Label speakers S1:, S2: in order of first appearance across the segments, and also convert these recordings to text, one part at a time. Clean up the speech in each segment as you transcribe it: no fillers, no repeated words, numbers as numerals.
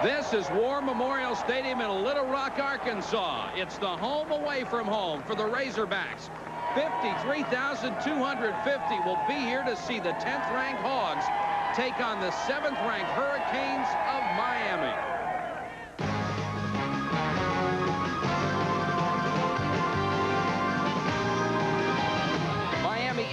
S1: This is War Memorial Stadium in Little Rock, Arkansas. It's the home away from home for the Razorbacks. 53,250 will be here to see the 10th-ranked Hogs take on the 7th-ranked Hurricanes of Miami.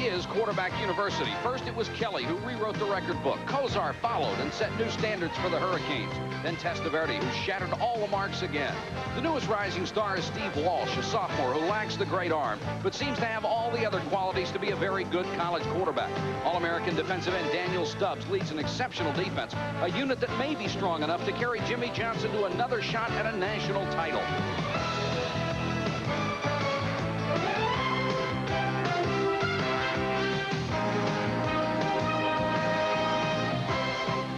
S1: Is quarterback university. First, it was Kelly who rewrote the record book. Kozar followed and set new standards for the Hurricanes. Then Testaverde, who shattered all the marks again. The newest rising star is Steve Walsh, a sophomore who lacks the great arm, but seems to have all the other qualities to be a very good college quarterback. All-American defensive end Daniel Stubbs leads an exceptional defense, a unit that may be strong enough to carry Jimmy Johnson to another shot at a national title.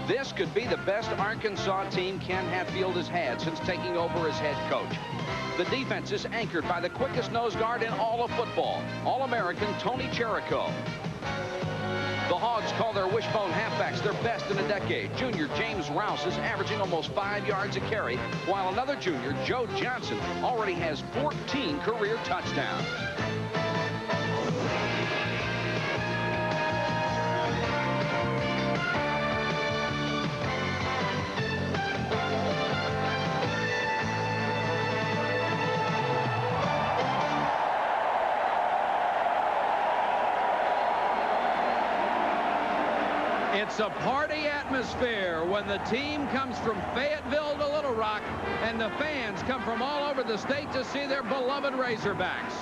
S1: This could be the best Arkansas team Ken Hatfield has had since taking over as head coach. The defense is anchored by the quickest nose guard in all of football, All-American Tony Cherico. The Hogs call their wishbone halfbacks their best in a decade. Junior James Rouse is averaging almost 5 yards a carry, while another junior, Joe Johnson, already has 14 career touchdowns. It's a party atmosphere when the team comes from Fayetteville to Little Rock, and the fans come from all over the state to see their beloved Razorbacks.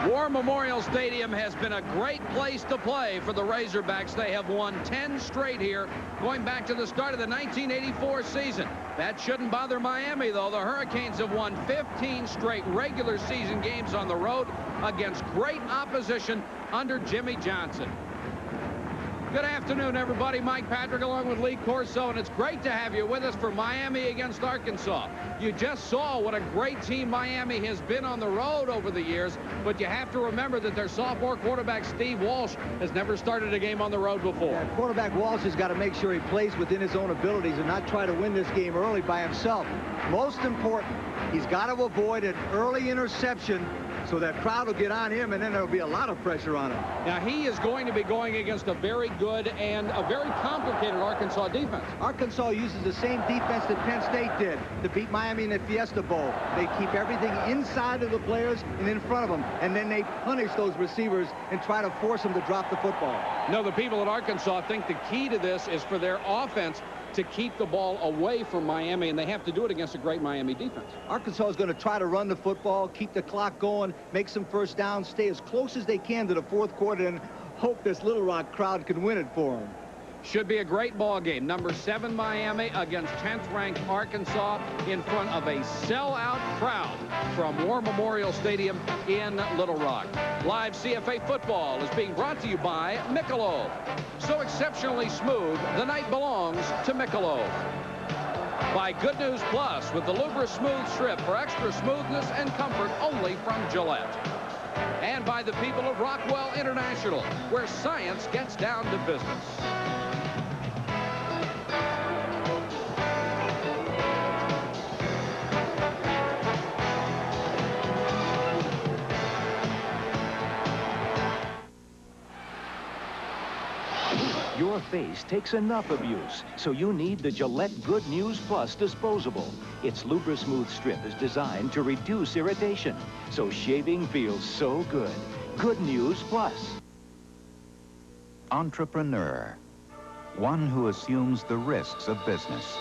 S1: War Memorial Stadium has been a great place to play for the Razorbacks. They have won 10 straight here, going back to the start of the 1984 season. That shouldn't bother Miami, though. The Hurricanes have won 15 straight regular season games on the road against great opposition under Jimmy Johnson. Good afternoon, everybody. Mike Patrick along with Lee Corso, and it's great to have you with us for Miami against Arkansas. You just saw what a great team Miami has been on the road over the years, but you have to remember that their sophomore quarterback, Steve Walsh, has never started a game on the road before.
S2: Yeah, quarterback Walsh has got to make sure he plays within his own abilities and not try to win this game early by himself. Most important, he's got to avoid an early interception so that crowd will get on him, and then there'll be a lot of pressure on him.
S1: Now, he is going to be going against a very good and a very complicated Arkansas defense.
S2: Arkansas uses the same defense that Penn State did to beat Miami in the Fiesta Bowl. They keep everything inside of the players and in front of them, and then they punish those receivers and try to force them to drop the football.
S1: No, the people at Arkansas think the key to this is for their offense to keep the ball away from Miami, and they have to do it against a great Miami defense.
S2: Arkansas is going to try to run the football, keep the clock going, make some first downs, stay as close as they can to the fourth quarter, and hope this Little Rock crowd can win it for them.
S1: Should be a great ball game. Number 7 Miami against 10th-ranked Arkansas in front of a sellout crowd from War Memorial Stadium in Little Rock. Live CFA football is being brought to you by Michelob. So exceptionally smooth, the night belongs to Michelob. By Good News Plus with the Lubra Smooth Strip for extra smoothness and comfort only from Gillette. And by the people of Rockwell International, where science gets down to business.
S3: Your face takes enough abuse, so you need the Gillette Good News Plus disposable. Its Lubra Smooth Strip is designed to reduce irritation, so shaving feels so good. Good News Plus.
S4: Entrepreneur. One who assumes the risks of business.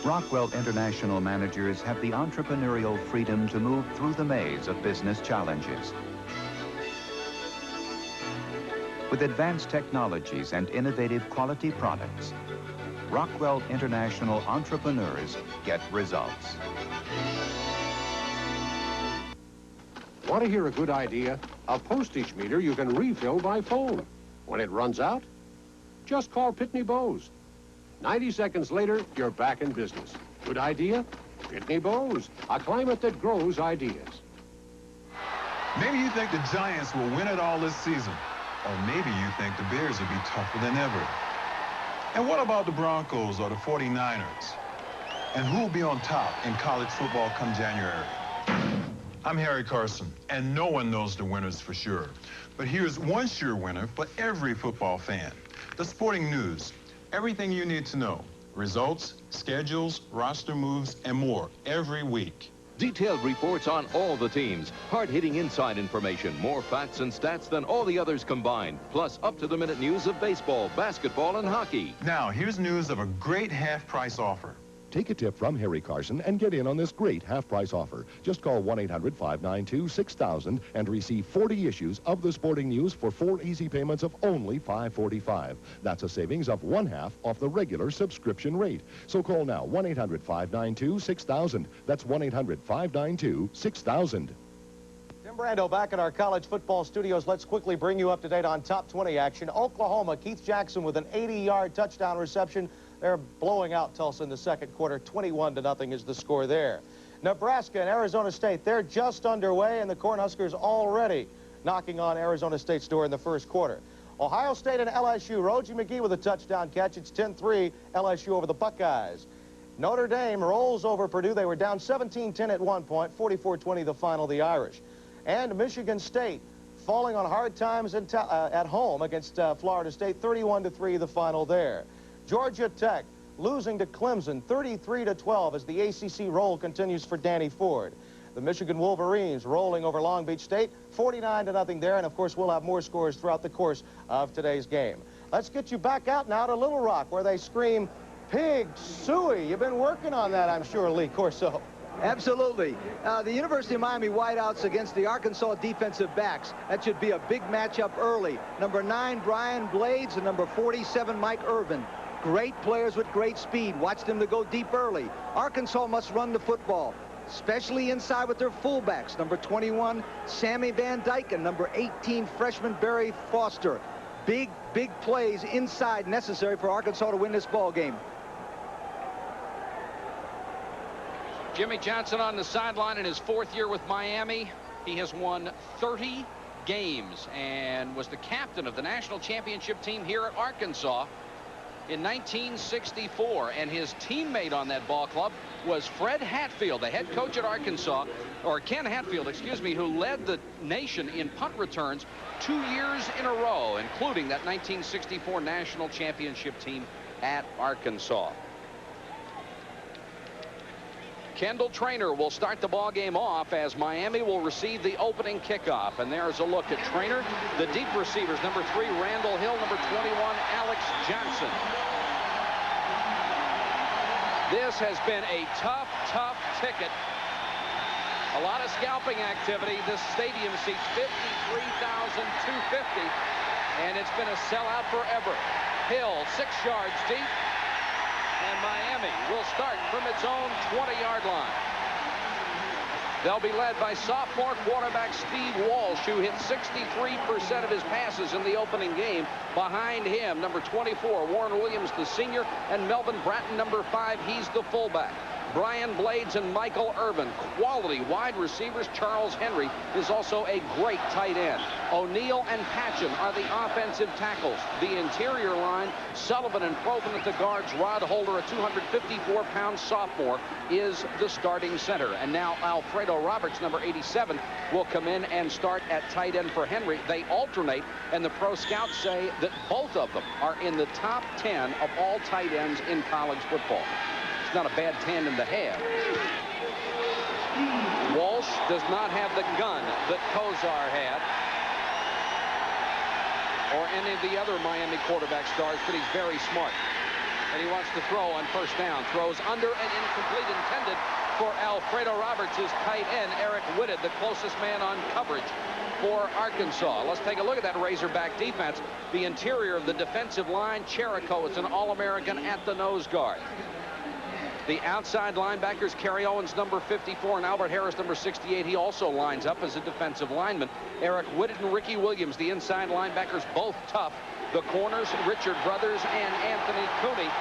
S4: Rockwell International managers have the entrepreneurial freedom to move through the maze of business challenges. With advanced technologies and innovative quality products, Rockwell International entrepreneurs get results.
S5: Want to hear a good idea? A postage meter you can refill by phone. When it runs out, just call Pitney Bowes. 90 seconds later, you're back in business. Good idea? Pitney Bowes, a climate that grows ideas.
S6: Maybe you think the Giants will win it all this season. Or maybe you think the Bears will be tougher than ever. And what about the Broncos or the 49ers? And who will be on top in college football come January? I'm Harry Carson, and no one knows the winners for sure. But here's one sure winner for every football fan. The Sporting News. Everything you need to know. Results, schedules, roster moves, and more every week.
S7: Detailed reports on all the teams, hard-hitting inside information, more facts and stats than all the others combined, plus up-to-the-minute news of baseball, basketball, and hockey.
S6: Now, here's news of a great half-price offer.
S8: Take a tip from Harry Carson and get in on this great half-price offer. Just call 1-800-592-6000 and receive 40 issues of the Sporting News for 4 easy payments of only $5.45. That's a savings of 1/2 off the regular subscription rate. So call now, 1-800-592-6000. That's 1-800-592-6000.
S9: Tim Brando back in our college football studios. Let's quickly bring you up to date on top 20 action. Oklahoma, Keith Jackson with an 80-yard touchdown reception. They're blowing out Tulsa in the second quarter. 21-0 is the score there. Nebraska and Arizona State, they're just underway, and the Cornhuskers already knocking on Arizona State's door in the first quarter. Ohio State and LSU, Rogie McGee with a touchdown catch. It's 10-3, LSU over the Buckeyes. Notre Dame rolls over Purdue. They were down 17-10 at one point, 44-20 the final, the Irish. And Michigan State falling on hard times at home against Florida State, 31-3 the final there. Georgia Tech losing to Clemson 33-12 as the ACC roll continues for Danny Ford. The Michigan Wolverines rolling over Long Beach State 49-0 there, and of course we'll have more scores throughout the course of today's game. Let's get you back out now to Little Rock where they scream Pig Suey. You've been working on that, I'm sure, Lee Corso.
S2: Absolutely. The University of Miami wideouts against the Arkansas defensive backs. That should be a big matchup early. Number 9, Brian Blades, and number 47, Mike Irvin. Great players with great speed. Watch them to go deep early. Arkansas must run the football, especially inside with their fullbacks. Number 21, Sammy Van Dyke, and number 18, freshman Barry Foster. Big plays inside necessary for Arkansas to win this ball game.
S1: Jimmy Johnson on the sideline in his 4th year with Miami. He has won 30 games and was the captain of the national championship team here at Arkansas in 1964, and his teammate on that ball club was Fred Hatfield, the head coach at Arkansas, or Ken Hatfield, excuse me, who led the nation in punt returns 2 years in a row, including that 1964 national championship team at Arkansas. Kendall Traynor will start the ball game off as Miami will receive the opening kickoff. And there's a look at Traynor. The deep receivers, number 3, Randall Hill, number 21, Alex Johnson. This has been a tough ticket. A lot of scalping activity. This stadium seats 53,250, and it's been a sellout forever. Hill, 6 yards deep. And Miami will start from its own 20-yard line. They'll be led by sophomore quarterback Steve Walsh, who hit 63% of his passes in the opening game. Behind him, number 24, Warren Williams, the senior, and Melvin Bratton, number 5. He's the fullback. Brian Blades and Michael Irvin, quality wide receivers. Charles Henry is also a great tight end. O'Neal and Patchen are the offensive tackles. The interior line, Sullivan and Proven at the guards. Rod Holder, a 254-pound sophomore, is the starting center. And now Alfredo Roberts, number 87, will come in and start at tight end for Henry. They alternate, and the pro scouts say that both of them are in the top 10 of all tight ends in college football. It's not a bad tandem to have. Walsh does not have the gun that Kozar had, or any of the other Miami quarterback stars, but he's very smart. And he wants to throw on first down. Throws under and incomplete, intended for Alfredo Roberts, his tight end, Eric Whitted, the closest man on coverage for Arkansas. Let's take a look at that Razorback defense. The interior of the defensive line, Cherico is an All-American at the nose guard. The outside linebackers, Kerry Owens, number 54, and Albert Harris, number 68. He also lines up as a defensive lineman. Eric Whitted and Ricky Williams, the inside linebackers, both tough. The corners, Richard Brothers and Anthony Cooney.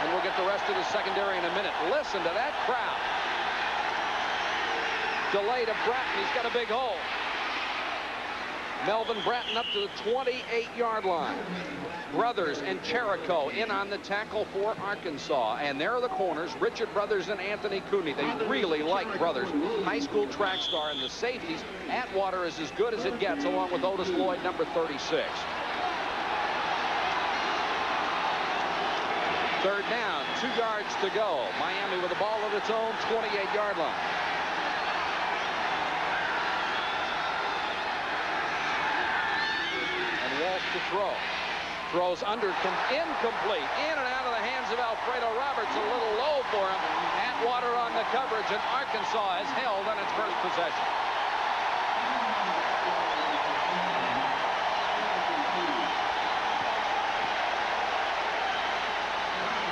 S1: And we'll get the rest of the secondary in a minute. Listen to that crowd. Delay to Bratton. He's got a big hole. Melvin Bratton up to the 28-yard line. Brothers and Cherico in on the tackle for Arkansas. And there are the corners, Richard Brothers and Anthony Cooney. They really like Brothers. High school track star. And the safeties, Atwater is as good as it gets, along with Otis Lloyd, number 36. Third down, 2 yards to go. Miami with the ball at its own 28-yard line. And Walsh to throw. Throws incomplete. In and out of the hands of Alfredo Roberts. A little low for him. Atwater on the coverage, and Arkansas has held on its first possession.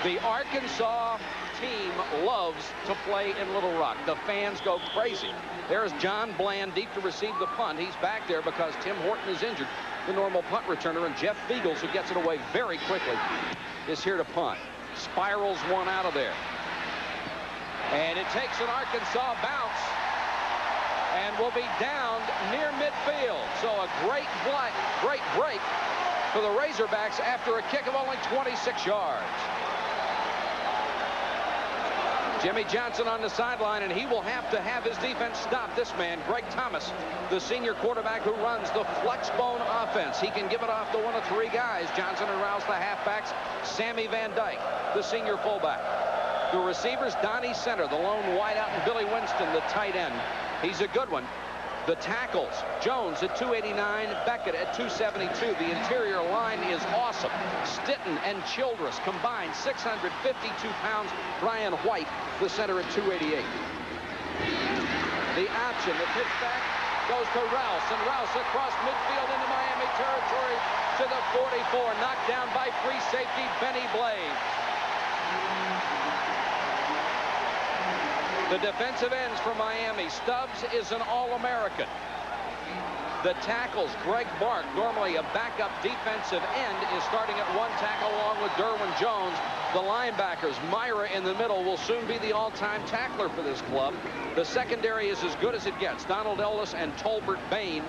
S1: The Arkansas team loves to play in Little Rock. The fans go crazy. There's John Bland deep to receive the punt. He's back there because Tim Horton is injured, the normal punt returner, and Jeff Beagles, who gets it away very quickly, is here to punt. Spirals one out of there. And it takes an Arkansas bounce and will be downed near midfield. So a great break for the Razorbacks after a kick of only 26 yards. Jimmy Johnson on the sideline, and he will have to have his defense stop this man, Greg Thomas, the senior quarterback who runs the flexbone offense. He can give it off to one of 3 guys. Johnson and Rouse, the halfbacks. Sammy Van Dyke, the senior fullback. The receivers, Donnie Center, the lone wideout, and Billy Winston, the tight end. He's a good one. The tackles, Jones at 289, Beckett at 272. The interior line is awesome. Stitton and Childress combined 652 pounds. Brian White, the center, at 288. The option, the pitch back goes to Rouse, and Rouse across midfield into Miami territory to the 44. Knocked down by free safety Benny Blades. The defensive ends for Miami. Stubbs is an All-American. The tackles, Greg Bark, normally a backup defensive end, is starting at 1 tackle along with Derwin Jones. The linebackers, Myra in the middle, will soon be the all-time tackler for this club. The secondary is as good as it gets. Donald Ellis and Tolbert Bain.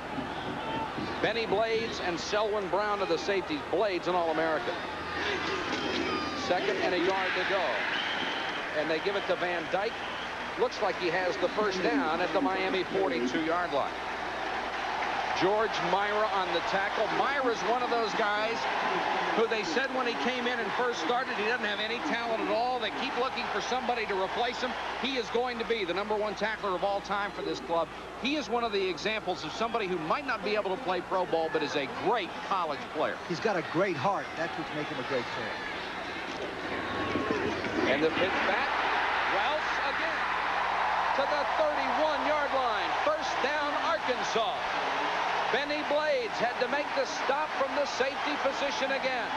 S1: Benny Blades and Selwyn Brown are the safeties. Blades an All-American. 2nd and a yard to go. And they give it to Van Dyke. Looks like he has the first down at the Miami 42-yard line. George Myra on the tackle. Myra's one of those guys who they said when he came in and first started, he doesn't have any talent at all. They keep looking for somebody to replace him. He is going to be the #1 tackler of all time for this club. He is one of the examples of somebody who might not be able to play pro ball, but is a great college player.
S2: He's got a great heart. That's what's making him a great player.
S1: And the pitch back. Rouse again to the 31-yard line. First down, Arkansas. Benny Blades had to make the stop from the safety position again.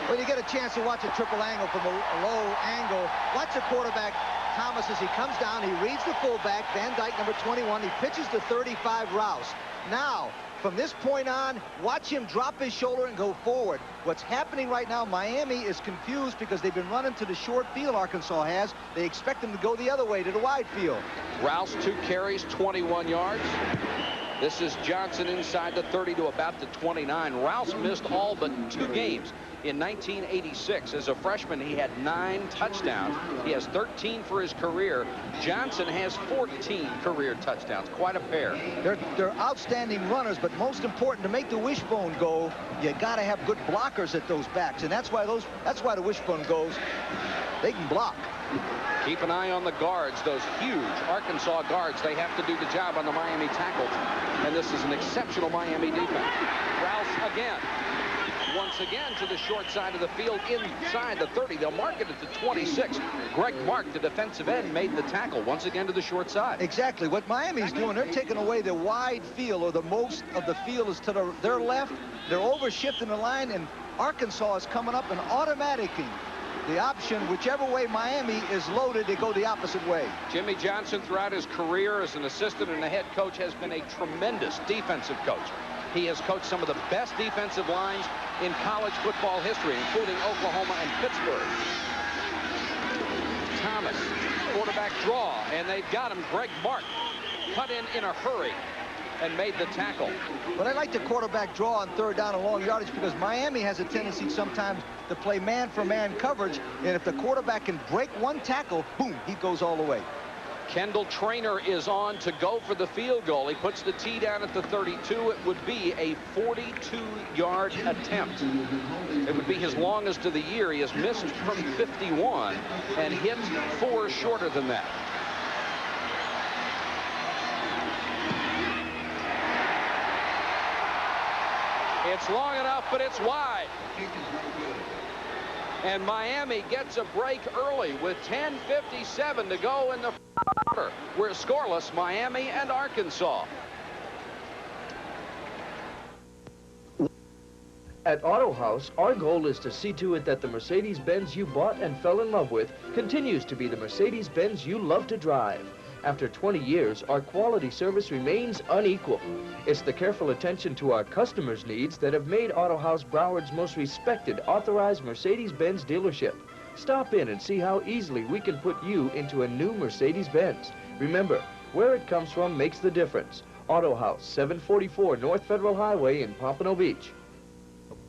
S2: When you get a chance to watch a triple angle from a low angle, watch the quarterback, Thomas, as he comes down. He reads the fullback, Van Dyke, number 21. He pitches to 35, Rouse. Now, from this point on, watch him drop his shoulder and go forward. What's happening right now, Miami is confused because they've been running to the short field, Arkansas has. They expect them to go the other way, to the wide field.
S1: Rouse, 2 carries, 21 yards. This is Johnson inside the 30 to about the 29. Rouse missed all but 2 games. In 1986, as a freshman, he had 9 touchdowns. He has 13 for his career. Johnson has 14 career touchdowns. Quite a pair.
S2: They're outstanding runners, but most important, to make the wishbone go, you got to have good blockers at those backs, and that's why the wishbone goes. They can block.
S1: Keep an eye on the guards, those huge Arkansas guards. They have to do the job on the Miami tackles. And this is an exceptional Miami defense. Rouse again. Once again to the short side of the field, inside the 30. They'll mark it at the 26. Greg Mark, the defensive end, made the tackle once again to the short side.
S2: Exactly. What Miami's doing, they're taking away the wide field, or the most of the field is to their left. They're overshifting the line, and Arkansas is coming up and automatically the option, whichever way Miami is loaded, they go the opposite way.
S1: Jimmy Johnson, throughout his career as an assistant and a head coach, has been a tremendous defensive coach. He has coached some of the best defensive lines in college football history, including Oklahoma and Pittsburgh. Thomas, quarterback. quarterback draw, and they've got him. Greg Mark cut in a hurry and made the tackle.
S2: But I like the quarterback draw on third down and long yardage because Miami has a tendency sometimes to play man-for-man coverage, and if the quarterback can break one tackle, boom, he goes all the way.
S1: Kendall Trainer is on to go for the field goal. He puts the tee down at the 32. It would be a 42-yard attempt. It would be his longest of the year. He has missed from 51 and hit 4 shorter than that. It's long enough, but it's wide. And Miami gets a break early with 10:57 to go in the quarter. We're scoreless, Miami and Arkansas.
S10: At Auto House, our goal is to see to it that the Mercedes-Benz you bought and fell in love with continues to be the Mercedes-Benz you love to drive. After 20 years, our quality service remains unequal. It's the careful attention to our customers' needs that have made Auto House Broward's most respected authorized Mercedes-Benz dealership. Stop in and see how easily we can put you into a new Mercedes-Benz. Remember, where it comes from makes the difference. Auto House, 744 North Federal Highway in Pompano Beach.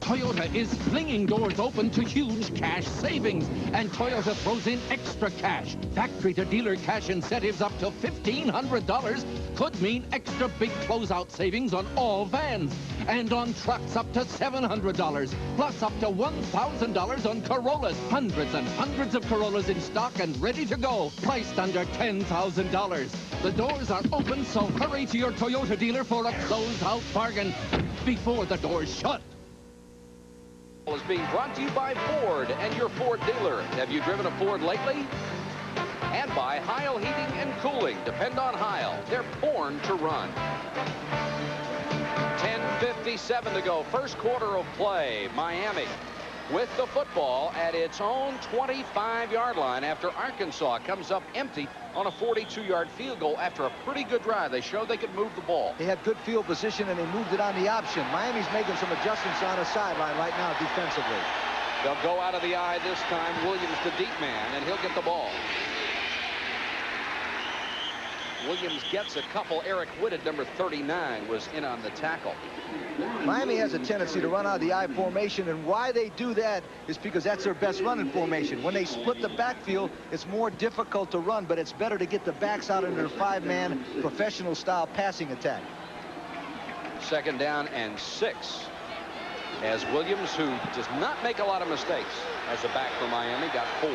S11: Toyota is flinging doors open to huge cash savings, and Toyota throws in extra cash. Factory-to-dealer cash incentives up to $1,500 could mean extra big closeout savings on all vans, and on trucks up to $700, plus up to $1,000 on Corollas. Hundreds and hundreds of Corollas in stock and ready to go, priced under $10,000. The doors are open, so hurry to your Toyota dealer for a closeout bargain before the doors shut.
S1: Is being brought to you by Ford and your Ford dealer. Have you driven a Ford lately? And by Heil Heating and Cooling. Depend on Heil. They're born to run. 10:57 to go. First quarter of play. Miami with the football at its own 25-yard line after Arkansas comes up empty on a 42-yard field goal after a pretty good drive. They showed they could move the ball.
S2: They had good field position, and they moved it on the option. Miami's making some adjustments on the sideline right now defensively.
S1: They'll go out of the eye this time. Williams, the deep man, and he'll get the ball. Williams gets a couple. Eric Whitted, number 39, was in on the tackle.
S2: Miami has a tendency to run out of the I formation, and why they do that is because that's their best running formation. When they split the backfield, it's more difficult to run, but it's better to get the backs out into their 5-man professional-style passing attack.
S1: Second down and 6. As Williams, who does not make a lot of mistakes as a back for Miami, got 4.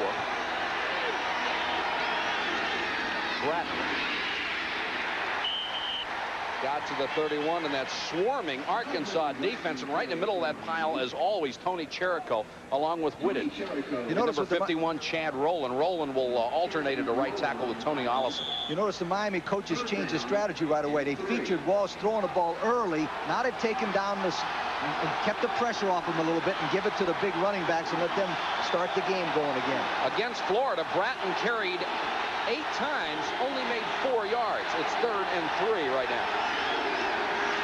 S1: Bratton got to the 31, and that swarming Arkansas defense, and right in the middle of that pile, as always, Tony Cherico, along with Whitted. You notice number 51, Chad Rowland. Rowland will alternate at a right tackle with Tony Ollison.
S2: You notice the Miami coaches changed the strategy right away. They featured Walsh throwing the ball early, not to take him down and kept the pressure off him a little bit and give it to the big running backs and let them start the game going again.
S1: Against Florida, Bratton carried 8 times, only made 4 yards. It's 3rd and 3 right now.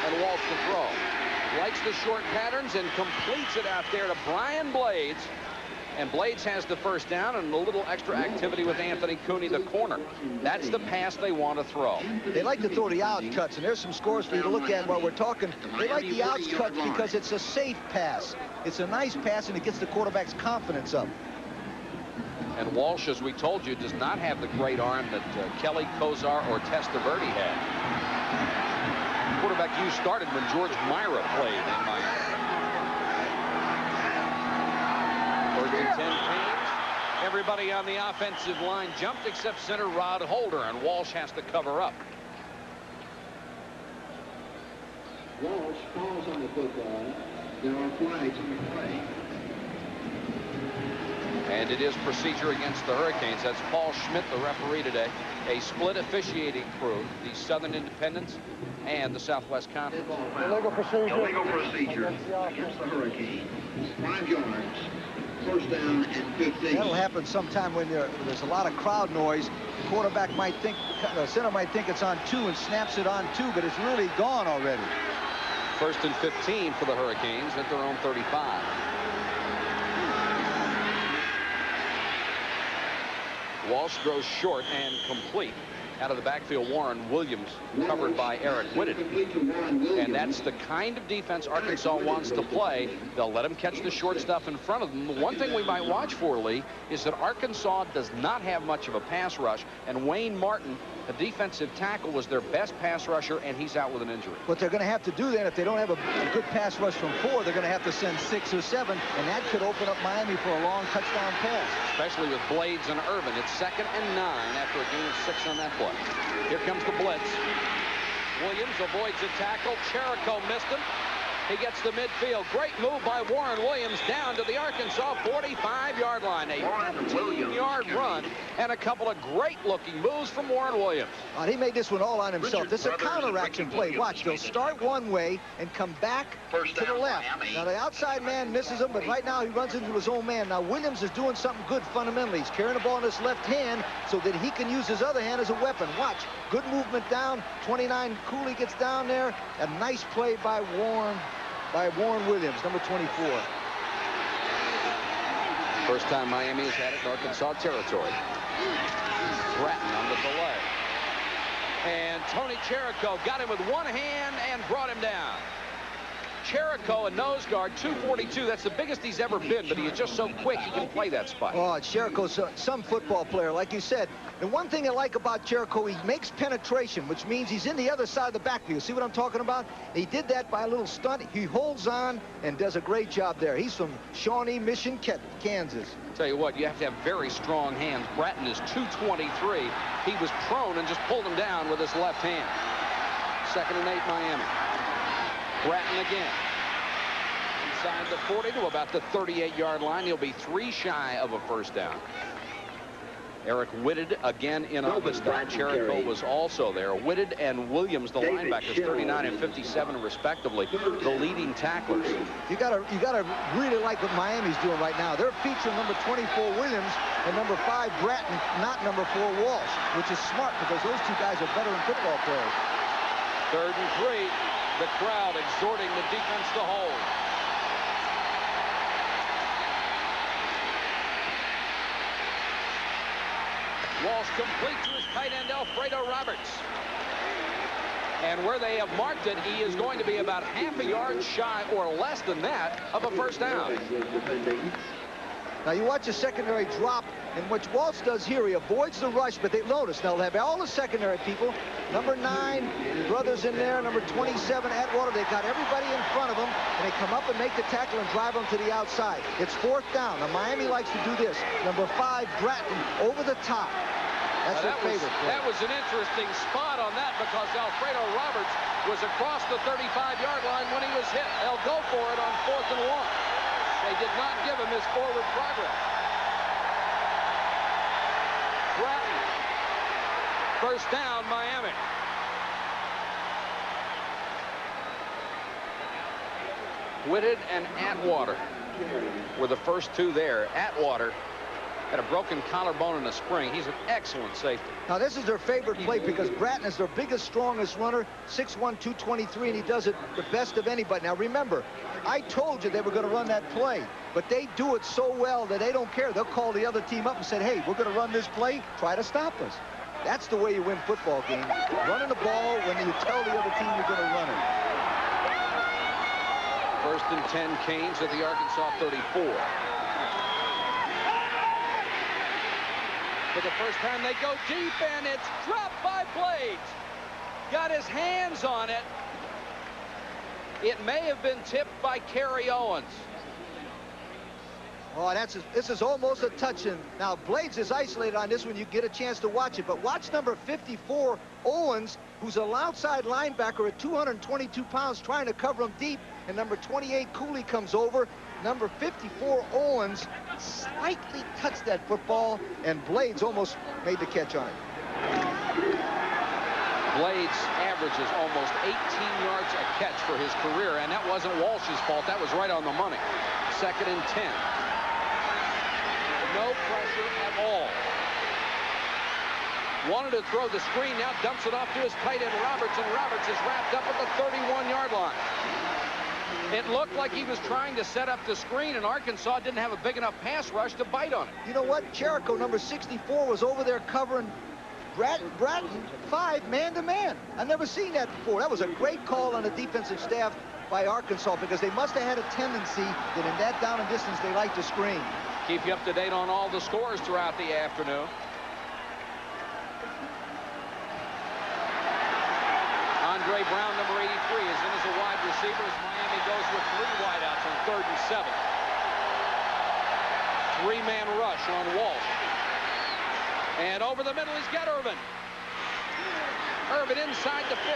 S1: And Walsh to throw. Likes the short patterns and completes it out there to Brian Blades. And Blades has the first down and a little extra activity with Anthony Cooney, the corner. That's the pass they want to throw.
S2: They like to throw the out cuts, and there's some scores for you to look at while we're talking. They like the out cuts because it's a safe pass. It's a nice pass, and it gets the quarterback's confidence up.
S1: And Walsh, as we told you, does not have the great arm that Kelly, Kozar, or Testaverde had. Quarterback you started when George Myra played in Miami. 1st and 10 Canes. Everybody on the offensive line jumped except center Rod Holder, and Walsh has to cover up.
S12: Walsh falls on the football. There are flags on the play.
S1: And it is procedure against the Hurricanes. That's Paul Schmidt, the referee today. A split officiating crew, the Southern Independents and the Southwest Conference.
S12: Illegal procedure against the Hurricanes. 5 yards. First down and 15.
S2: That'll happen sometime when there's a lot of crowd noise. The quarterback might think, the center might think it's on 2 and snaps it on 2, but it's really gone already.
S1: 1st and 15 for the Hurricanes at their own 35. Walsh throws short and complete. Out of the backfield, Warren Williams covered by Eric Whitted. And that's the kind of defense Arkansas wants to play. They'll let him catch the short stuff in front of them. The one thing we might watch for, Lee, is that Arkansas does not have much of a pass rush, and Wayne Martin, the defensive tackle, was their best pass rusher, and he's out with an injury.
S2: What they're going to have to do then, if they don't have a good pass rush from 4, they're going to have to send 6 or 7, and that could open up Miami for a long touchdown pass.
S1: Especially with Blades and Irvin. It's 2nd and 9 after a gain of 6 on that play. Here comes the blitz. Williams avoids a tackle. Cherico missed him. He gets the midfield. Great move by Warren Williams down to the Arkansas 45-yard line. A 15-yard run and a couple of great-looking moves from Warren Williams.
S2: He made this one all on himself. This is a counteraction play. Watch, they'll start one way and come back to the left. Now, the outside man misses him, but right now he runs into his own man. Now, Williams is doing something good fundamentally. He's carrying the ball in his left hand so that he can use his other hand as a weapon. Watch, good movement down. 29, Cooley gets down there. A nice play by Warren Williams, number 24.
S1: First time Miami has had it in Arkansas territory. Bratton on the delay. And Tony Cherico got him with one hand and brought him down. Cherico, a nose guard, 242. That's the biggest he's ever been, but he is just so quick he can play that spot.
S2: Oh, Cherico's some football player, like you said. And one thing I like about Cherico, he makes penetration, which means he's in the other side of the backfield. See what I'm talking about? He did that by a little stunt. He holds on and does a great job there. He's from Shawnee Mission, Kansas.
S1: Tell you what, you have to have very strong hands. Bratton is 223. He was prone and just pulled him down with his left hand. 2nd and 8, Miami. Bratton again. Inside the 40 to about the 38-yard line. He'll be 3 shy of a first down. Eric Whitted again in on this down. Cherico was also there. Whitted and Williams, the linebackers, 39 and 57 respectively, the leading tacklers.
S2: You gotta really like what Miami's doing right now. They're featuring number 24 Williams and number 5 Bratton, not number 4 Walsh, which is smart because those two guys are veteran football players.
S1: 3rd and 3. The crowd exhorting the defense to hold. Walsh complete to his tight end, Alfredo Roberts. And where they have marked it, he is going to be about half a yard shy or less than that of a first down.
S2: Now you watch the secondary drop, and what Walsh does here, he avoids the rush, but they notice now they have all the secondary people. Number 9, brothers in there, number 27, Atwater. They've got everybody in front of them, and they come up and make the tackle and drive them to the outside. It's 4th down. Now Miami likes to do this. Number 5, Bratton, over the top. That's their favorite play.
S1: That was an interesting spot on that because Alfredo Roberts was across the 35-yard line when he was hit. They'll go for it on 4th and 1. They did not give him his forward progress. Bratton. First down, Miami. Whitted and Atwater were the first 2 there. Atwater had a broken collarbone in the spring. He's an excellent safety.
S2: Now, this is their favorite play because Bratton is their biggest, strongest runner, 6'1", 223, and he does it the best of anybody. Now, remember, I told you they were going to run that play, but they do it so well that they don't care. They'll call the other team up and say, hey, we're going to run this play. Try to stop us. That's the way you win football games. Running the ball when you tell the other team you're going to run it.
S1: 1st and 10, Canes at the Arkansas 34. For the first time, they go deep, and it's dropped by Blades. Got his hands on it. It may have been tipped by Kerry Owens.
S2: Oh, this is almost a touch-in. Now, Blades is isolated on this one. You get a chance to watch it. But watch number 54, Owens, who's a outside linebacker at 222 pounds, trying to cover him deep. And number 28, Cooley, comes over. Number 54, Owens, slightly touched that football, and Blades almost made the catch on it.
S1: Blades averages almost 18 yards a catch for his career, and that wasn't Walsh's fault. That was right on the money. 2nd and 10. No pressure at all. Wanted to throw the screen, now dumps it off to his tight end Roberts, and Roberts is wrapped up at the 31-yard line. It looked like he was trying to set up the screen, and Arkansas didn't have a big enough pass rush to bite on it.
S2: You know what? Jericho, number 64, was over there covering Bratton 5 man-to-man. I've never seen that before. That was a great call on the defensive staff by Arkansas, because they must have had a tendency that in that down and distance they like to screen.
S1: Keep you up to date on all the scores throughout the afternoon. Andre Brown, number 83, is in as a wide receiver as Miami goes with 3 wideouts on 3rd and 7. 3-man rush on Walsh. And over the middle, he's got Irvin. Irvin inside the 15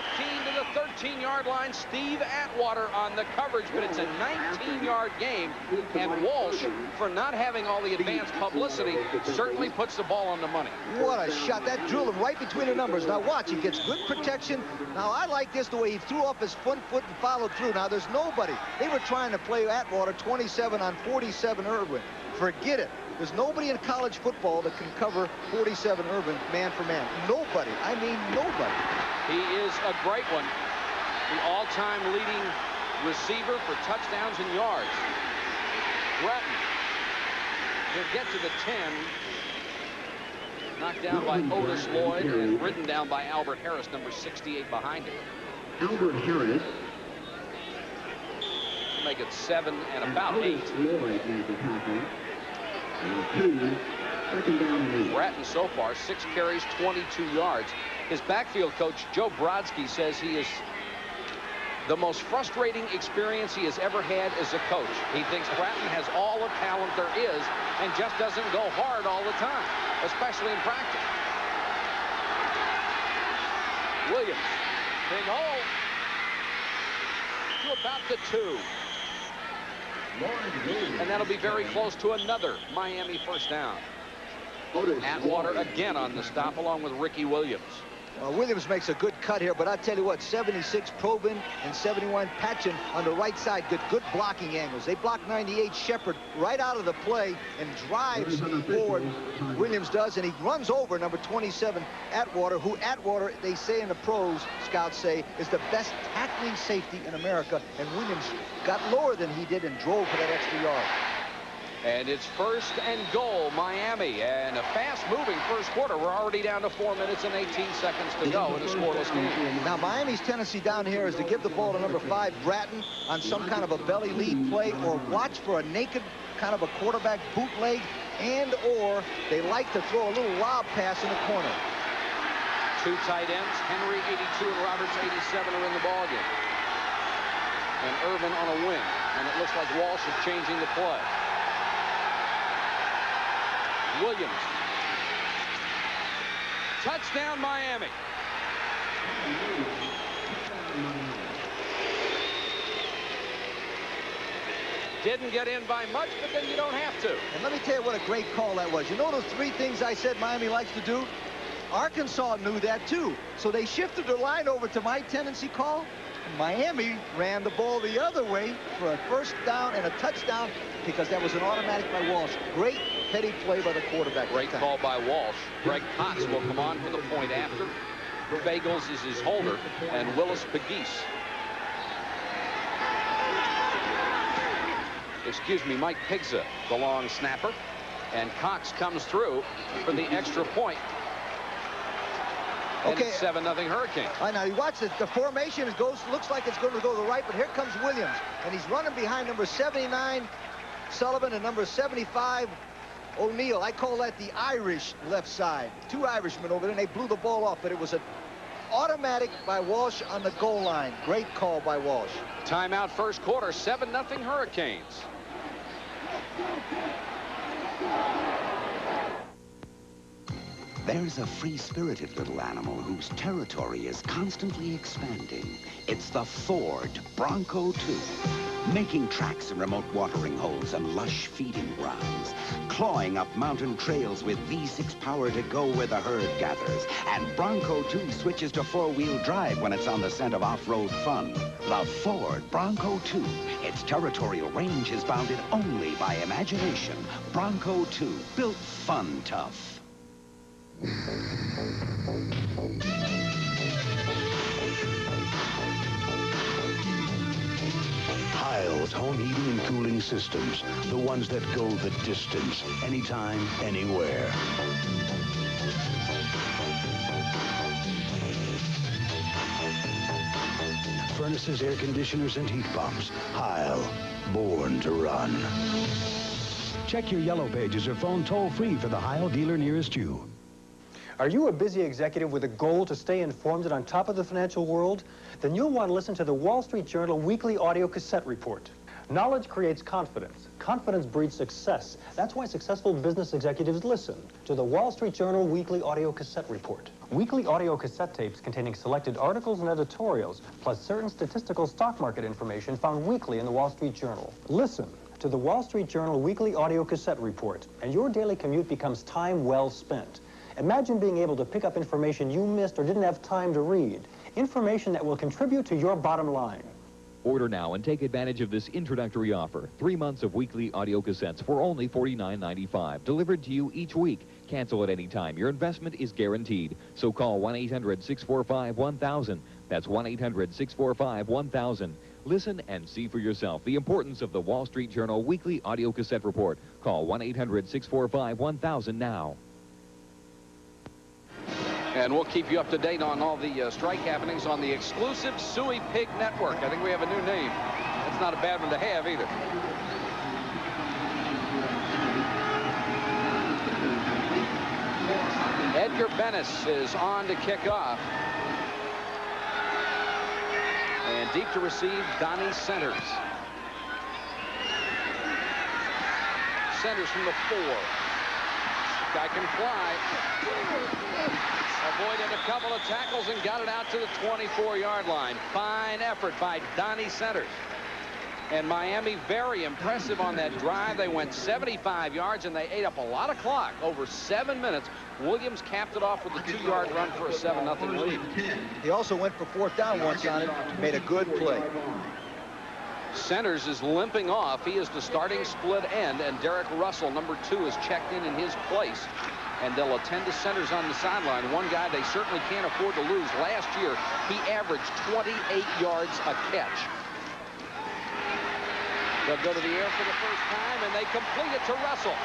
S1: to the 13-yard line. Steve Atwater on the coverage, but it's a 19-yard game. And Walsh, for not having all the advanced publicity, certainly puts the ball on the money.
S2: What a shot. That drilled him right between the numbers. Now watch, he gets good protection. Now I like this, the way he threw off his front foot and followed through. Now there's nobody. They were trying to play Atwater 27 on 47 Irvin. Forget it. There's nobody in college football that can cover 47 Irvin man for man. Nobody. I mean nobody.
S1: He is a great one. The all-time leading receiver for touchdowns and yards. Bratton. He'll get to the 10. Knocked down by Otis Lloyd and ridden down by Albert Harris, number 68 behind him.
S12: Albert Harris.
S1: Make it 7 and about 8.
S12: Lloyd made the tackle.
S1: Bratton so far 6 carries, 22 yards. His backfield coach Joe Brodsky says he is the most frustrating experience he has ever had as a coach. He thinks Bratton has all the talent there is and just doesn't go hard all the time, especially in practice. Williams, big hole to about the 2. And that'll be very close to another Miami first down. Atwater again on the stop, along with Ricky Williams.
S2: Williams makes a good cut here, but I tell you what, 76 Probin and 71 Patchen on the right side get good blocking angles. They block 98 Shepard right out of the play and drives forward. Williams does, and he runs over number 27 Atwater, who Atwater, they say in the pros, scouts say, is the best tackling safety in America, and Williams got lower than he did and drove for that extra yard.
S1: And it's 1st and goal, Miami, and a fast-moving first quarter. We're already down to 4 minutes and 18 seconds to go in a scoreless game.
S2: Now, Miami's tendency down here is to give the ball to number 5, Bratton, on some kind of a belly lead play, or watch for a naked kind of a quarterback bootleg, and or they like to throw a little lob pass in the corner.
S1: 2 tight ends, Henry 82 and Roberts 87 are in the ballgame. And Irvin on a wing, and it looks like Walsh is changing the play. Williams. Touchdown, Miami. Didn't get in by much, but then you don't have to.
S2: And let me tell you what a great call that was. You know those 3 things I said Miami likes to do? Arkansas knew that too. So they shifted their line over to my tendency call. Miami ran the ball the other way for a first down and a touchdown because that was an automatic by Walsh. Great heady play by the quarterback.
S1: Great call by Walsh. Greg Potts will come on for the point after. Bagels is his holder, and Willis Pegues. Excuse me, Mike Pigza, the long snapper. And Cox comes through for the extra point. And
S2: Okay,
S1: it's 7-0 Hurricanes.
S2: All right, now you watch this. The formation looks like it's going to go to the right, but here comes Williams, and he's running behind number 79 Sullivan and number 75 O'Neal. I call that the Irish left side. 2 Irishmen over there, and they blew the ball off, but it was an automatic by Walsh on the goal line. Great call by Walsh.
S1: Timeout first quarter, 7-0 Hurricanes.
S13: There's a free-spirited little animal whose territory is constantly expanding. It's the Ford Bronco 2. Making tracks in remote watering holes and lush feeding grounds. Clawing up mountain trails with V6 power to go where the herd gathers. And Bronco 2 switches to 4-wheel drive when it's on the scent of off-road fun. The Ford Bronco 2. Its territorial range is bounded only by imagination. Bronco 2, built fun tough.
S14: Heil's home heating and cooling systems. The ones that go the distance. Anytime, anywhere. Furnaces, air conditioners, and heat pumps. Heil. Born to run. Check your yellow pages or phone toll-free for the Heil dealer nearest you.
S15: Are you a busy executive with a goal to stay informed and on top of the financial world? Then you'll want to listen to the Wall Street Journal Weekly Audio Cassette Report. Knowledge creates confidence. Confidence breeds success. That's why successful business executives listen to the Wall Street Journal Weekly Audio Cassette Report. Weekly audio cassette tapes containing selected articles and editorials, plus certain statistical stock market information found weekly in the Wall Street Journal. Listen to the Wall Street Journal Weekly Audio Cassette Report, and your daily commute becomes time well spent. Imagine being able to pick up information you missed or didn't have time to read. Information that will contribute to your bottom line.
S16: Order now and take advantage of this introductory offer. 3 months of weekly audio cassettes for only $49.95. Delivered to you each week. Cancel at any time. Your investment is guaranteed. So call 1-800-645-1000. That's 1-800-645-1000. Listen and see for yourself the importance of the Wall Street Journal Weekly Audio Cassette Report. Call 1-800-645-1000 now.
S1: And we'll keep you up to date on all the strike happenings on the exclusive Suey Pig Network. I think we have a new name. That's not a bad one to have either. Edgar Bennis is on to kick off. And deep to receive, Donnie Centers. Centers from the 4. Guy can fly. Avoided a couple of tackles and got it out to the 24-yard line. Fine effort by Donnie Centers. And Miami very impressive on that drive. They went 75 yards and they ate up a lot of clock. Over 7 minutes. Williams capped it off with a 2-yard run for a 7-0 lead.
S2: He also went for 4th down once on it. Made a good play.
S1: Centers is limping off. He is the starting split end, and Derek Russell, number 2, is checked in his place. And they'll attend to Centers on the sideline. One guy they certainly can't afford to lose. Last year, he averaged 28 yards a catch. They'll go to the air for the first time, and they complete it to Russell.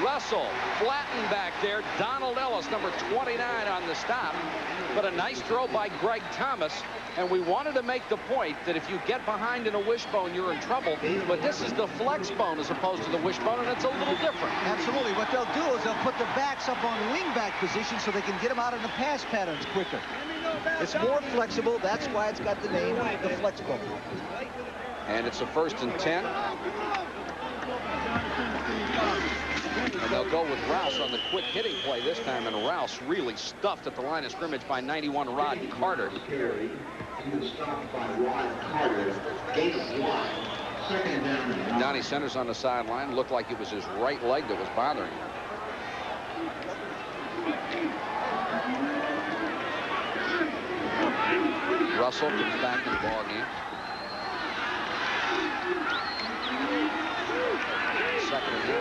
S1: Russell flattened back there. Donald Ellis, number 29, on the stop. But a nice throw by Greg Thomas. And we wanted to make the point that if you get behind in a wishbone, you're in trouble. But this is the flex bone as opposed to the wishbone, and it's a little different.
S2: Absolutely. What they'll do is they'll put the backs up on wingback position so they can get them out in the pass patterns quicker. It's more flexible. That's why it's got the name, the flex bone.
S1: And it's a 1st and 10. And they'll go with Rouse on the quick hitting play this time, and Rouse really stuffed at the line of scrimmage by 91 Rod Carter. Donnie Centers on the sideline. Looked like it was his right leg that was bothering him. Russell comes back in the ballgame. Second and 9.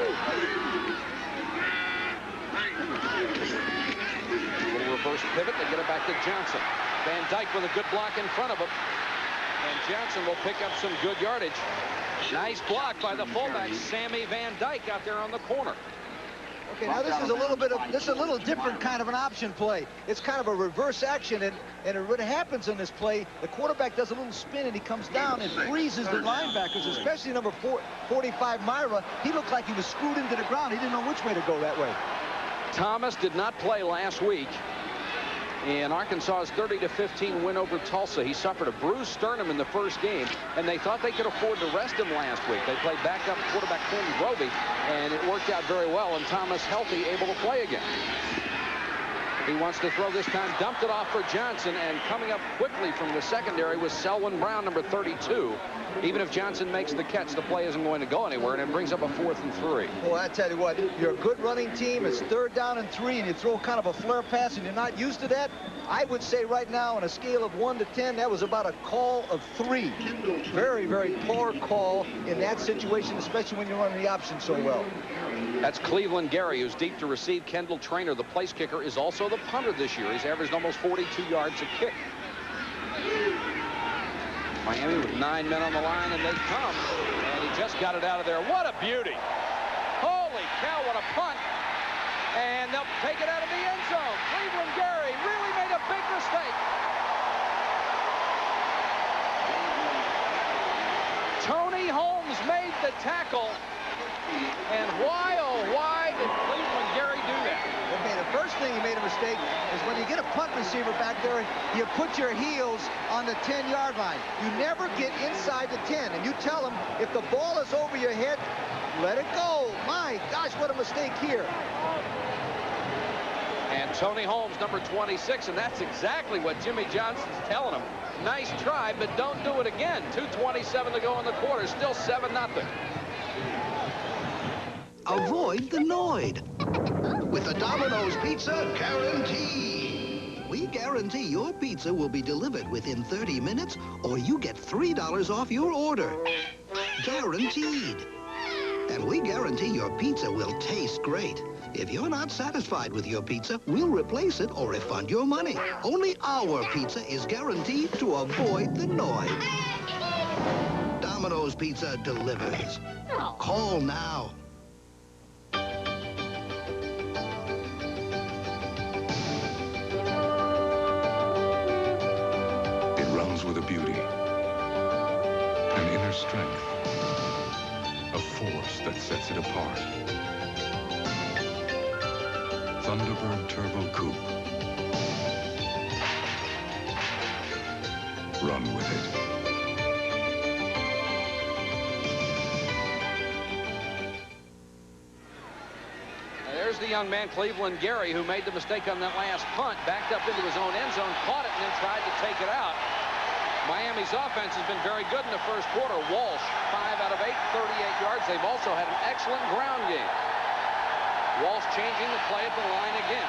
S1: Little reverse pivot. They get it back to Johnson. Van Dyke with a good block in front of him. And Johnson will pick up some good yardage. Nice block by the fullback, Sammy Van Dyke, out there on the corner.
S2: Okay, now this is a little different kind of an option play. It's kind of a reverse action, and what happens in this play, the quarterback does a little spin and he comes down and freezes the linebackers, especially number 45 Myra. He looked like he was screwed into the ground. He didn't know which way to go that way.
S1: Thomas did not play last week in Arkansas's 30-15 win over Tulsa. He suffered a bruised sternum in the first game, and they thought they could afford to rest him last week. They played backup quarterback Quinn Roby, and it worked out very well, and Thomas healthy, able to play again. He wants to throw this time, dumped it off for Johnson, and coming up quickly from the secondary was Selwyn Brown, number 32. Even if Johnson makes the catch, the play isn't going to go anywhere, and it brings up a 4th and 3.
S2: Well, I tell you what, you're a good running team. It's 3rd down and 3, and you throw kind of a flare pass, and you're not used to that. I would say right now, on a scale of 1 to 10, that was about a call of 3. Very, very poor call in that situation, especially when you're running the option so well.
S1: That's Cleveland Gary, who's deep to receive. Kendall Trainer, the place kicker, is also the punter this year. He's averaged almost 42 yards a kick. Miami with 9 men on the line, and they come. And he just got it out of there. What a beauty. Holy cow, what a punt. And they'll take it out of the end zone. Cleveland Gary really made a big mistake. Tony Holmes made the tackle. And why, oh, why did Cleveland Gary do that?
S2: Okay, the first thing he made a mistake is when you get a punt receiver back there, you put your heels on the 10-yard line. You never get inside the 10, and you tell him if the ball is over your head, let it go. My gosh, what a mistake here.
S1: And Tony Holmes, number 26, and that's exactly what Jimmy Johnson's telling him. Nice try, but don't do it again. 2:27 to go in the quarter, still 7-0.
S17: Avoid the Noid with the Domino's Pizza Guarantee. We guarantee your pizza will be delivered within 30 minutes or you get $3 off your order. Guaranteed. And we guarantee your pizza will taste great. If you're not satisfied with your pizza, we'll replace it or refund your money. Only our pizza is guaranteed to avoid the Noid. Domino's Pizza delivers. Call now.
S18: With a beauty, an inner strength, a force that sets it apart. Thunderbird Turbo Coupe. Run with it.
S1: There's the young man, Cleveland Gary, who made the mistake on that last punt, backed up into his own end zone, caught it, and then tried to take it out. Miami's offense has been very good in the first quarter. Walsh, 5 out of 8, 38 yards. They've also had an excellent ground game. Walsh changing the play at the line again.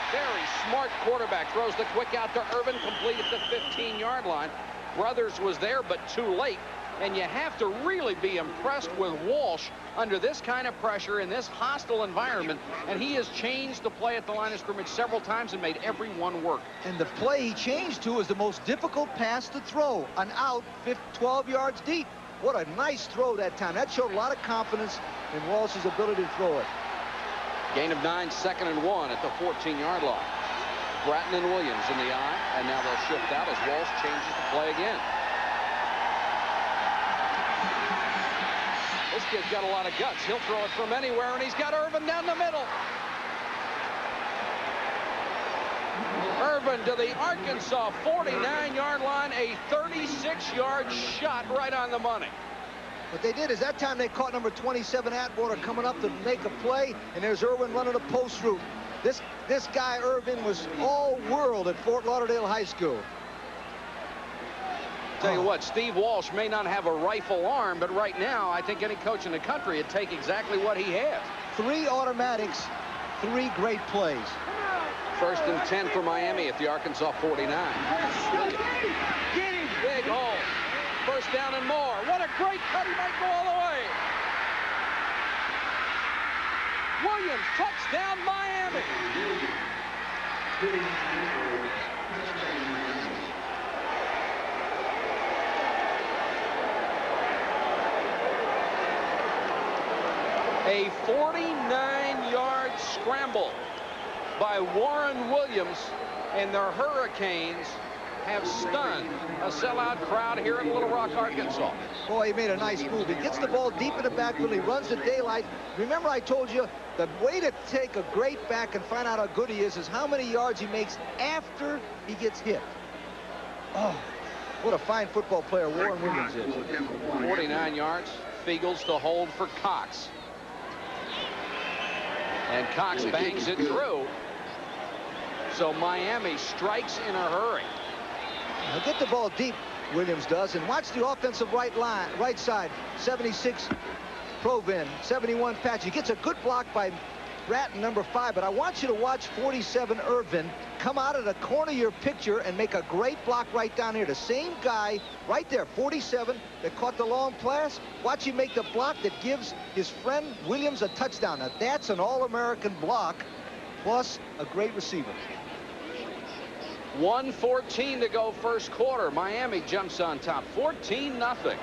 S1: Very smart quarterback. Throws the quick out to Irvin, complete at the 15-yard line. Brothers was there, but too late. And you have to really be impressed with Walsh under this kind of pressure in this hostile environment. And he has changed the play at the line of scrimmage several times and made every one work.
S2: And the play he changed to is the most difficult pass to throw. An out, 12 yards deep. What a nice throw that time. That showed a lot of confidence in Walsh's ability to throw it.
S1: Gain of 9, 2nd and 1 at the 14-yard line. Bratton and Williams in the eye. And now they'll shift out as Walsh changes the play again. This kid's got a lot of guts. He'll throw it from anywhere, and he's got Irvin down the middle. Irvin to the Arkansas 49-yard line, a 36-yard shot right on the money.
S2: What they did is that time they caught number 27 Atwater coming up to make a play, and there's Irvin running a post route. This guy, Irvin, was all-world at Fort Lauderdale High School.
S1: Tell you what, Steve Walsh may not have a rifle arm, but right now, I think any coach in the country would take exactly what he has.
S2: 3 automatics, 3 great plays.
S1: 1st and 10 for Miami at the Arkansas 49. Big hole. 1st down and more. What a great cut. He might go all the way. Williams, touchdown, Miami. A 49-yard scramble by Warren Williams, and the Hurricanes have stunned a sellout crowd here in Little Rock, Arkansas.
S2: Boy, he made a nice move. He gets the ball deep in the backfield. He runs the daylight. Remember I told you, the way to take a great back and find out how good he is how many yards he makes after he gets hit. Oh, what a fine football player Warren Williams is.
S1: 49 yards. Fiegels to hold for Cox. And Cox bangs it through. So Miami strikes in a hurry.
S2: Now get the ball deep, Williams does, and watch the offensive right side. 76 Provin, 71 Patch. He gets a good block by Bratton, number 5, but I want you to watch 47 Irvin come out of the corner of your picture and make a great block right down here. The same guy right there, 47, that caught the long pass. Watch him make the block that gives his friend Williams a touchdown. Now that's an All-American block, plus a great receiver.
S1: 1:14 to go first quarter. Miami jumps on top, 14-0.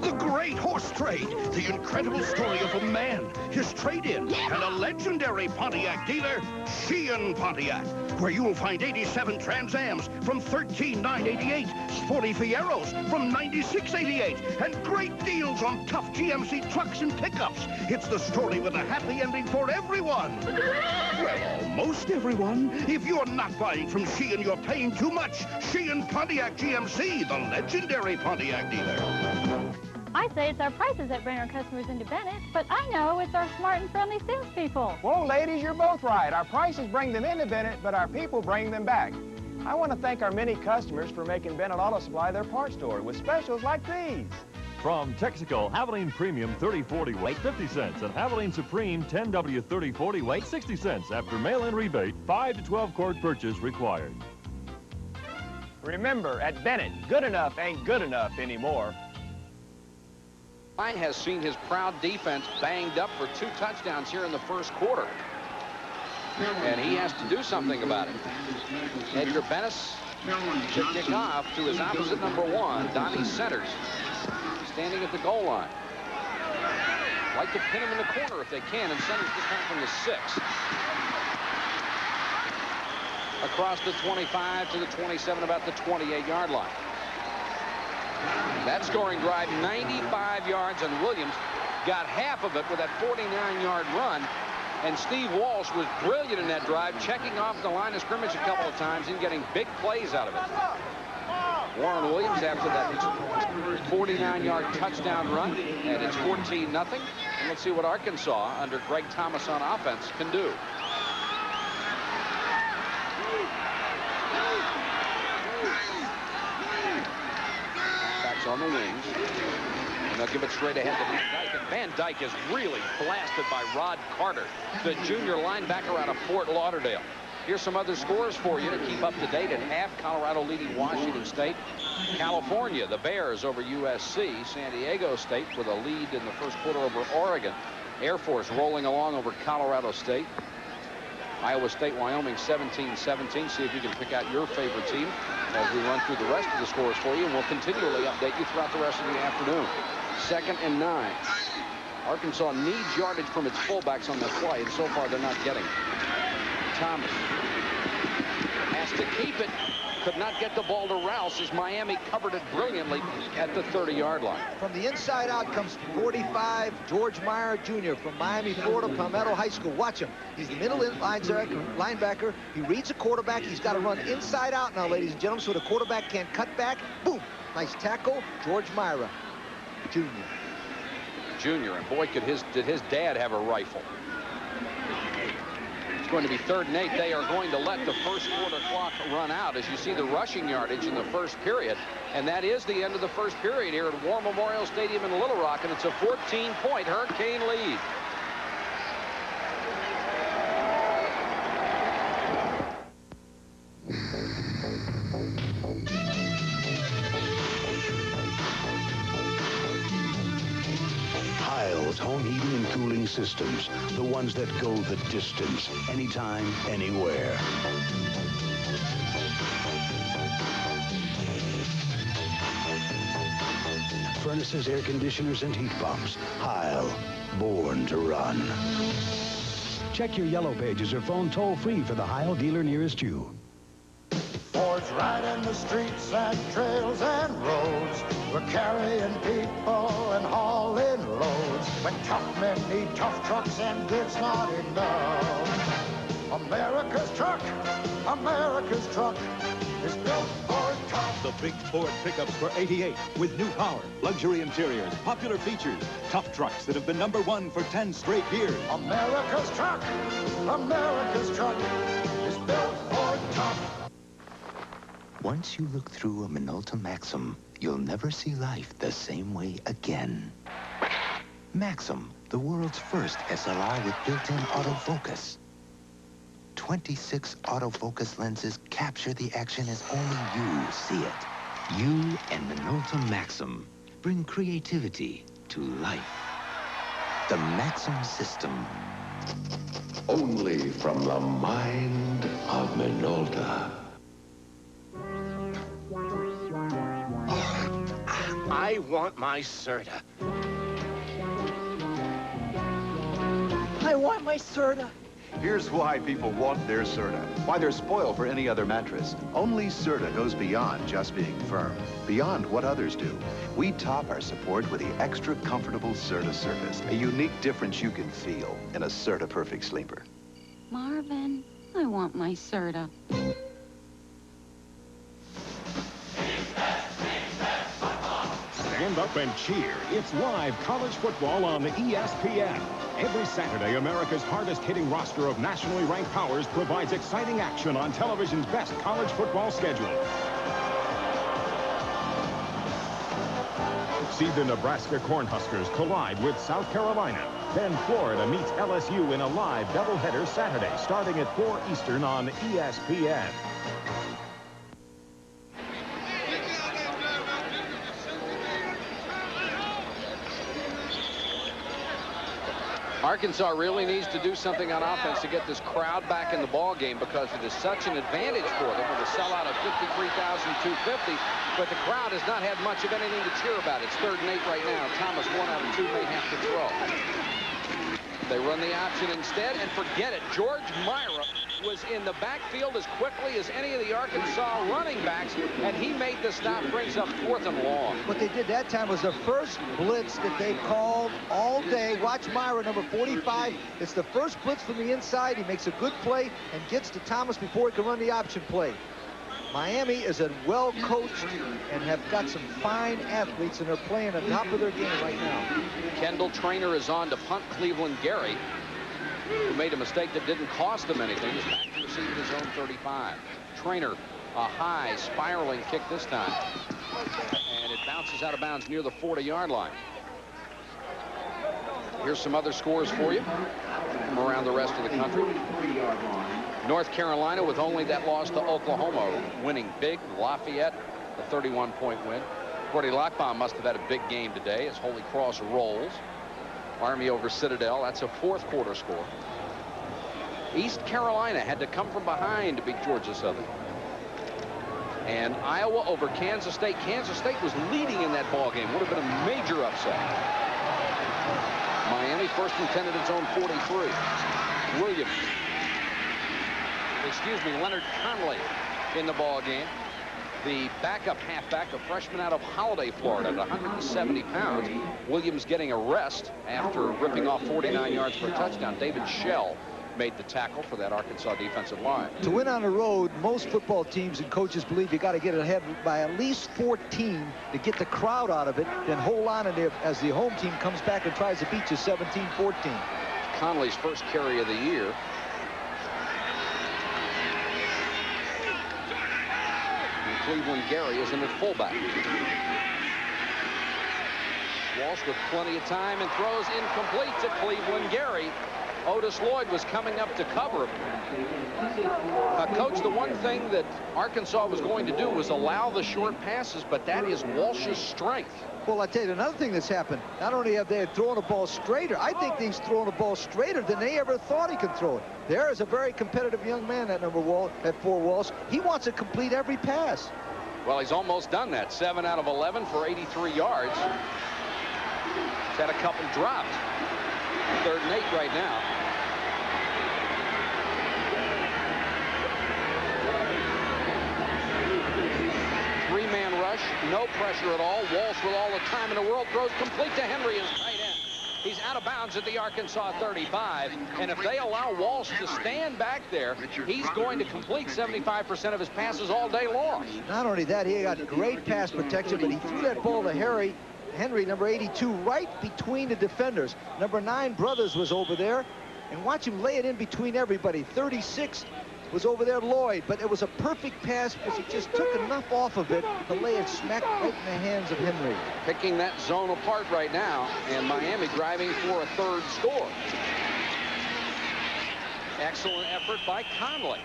S19: The Great Horse Trade, the incredible story of a man, his trade-in, and a legendary Pontiac dealer, Sheehan Pontiac, where you will find 87 Trans Ams from $13,988, sporty Fieros from $96.88, and great deals on tough GMC trucks and pickups. It's the story with a happy ending for everyone. Well, almost everyone. If you're not buying from Sheehan, you're paying too much. Sheehan Pontiac GMC, the legendary Pontiac dealer.
S20: I say it's our prices that bring our customers into Bennett, but I know it's our smart and friendly salespeople.
S21: Well, ladies, you're both right. Our prices bring them into Bennett, but our people bring them back. I want to thank our many customers for making Bennett Auto Supply their parts store with specials like these.
S22: From Texaco, Havoline Premium 30/40 weight, 50 cents, and Havoline Supreme 10W 30/40 weight, 60 cents. After mail-in rebate, 5 to 12 quart purchase required.
S21: Remember, at Bennett, good enough ain't good enough anymore.
S1: Line has seen his proud defense banged up for 2 touchdowns here in the first quarter. And he has to do something about it. Edgar Bennis should kick off to his opposite number 1, Donnie Centers, standing at the goal line. Like to pin him in the corner if they can, and Centers this time from the 6. Across the 25 to the 27, about the 28-yard line. That scoring drive, 95 yards, and Williams got half of it with that 49-yard run. And Steve Walsh was brilliant in that drive, checking off the line of scrimmage a couple of times and getting big plays out of it. Warren Williams after that 49-yard touchdown run, and it's 14-0. And let's see what Arkansas, under Greg Thomas on offense, can do. On the wings, and they'll give it straight ahead to Van Dyke, and Van Dyke is really blasted by Rod Carter, the junior linebacker out of Fort Lauderdale. Here's some other scores for you to keep up to date. At half, Colorado leading Washington State. California, the Bears over USC. San Diego State with a lead in the first quarter over Oregon. Air Force rolling along over Colorado State. Iowa State, Wyoming 17-17. See if you can pick out your favorite team as we run through the rest of the scores for you, and we'll continually update you throughout the rest of the afternoon. 2nd and 9. Arkansas needs yardage from its fullbacks on the play, and so far they're not getting it. Thomas has to keep it. Could not get the ball to Rouse as Miami covered it brilliantly at the 30-yard line.
S2: From the inside out comes 45, George Meyer Jr. from Miami, Florida, Palmetto High School. Watch him. He's the middle linebacker. He reads a quarterback. He's got to run inside out now, ladies and gentlemen, so the quarterback can't cut back. Boom. Nice tackle. George Meyer Jr.
S1: And boy, did his dad have a rifle. It's going to be 3rd and 8. They are going to let the first quarter clock run out as you see the rushing yardage in the first period. And that is the end of the first period here at War Memorial Stadium in Little Rock. And it's a 14-point Hurricane lead.
S14: Heil's home heating and cooling systems, the ones that go the distance, anytime, anywhere. Furnaces, air conditioners, and heat pumps. Heil, born to run. Check your yellow pages or phone toll-free for the Heil dealer nearest you.
S23: Ford's riding the streets and trails and roads. We're carrying people and hauling loads. When tough men need tough trucks and goods not enough. America's truck is built for tough.
S24: The big Ford pickups for '88 with new power, luxury interiors, popular features, tough trucks that have been #1 for 10 straight years.
S23: America's truck is built for tough.
S25: Once you look through a Minolta Maxim, you'll never see life the same way again. Maxim, the world's first SLR with built-in autofocus. 26 autofocus lenses capture the action as only you see it. You and Minolta Maxim bring creativity to life. The Maxim system.
S3: Only from the mind of Minolta.
S4: I want my Serta.
S5: I want my Serta.
S24: Here's why people want their Serta. Why they're spoiled for any other mattress. Only Serta goes beyond just being firm. Beyond what others do. We top our support with the extra comfortable Serta surface. A unique difference you can feel in a Serta Perfect Sleeper.
S6: Marvin, I want my Serta.
S7: Stand up and cheer. It's live college football on ESPN. Every Saturday, America's hardest-hitting roster of nationally ranked powers provides exciting action on television's best college football schedule. See the Nebraska Cornhuskers collide with South Carolina. Then Florida meets LSU in a live doubleheader Saturday, starting at 4 Eastern on ESPN.
S1: Arkansas really needs to do something on offense to get this crowd back in the ball game, because it is such an advantage for them with a sellout of 53,250. But the crowd has not had much of anything to cheer about. It's 3rd and 8 right now. Thomas, 1 out of 2, may have to throw. They run the option instead, and forget it. George Myra was in the backfield as quickly as any of the Arkansas running backs, and he made the stop, brings up 4th and long.
S2: What they did that time was the first blitz that they called all day. Watch Myra, number 45. It's the first blitz from the inside. He makes a good play and gets to Thomas before he can run the option play. Miami is a well-coached and have got some fine athletes, and they're playing on top of their game right now.
S1: Kendall Trainer is on to punt Cleveland Gary, who made a mistake that didn't cost him anything. He's back to receive at his own 35. Trainer, a high spiraling kick this time, and it bounces out of bounds near the 40-yard line. Here's some other scores for you from around the rest of the country. North Carolina, with only that loss to Oklahoma, winning big. Lafayette, a 31-point win. Gordy Lockbaum must have had a big game today as Holy Cross rolls. Army over Citadel, that's a 4th quarter score. East Carolina had to come from behind to beat Georgia Southern. And Iowa over Kansas State. Kansas State was leading in that ball game. Would have been a major upset. Miami 1st and 10 at its own 43. Williams. Leonard Conley in the ball game. The backup halfback, a freshman out of Holiday, Florida, at 170 pounds. Williams getting a rest after ripping off 49 yards for a touchdown. David Shell made the tackle for that Arkansas defensive line.
S2: To win on the road, most football teams and coaches believe you got to get ahead by at least 14 to get the crowd out of it, then hold on in there as the home team comes back and tries to beat you 17-14.
S1: Conley's first carry of the year. Cleveland Gary is in at fullback. Walsh with plenty of time and throws incomplete to Cleveland Gary. Otis Lloyd was coming up to cover him. Coach, the one thing that Arkansas was going to do was allow the short passes, but that is Walsh's strength.
S2: Well, I tell you, another thing that's happened, not only have they thrown the ball straighter, I think he's thrown the ball straighter than they ever thought he could throw it. There is a very competitive young man, that at 4 Walsh. He wants to complete every pass.
S1: Well, he's almost done that. 7 out of 11 for 83 yards. He's had a couple dropped. 3rd and 8 right now. Three-man rush, no pressure at all. Walsh with all the time in the world throws complete to Henry as tight end. He's out of bounds at the Arkansas 35, and if they allow Walsh to stand back there, he's going to complete 75% of his passes all day long.
S2: Not only that, he got great pass protection, but he threw that ball to Henry, number 82, right between the defenders. Number 9, Brothers, was over there, and watch him lay it in between everybody. 36 was over there, Lloyd, but it was a perfect pass because he just took enough off of it to lay it smack right in the hands of Henry.
S1: Picking that zone apart right now, and Miami driving for a 3rd score. Excellent effort by Conley.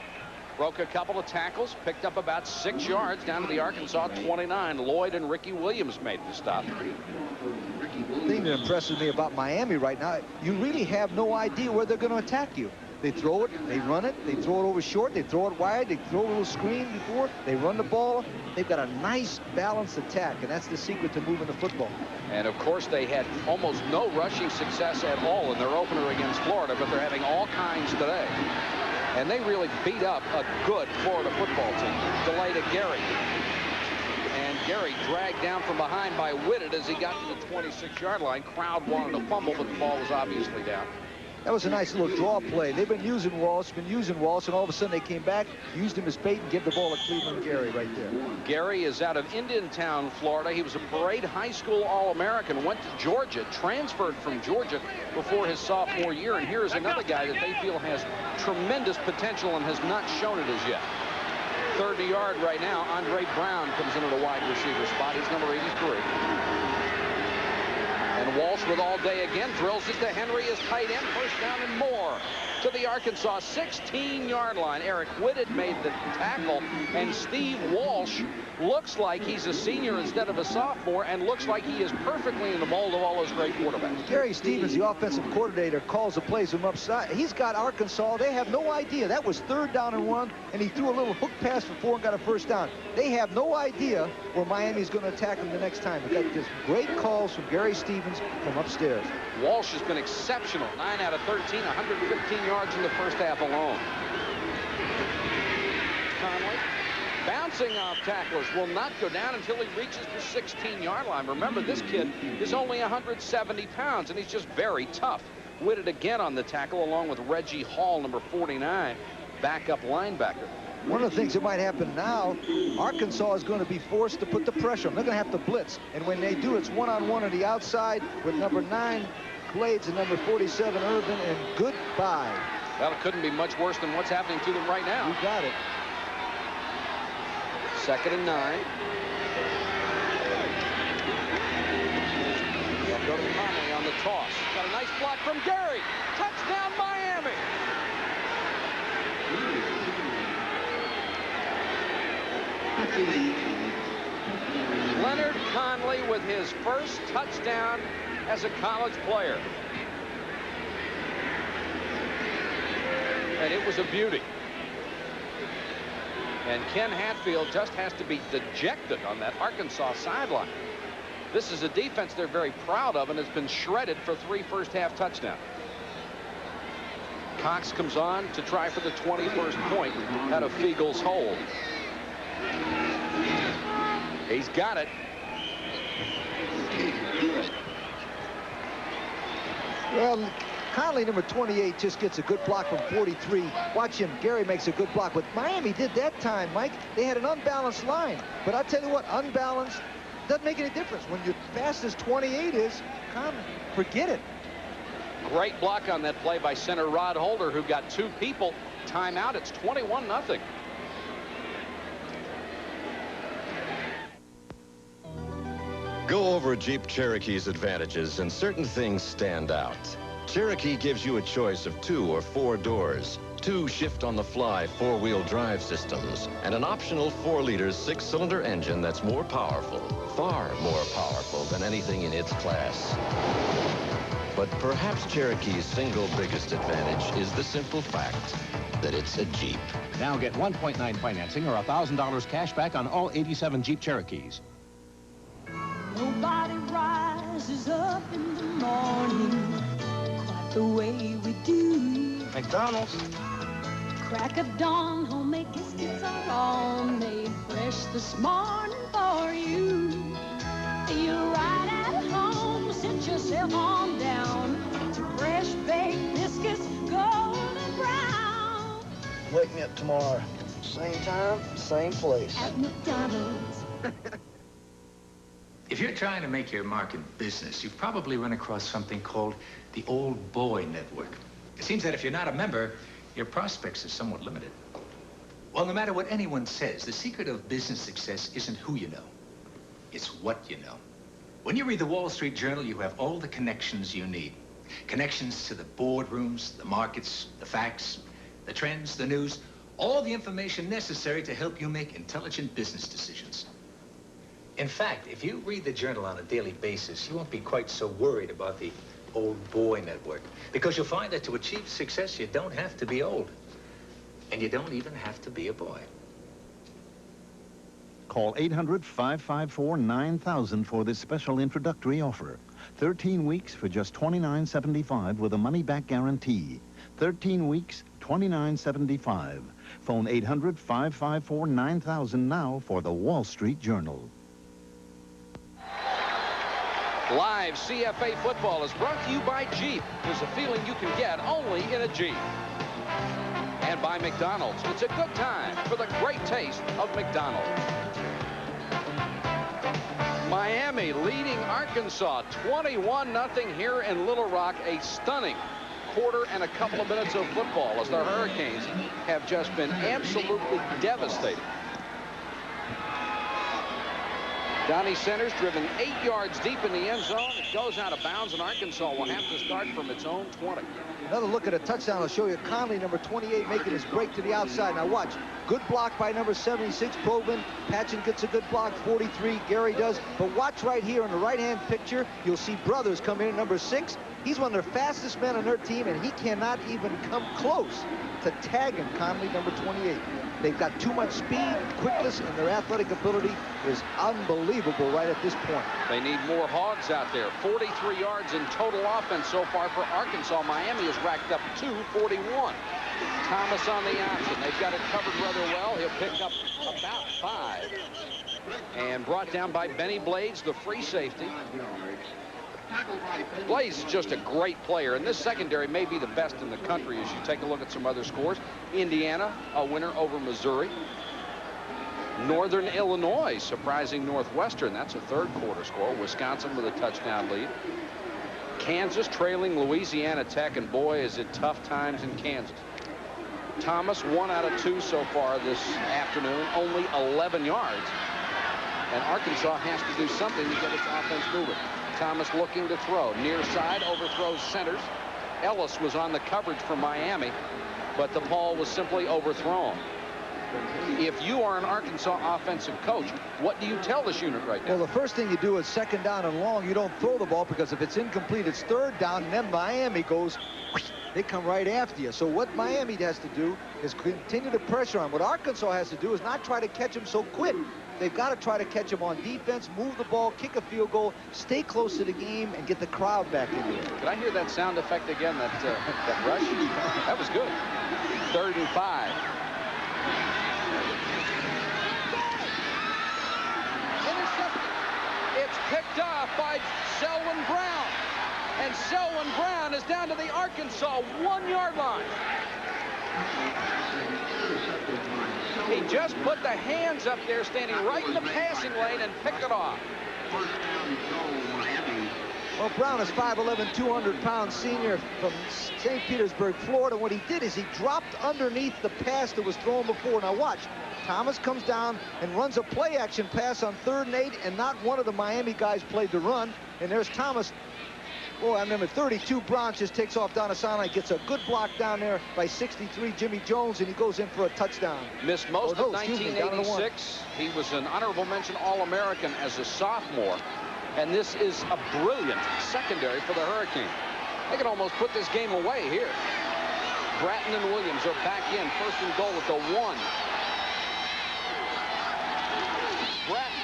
S1: Broke a couple of tackles, picked up about 6 yards down to the Arkansas 29. Lloyd and Ricky Williams made the stop.
S2: The thing that impresses me about Miami right now, you really have no idea where they're going to attack you. They throw it, they run it, they throw it over short, they throw it wide, they throw a little screen before, they run the ball. They've got a nice balanced attack, and that's the secret to moving the football.
S1: And of course they had almost no rushing success at all in their opener against Florida, but they're having all kinds today. And they really beat up a good Florida football team. Delay to Gary. And Gary dragged down from behind by Whitted as he got to the 26-yard line. Crowd wanted to fumble, but the ball was obviously down.
S2: That was a nice little draw play. They've been using Walsh, and all of a sudden they came back, used him as bait, and gave the ball to Cleveland Gary right there.
S1: Gary is out of Indiantown, Florida. He was a Parade High School All-American, went to Georgia, transferred from Georgia before his sophomore year, and here's another guy that they feel has tremendous potential and has not shown it as yet. 30-yard right now, Andre Brown comes into the wide receiver spot. He's number 83. And Walsh with all day again, drills it to Henry as tight end, first down and more to the Arkansas 16-yard line. Eric Whitted made the tackle, and Steve Walsh looks like he's a senior instead of a sophomore, and looks like he is perfectly in the mold of all those great quarterbacks.
S2: Gary Stevens, the offensive coordinator, calls the plays from upside. He's got Arkansas. They have no idea. That was 3rd down and 1, and he threw a little hook pass for 4 and got a first down. They have no idea where Miami's going to attack them the next time. But that just great calls from Gary Stevens from upstairs.
S1: Walsh has been exceptional. 9 out of 13, 115 yards in the first half alone. Conley bouncing off tacklers, will not go down until he reaches the 16-yard line. Remember, this kid is only 170 pounds, and he's just very tough. Whitted again on the tackle, along with Reggie Hall, number 49, backup linebacker.
S2: One of the things that might happen now, Arkansas is going to be forced to put the pressure on. They're going to have to blitz, and when they do, it's one-on-one on the outside with number 9 Blades and number 47 Irvin, and goodbye.
S1: Well, it couldn't be much worse than what's happening to them right now.
S2: You got it.
S1: 2nd and 9. They'll go to Conley on the toss. Got a nice block from Gary. Touchdown, Miami. Leonard Conley with his first touchdown as a college player. And it was a beauty. And Ken Hatfield just has to be dejected on that Arkansas sideline. This is a defense they're very proud of and has been shredded for 3 first-half touchdowns. Cox comes on to try for the 21st point out of Fiegel's hold. He's got it.
S2: Well, Conley, number 28, just gets a good block from 43. Watch him. Gary makes a good block. But Miami did that time, Mike. They had an unbalanced line. But I'll tell you what, unbalanced doesn't make any difference. When you're fast as 28 is, Conley, forget it.
S1: Great block on that play by center Rod Holder, who got 2 people. Timeout. It's 21-0.
S8: Go over Jeep Cherokee's advantages, and certain things stand out. Cherokee gives you a choice of 2 or 4 doors, 2 shift-on-the-fly 4-wheel drive systems, and an optional 4-liter 6-cylinder engine that's more powerful, far more powerful than anything in its class. But perhaps Cherokee's single biggest advantage is the simple fact that it's a Jeep.
S9: Now get 1.9 financing or $1,000 cash back on all 87 Jeep Cherokees.
S10: Nobody rises up in the morning quite the way we do.
S21: McDonald's.
S10: Crack of dawn, homemade biscuits are all made fresh this morning for you. Feel right at home, sit yourself on down to fresh baked biscuits, golden brown.
S5: Wake me up tomorrow. Same time, same place.
S10: At McDonald's.
S11: If you're trying to make your mark in business, you've probably run across something called the Old Boy Network. It seems that if you're not a member, your prospects are somewhat limited. Well, no matter what anyone says, the secret of business success isn't who you know. It's what you know. When you read the Wall Street Journal, you have all the connections you need. Connections to the boardrooms, the markets, the facts, the trends, the news, All the information necessary to help you make intelligent business decisions. In fact, if you read the Journal on a daily basis, you won't be quite so worried about the Old Boy Network, because you'll find that to achieve success, you don't have to be old. And you don't even have to be a boy.
S14: Call 800-554-9000 for this special introductory offer. 13 weeks for just $29.75 with a money-back guarantee. 13 weeks, $29.75. Phone 800-554-9000 now for the Wall Street Journal.
S1: Live CFA football is brought to you by Jeep. There's a feeling you can get only in a Jeep. And by McDonald's. It's a good time for the great taste of McDonald's. Miami leading Arkansas 21-0 here in Little Rock. A stunning quarter and a couple of minutes of football as the Hurricanes have just been absolutely devastating. Donnie Centers driven 8 yards deep in the end zone. It goes out of bounds, and Arkansas will have to start from its own 20.
S2: Another look at a touchdown. I'll show you Conley, number 28, making his break to the outside. Now watch. Good block by number 76, Probin. Patchen gets a good block, 43. Gary does. But watch right here in the right-hand picture. You'll see Brothers come in at number 6. He's one of the fastest men on their team, and he cannot even come close to tagging Conley, number 28. They've got too much speed, quickness, and their athletic ability is unbelievable right at this point.
S1: They need more hogs out there. 43 yards in total offense so far for Arkansas. Miami has racked up 241. Thomas on the option. They've got it covered rather well. He'll pick up about 5. And brought down by Benny Blades, the free safety. Blades is just a great player, and this secondary may be the best in the country as you take a look at some other scores. Indiana, a winner over Missouri. Northern Illinois surprising Northwestern. That's a third quarter score. Wisconsin with a touchdown lead. Kansas trailing Louisiana Tech, and boy, is it tough times in Kansas. Thomas, 1 out of 2 so far this afternoon, only 11 yards. And Arkansas has to do something to get its offense moving. Thomas looking to throw. Near side, overthrows Centers. Ellis was on the coverage for Miami, but the ball was simply overthrown. If you are an Arkansas offensive coach, what do you tell this unit right now?
S2: Well, the first thing you do is 2nd down and long. You don't throw the ball, because if it's incomplete, it's 3rd down, and then Miami goes, they come right after you. So what Miami has to do is continue to pressure on. What Arkansas has to do is not try to catch him so quick. They've got to try to catch him on defense, move the ball, kick a field goal, stay close to the game, and get the crowd back into it.
S1: Did I hear that sound effect again, that rush? That was good. 3rd and 5. Intercepted. It's picked off by Selwyn Brown. And Selwyn Brown is down to the Arkansas 1-yard line. He just put the hands up there, standing right in the passing lane, and picked it off.
S2: Well, Brown is 5'11", 200-pound senior from St. Petersburg, Florida. What he did is he dropped underneath the pass that was thrown before. Now watch. Thomas comes down and runs a play-action pass on 3rd and 8, and not one of the Miami guys played the run. And there's Thomas. Oh, I remember 32, Brown just takes off down the sideline, gets a good block down there by 63, Jimmy Jones, and he goes in for a touchdown.
S1: Missed most of 1986. He was an honorable mention All-American as a sophomore. And this is a brilliant secondary for the Hurricanes. They could almost put this game away here. Bratton and Williams are back in. 1st and goal at the 1. Bratton.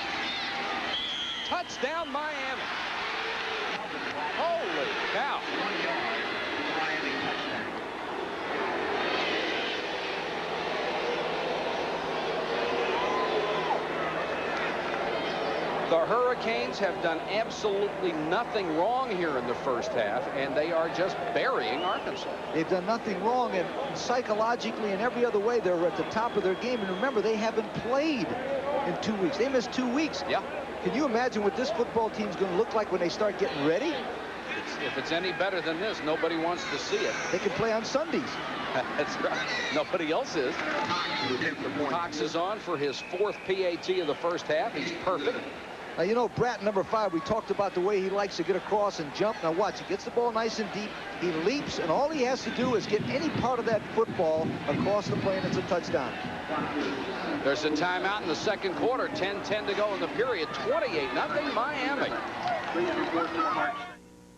S1: Touchdown, Miami. Holy cow. The Hurricanes have done absolutely nothing wrong here in the first half, and they are just burying Arkansas.
S2: They've done nothing wrong, and psychologically and every other way, they're at the top of their game. And remember, they haven't played in 2 weeks. They missed 2 weeks.
S1: Yeah.
S2: Can you imagine what this football team's going to look like when they start getting ready?
S1: If it's any better than this, nobody wants to see it.
S2: They can play on Sundays.
S1: That's right. Nobody else is. Cox is on for his 4th PAT of the first half. He's perfect.
S2: Now, you know, Bratton, number 5, we talked about the way he likes to get across and jump. Now, watch. He gets the ball nice and deep. He leaps, and all he has to do is get any part of that football across the plane. It's a touchdown.
S1: There's a timeout in the second quarter. 10-10 to go in the period. 28-0 Miami.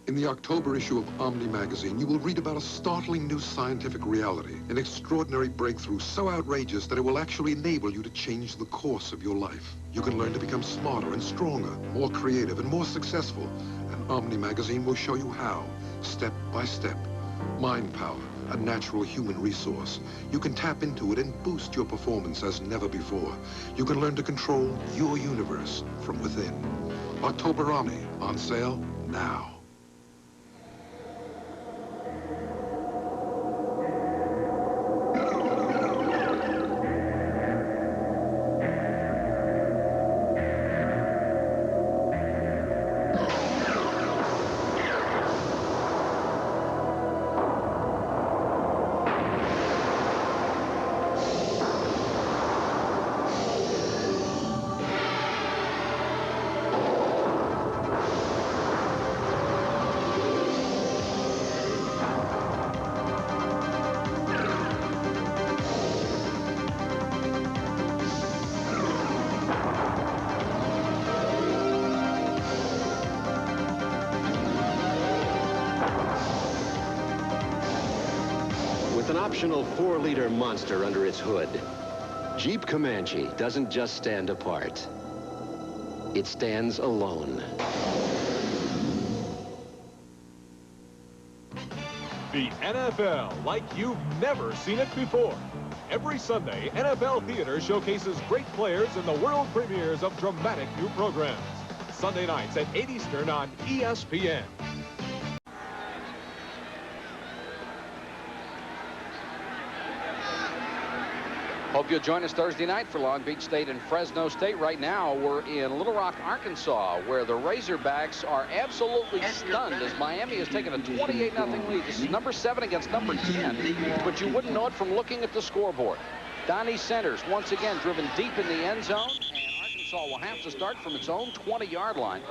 S18: In the October issue of Omni magazine, you will read about a startling new scientific reality, an extraordinary breakthrough so outrageous that it will actually enable you to change the course of your life. You can learn to become smarter and stronger, more creative and more successful. And Omni magazine will show you how, step by step. Mind power, a natural human resource. You can tap into it and boost your performance as never before. You can learn to control your universe from within. October Omni, on sale now.
S12: With an optional 4-liter monster under its hood, Jeep Comanche doesn't just stand apart. It stands alone.
S22: The NFL like you've never seen it before. Every Sunday, NFL Theater showcases great players in the world premieres of dramatic new programs. Sunday nights at 8 Eastern on ESPN.
S1: Hope you'll join us Thursday night for Long Beach State and Fresno State. Right now, we're in Little Rock, Arkansas, where the Razorbacks are absolutely stunned as Miami has taken a 28-0 lead. This is number 7 against number 10, but you wouldn't know it from looking at the scoreboard. Donnie Centers, once again, driven deep in the end zone, and Arkansas will have to start from its own 20-yard line.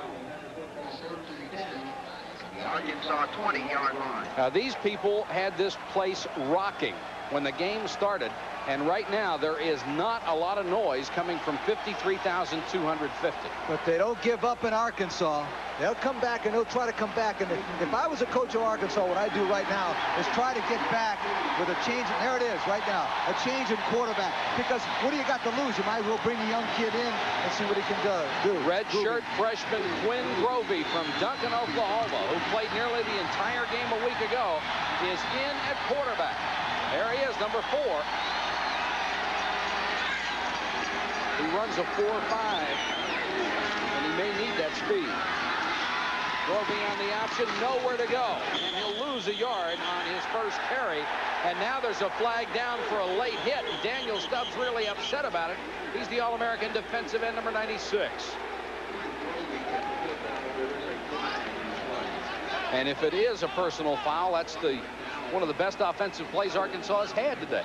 S13: Arkansas 20-yard line.
S1: Now, these people had this place rocking when the game started, and right now there is not a lot of noise coming from 53,250.
S2: But they don't give up in Arkansas. They'll come back, and they'll try to come back. And if I was a coach of Arkansas, what I do right now is try to get back with a change. There it is right now, a change in quarterback. Because what do you got to lose? You might as well bring the young kid in and see what he can do.
S1: Redshirt freshman Quinn Grovey from Duncan, Oklahoma, who played nearly the entire game a week ago, is in at quarterback. There he is, number 4. He runs a 4.5, and he may need that speed. Grovey on the option, nowhere to go, and he'll lose a yard on his first carry. And now there's a flag down for a late hit. Daniel Stubbs really upset about it. He's the All-American defensive end, number 96. And if it is a personal foul, that's one of the best offensive plays Arkansas has had today.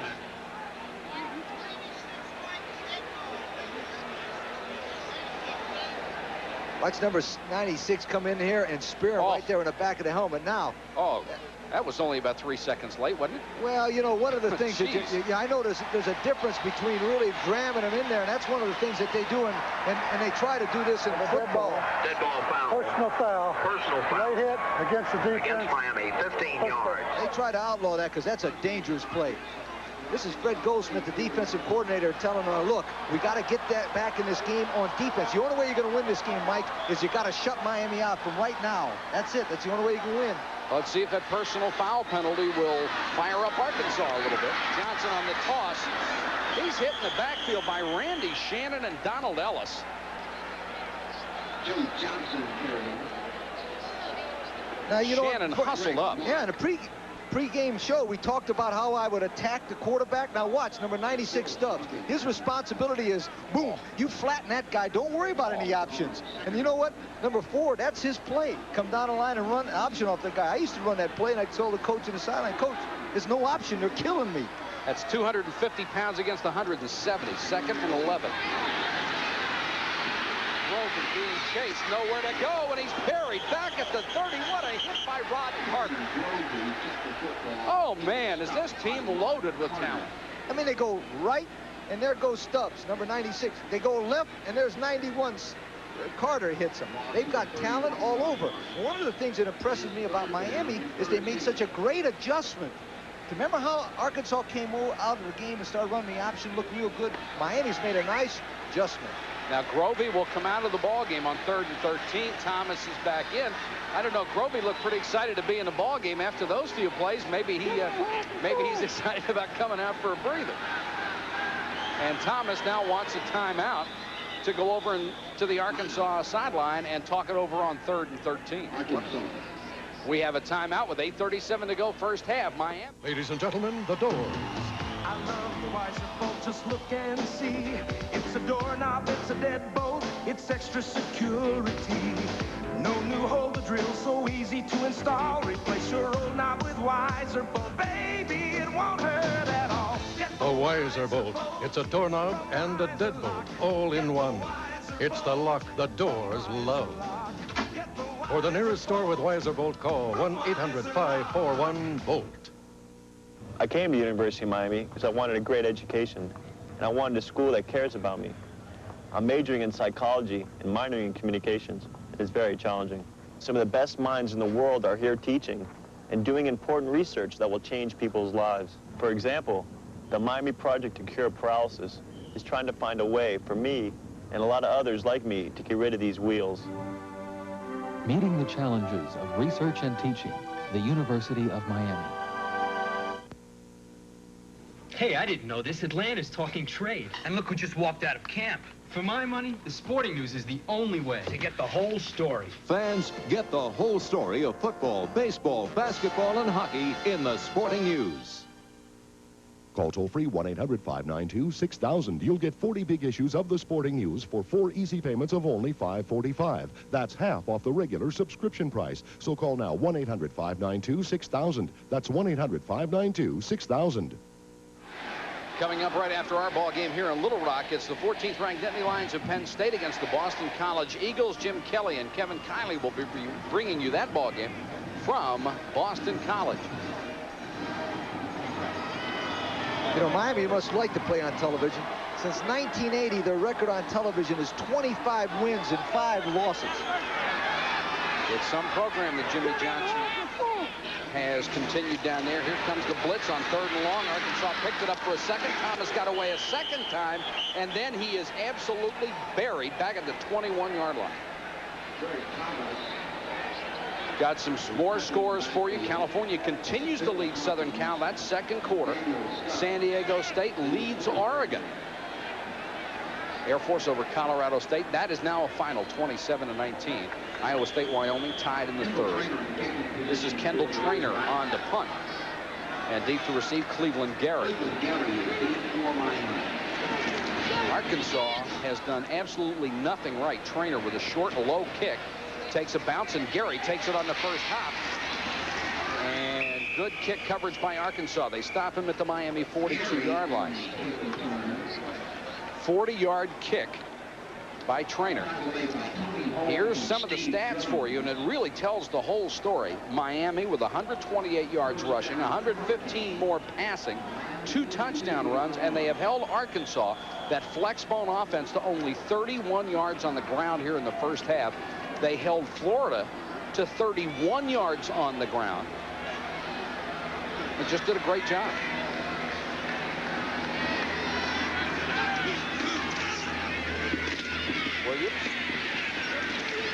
S2: Watch number 96 come in here and spear him right there in the back of the helmet. Now.
S1: Oh, that was only about 3 seconds late, wasn't it?
S2: Well, you know, one of the things that I know there's a difference between really jamming him in there, and that's one of the things that they do, and they try to do this in football.
S13: Dead ball foul.
S5: Personal foul.
S13: Personal foul.
S5: Late hit against the defense.
S13: Against Miami, 15 yards.
S2: They try to outlaw that because that's a dangerous play. This is Fred Goldsmith, the defensive coordinator, telling them, look, we got to get that back in this game on defense. The only way you're going to win this game, Mike, is you got to shut Miami out from right now. That's it. That's the only way you can win.
S1: Let's see if that personal foul penalty will fire up Arkansas a little bit. Johnson on the toss. He's hit in the backfield by Randy Shannon and Donald Ellis.
S13: Joe Johnson.
S2: Now, you know,
S1: Shannon hustled up.
S2: Yeah, in a pre-game show, we talked about how I would attack the quarterback. Now watch, number 96 Stubbs. His responsibility is, boom, you flatten that guy. Don't worry about any options. And you know what? Number 4, that's his play. Come down the line and run an option off the guy. I used to run that play, and I told the coach in the sideline, Coach, there's no option. They're killing me.
S1: That's 250 pounds against 170. 2nd and 11. Marvin being chased, nowhere to go, and he's buried back at the 30. What a hit by Rod Carter. Oh, man, is this team loaded with talent?
S2: I mean, they go right, and there goes Stubbs, number 96. They go left, and there's 91. Carter hits them. They've got talent all over. One of the things that impresses me about Miami is they made such a great adjustment. Remember how Arkansas came out of the game and started running the option, looked real good? Miami's made a nice adjustment.
S1: Now, Grovey will come out of the ball game on 3rd and 13. Thomas is back in. I don't know. Grovey looked pretty excited to be in the ball game after those few plays. Maybe he's excited about coming out for a breather. And Thomas now wants a timeout to go over to the Arkansas sideline and talk it over on 3rd and 13. We have a timeout with 8:37 to go, first half. Miami.
S22: Ladies and gentlemen, the Doors.
S15: I love the Weiser bolt, just look and see. It's a doorknob, it's a deadbolt, it's extra security. No new hole to drill, so easy to install. Replace your old knob with Weiser bolt, baby, it won't hurt at all.
S22: A Weiser bolt. It's a doorknob and a deadbolt, all in one. It's the lock the Doors love. For the nearest store with Weiser bolt, call 1-800-541-BOLT.
S16: I came to University of Miami because I wanted a great education, and I wanted a school that cares about me. I'm majoring in psychology and minoring in communications. It is very challenging. Some of the best minds in the world are here teaching and doing important research that will change people's lives. For example, the Miami Project to Cure Paralysis is trying to find a way for me and a lot of others like me to get rid of these wheels.
S17: Meeting the challenges of research and teaching, the University of Miami.
S19: Hey, I didn't know this. Atlanta's talking trade. And look who just walked out of camp. For my money, the Sporting News is the only way to get the whole story.
S20: Fans, get the whole story of football, baseball, basketball, and hockey in the Sporting News.
S26: Call toll-free 1-800-592-6000. You'll get 40 big issues of the Sporting News for 4 easy payments of only $5.45. That's half off the regular subscription price. So call now 1-800-592-6000. That's 1-800-592-6000.
S1: Coming up right after our ball game here in Little Rock, it's the 14th ranked Nittany Lions of Penn State against the Boston College Eagles. Jim Kelly and Kevin Kiley will be bringing you that ball game from Boston College.
S2: You know, Miami must like to play on television. Since 1980, their record on television is 25 wins and 5 losses.
S1: It's some program that Jimmy Johnson has continued down there. Here comes the blitz on 3rd and long. Arkansas picked it up for a second. Thomas got away a second time, and then he is absolutely buried back at the 21-yard line. Got some more scores for you. California continues to lead Southern Cal. That's second quarter. San Diego State leads Oregon. Air Force over Colorado State. That is now a final 27-19. Iowa State, Wyoming tied in the 3rd. This is Kendall Traynor on the punt. And deep to receive, Cleveland Garrett. Arkansas has done absolutely nothing right. Traynor with a short, low kick. Takes a bounce, and Gary takes it on the first hop. And good kick coverage by Arkansas. They stop him at the Miami 42-yard line. 40-yard kick by Traynor. Here's some of the stats for you, and it really tells the whole story. Miami with 128 yards rushing, 115 more passing, 2 touchdown runs, and they have held Arkansas, that flexbone offense, to only 31 yards on the ground here in the first half. They held Florida to 31 yards on the ground. They just did a great job. Williams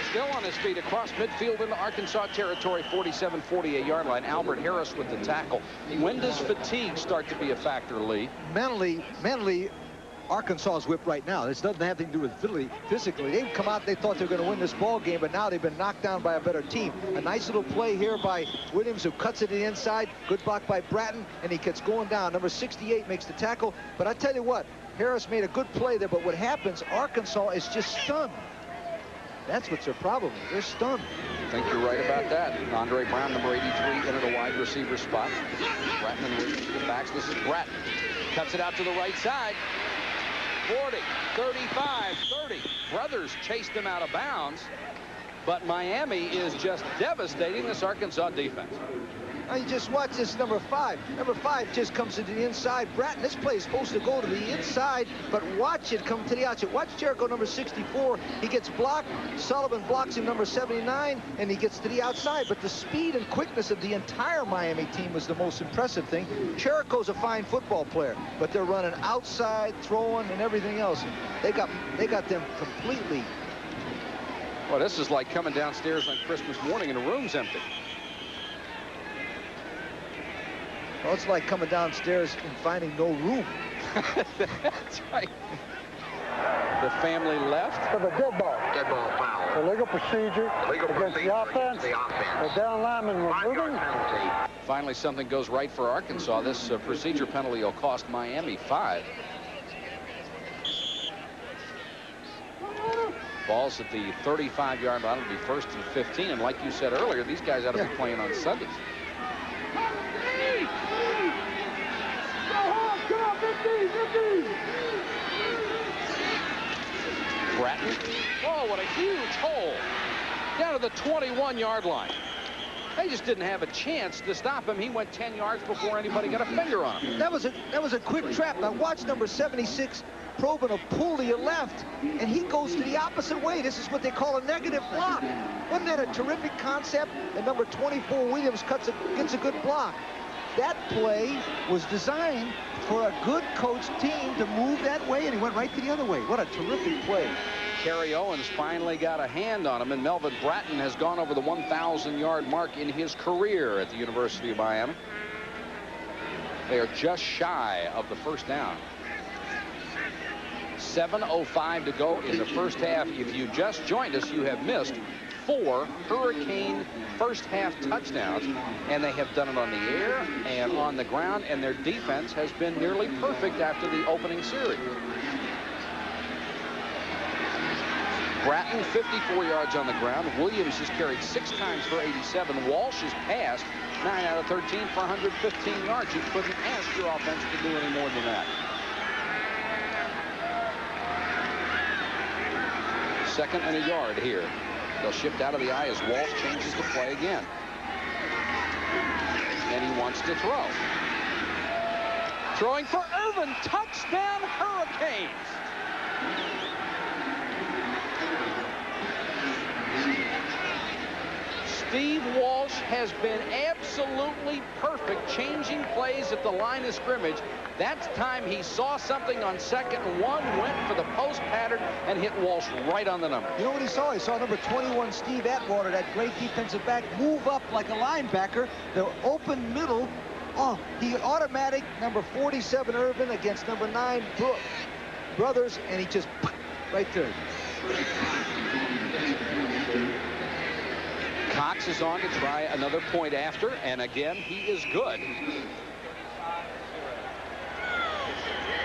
S1: still on his feet across midfield into Arkansas territory, 47-48 yard line. Albert Harris with the tackle. When does fatigue start to be a factor, Lee?
S2: Mentally, Arkansas is whipped right now. This doesn't have anything to do with physically. They've come out, they thought they were going to win this ball game, but now they've been knocked down by a better team. A nice little play here by Williams, who cuts it to the inside. Good block by Bratton, and he gets going down. Number 68 makes the tackle. But I tell you what, Harris made a good play there, but what happens, Arkansas is just stunned. That's what's their problem. They're stunned.
S1: I think you're right about that. Andre Brown, number 83, entered a wide receiver spot. Bratton and Williams to the backs. This is Bratton. Cuts it out to the right side. 40, 35, 30. brothers chased them out of bounds, but Miami is just devastating this Arkansas defense.
S2: Now you just watch this number 5. Number 5 just comes to the inside. Bratton, this play is supposed to go to the inside, but watch it come to the outside. Watch Jericho, number 64. He gets blocked. Sullivan blocks him, number 79, and he gets to the outside. But the speed and quickness of the entire Miami team was the most impressive thing. Jericho's a fine football player, but they're running outside, throwing, and everything else. They got them completely.
S1: Well, this is like coming downstairs on Christmas morning and the room's empty.
S2: Well, it's like coming downstairs and finding no room.
S1: That's right. The family left.
S3: For the dead ball.
S13: Dead ball foul.
S3: Illegal procedure against the offense. The down lineman was moving.
S1: Finally, something goes right for Arkansas. This procedure penalty will cost Miami 5. Ball's at the 35-yard line. It'll be 1st and 15. And like you said earlier, these guys ought to be playing on Sundays. Bratton. Oh, what a huge hole. Down to the 21-yard line. They just didn't have a chance to stop him. He went 10 yards before anybody got a finger on him.
S2: That was a quick trap. Now watch number 76 probing a pull to your left, and he goes to the opposite way. This is what they call a negative block. Wasn't that a terrific concept? And number 24 Williams gets a good block. That play was designed for a good coached team to move that way, and he went right to the other way. What a terrific play.
S1: Kerry Owens finally got a hand on him, and Melvin Bratton has gone over the 1,000-yard mark in his career at the University of Miami. They are just shy of the first down. 7:05 to go in the first half. If you just joined us, you have missed 4 Hurricane first-half touchdowns, and they have done it on the air and on the ground, and their defense has been nearly perfect after the opening series. Bratton, 54 yards on the ground. Williams has carried 6 times for 87. Walsh has passed 9 out of 13 for 115 yards. You couldn't ask your offense to do any more than that. 2nd and a yard here. They'll shift out of the eye as Walsh changes the play again. And he wants to throw. Throwing for Irvin. Touchdown, Hurricanes. Steve Walsh has been absolutely perfect changing plays at the line of scrimmage. That time he saw something on 2nd and 1, went for the post pattern and hit Walsh right on the number.
S2: You know what he saw? He saw number 21 Steve Atwater, that great defensive back, move up like a linebacker. The open middle. Oh, he automatic number 47 Irvin against number 9 Brothers, and he just right there.
S1: Cox is on to try another point after, and again, he is good.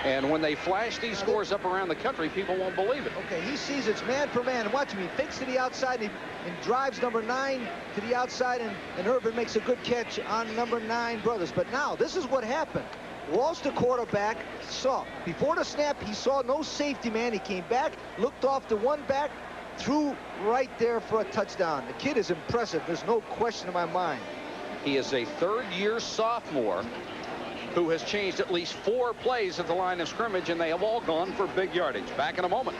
S1: And when they flash these scores up around the country, people won't believe it.
S2: Okay, he sees it's man for man. Watch him. He fakes to the outside and drives number 9 to the outside, and Irvin makes a good catch on number 9 Brothers. But now, this is what happened. Walsh, the quarterback, saw. Before the snap, he saw no safety man. He came back, looked off to one back, threw right there for a touchdown. The kid is impressive. There's no question in my mind.
S1: He is a 3rd-year sophomore who has changed at least 4 plays at the line of scrimmage, and they have all gone for big yardage. Back in a moment.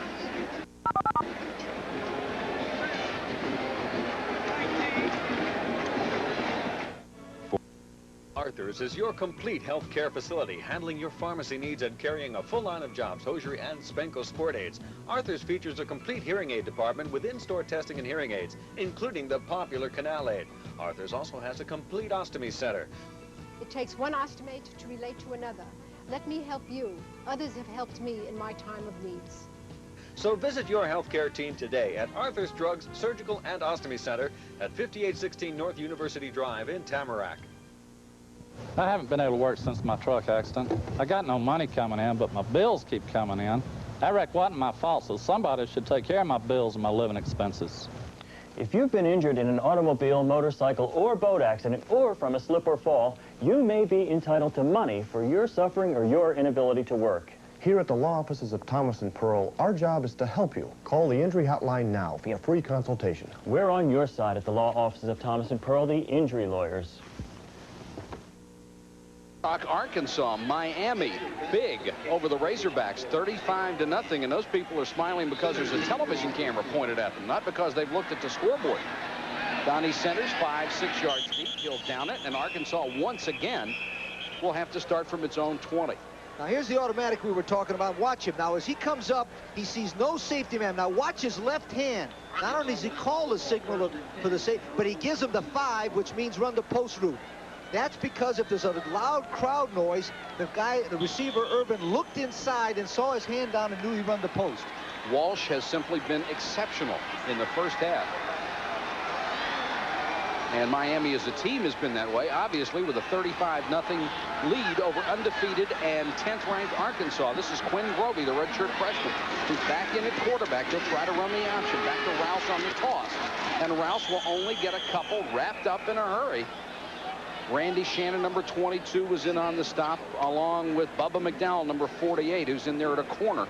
S4: Arthur's is your complete health care facility, handling your pharmacy needs and carrying a full line of jobs, hosiery, and Spenco sport aids. Arthur's features a complete hearing aid department with in-store testing and hearing aids, including the popular Canal Aid. Arthur's also has a complete ostomy center.
S6: It takes one ostomate to relate to another. Let me help you. Others have helped me in my time of needs.
S4: So visit your healthcare team today at Arthur's Drugs Surgical and Ostomy Center at 5816 North University Drive in Tamarack.
S23: I haven't been able to work since my truck accident. I got no money coming in, but my bills keep coming in. I reckon it wasn't my fault, so somebody should take care of my bills and my living expenses.
S16: If you've been injured in an automobile, motorcycle, or boat accident, or from a slip or fall, you may be entitled to money for your suffering or your inability to work.
S7: Here at the law offices of Thomas & Pearl, our job is to help you. Call the injury hotline now for a free consultation.
S8: We're on your side at the law offices of Thomas & Pearl, the injury lawyers.
S1: Arkansas, Miami, big over the Razorbacks, 35-0, and those people are smiling because there's a television camera pointed at them, not because they've looked at the scoreboard. Donnie Centers, 5-6 yards deep. He'll down it, and Arkansas once again will have to start from its own 20.
S2: Now, here's the automatic we were talking about. Watch him. Now, as he comes up, he sees no safety man. Now, watch his left hand. Not only does he call the signal for the safety, but he gives him the 5, which means run the post route. That's because if there's a loud crowd noise, the receiver, Urban, looked inside and saw his hand down and knew he'd run the post.
S1: Walsh has simply been exceptional in the first half. And Miami as a team has been that way, obviously, with a 35-0 lead over undefeated and 10th-ranked Arkansas. This is Quinn Grovey, the redshirt freshman, who's back in at quarterback. He'll try to run the option. Back to Rouse on the toss. And Rouse will only get a couple wrapped up in a hurry. Randy Shannon, number 22, was in on the stop, along with Bubba McDowell, number 48, who's in there at a corner.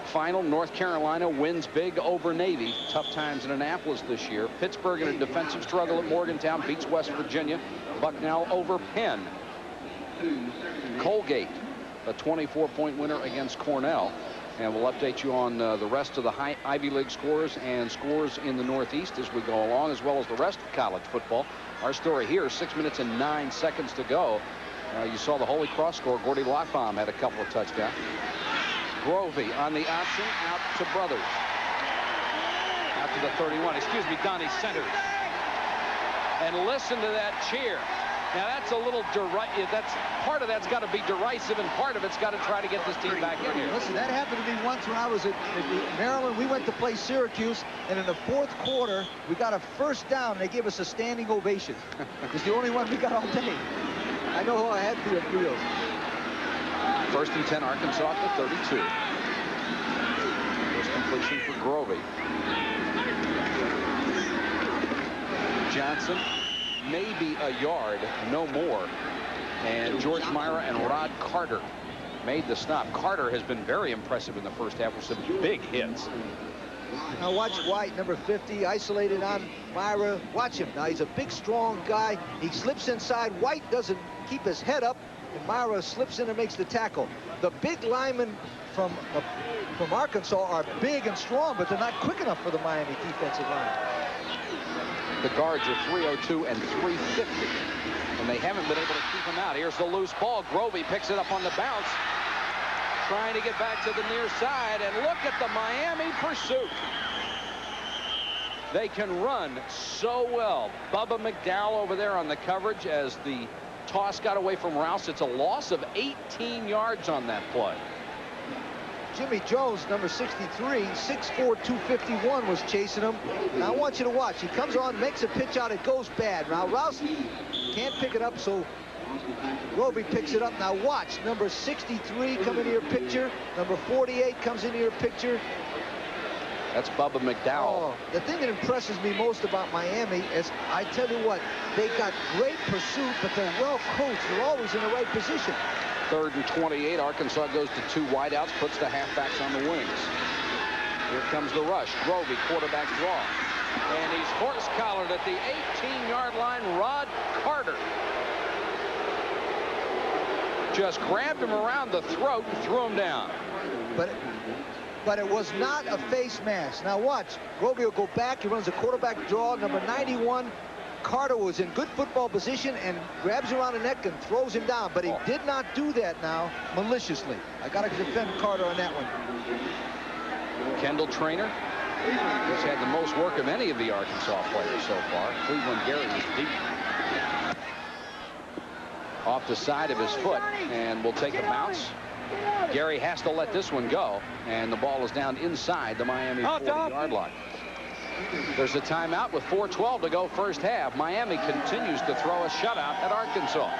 S1: Final, North Carolina wins big over Navy. Tough times in Annapolis this year. Pittsburgh in a defensive struggle at Morgantown beats West Virginia. Bucknell over Penn. Colgate, a 24-point winner against Cornell. And we'll update you on the rest of the Ivy League scores and scores in the Northeast as we go along, as well as the rest of college football. Our story here, 6 minutes and 9 seconds to go. You saw the Holy Cross score. Gordy Lockbaum had a couple of touchdowns. Grovey on the option, out to Brothers. Out to the 31. Excuse me, Donnie Centers. And listen to that cheer. Now that's a little that's part of that's got to be derisive, and part of it's got to try to get this team back in here.
S2: Listen, that happened to me once when I was at Maryland. We went to play Syracuse, and in the fourth quarter, we got a first down. And they gave us a standing ovation. It's the only one we got all day. I know how I had to feel.
S1: First and 10, Arkansas at the 32. First completion for Grovey. Johnson, maybe a yard, no more. And George Myra and Rod Carter made the stop. Carter has been very impressive in the first half with some big hits.
S2: Now watch White, number 50, isolated on Myra. Watch him. Now he's a big, strong guy. He slips inside. White doesn't keep his head up, and Myra slips in and makes the tackle. The big linemen from Arkansas are big and strong, but they're not quick enough for the Miami defensive line.
S1: The guards are 302 and 350, and they haven't been able to keep him out. Here's the loose ball. Grovey picks it up on the bounce, trying to get back to the near side, and look at the Miami pursuit. They can run so well. Bubba McDowell over there on the coverage as the toss got away from Rouse. It's a loss of 18 yards on that play.
S2: Jimmy Jones, number 63, 6'4", 251, was chasing him. Now I want you to watch. He comes on, makes a pitch out, it goes bad. Now Rouse can't pick it up, so Grovey picks it up. Now watch, number 63 come into your picture. Number 48 comes into your picture.
S1: That's Bubba McDowell.
S2: Oh, the thing that impresses me most about Miami is, I tell you what, they got great pursuit, but they're well coached. They're always in the right position.
S1: 3rd and 28. Arkansas goes to 2 wideouts, puts the halfbacks on the wings. Here comes the rush. Grovey, quarterback draw. And he's horse-collared at the 18-yard line. Rod Carter just grabbed him around the throat and threw him down.
S2: But it was not a face mask. Now watch. Grovey will go back. He runs a quarterback draw. Number 91. Carter was in good football position and grabs him around the neck and throws him down, but he did not do that now maliciously. I got to defend Carter on that one.
S1: Kendall Trainer, who's had the most work of any of the Arkansas players so far. Cleveland Gary was deep off the side of his foot and will take a bounce. Gary has to let this one go, and the ball is down inside the Miami 40-yard line. There's a timeout with 4:12 to go first half. Miami continues to throw a shutout at Arkansas.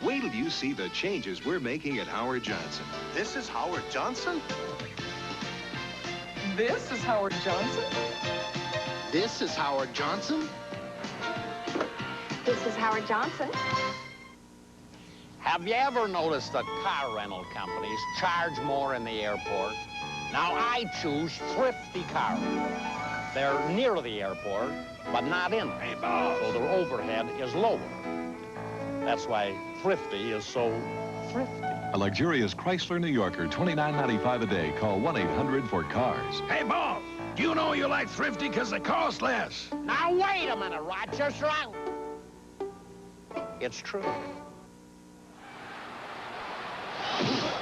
S20: Wait till you see the changes we're making at Howard Johnson.
S3: This is Howard Johnson?
S9: This is Howard Johnson?
S3: This is Howard Johnson?
S9: This is Howard Johnson. Have you ever noticed that car rental companies charge more in the airport? Now, I choose Thrifty Car. They're near the airport, but not in it. Hey, boss. So their overhead is lower. That's why Thrifty is so thrifty.
S20: A luxurious Chrysler New Yorker, $29.95 a day. Call 1-800-4CARS.
S15: Hey, boss, you know you like Thrifty because they cost less.
S9: Now, wait a minute, Roger's wrong. It's true.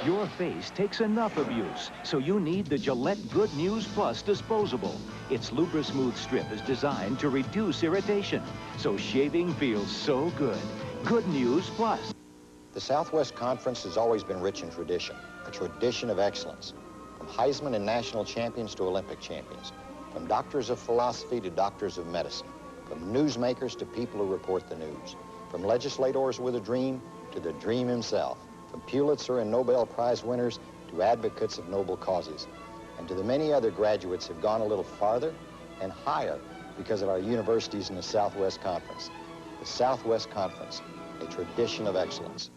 S14: Your face takes enough abuse, so you need the Gillette Good News Plus disposable. Its Lubra-Smooth strip is designed to reduce irritation, so shaving feels so good. Good News Plus.
S5: The Southwest Conference has always been rich in tradition, a tradition of excellence. From Heisman and national champions to Olympic champions, from doctors of philosophy to doctors of medicine, from newsmakers to people who report the news, from legislators with a dream to the dream himself, from Pulitzer and Nobel Prize winners to advocates of noble causes, and to the many other graduates who've gone a little farther and higher because of our universities in the Southwest Conference. The Southwest Conference, a tradition of excellence.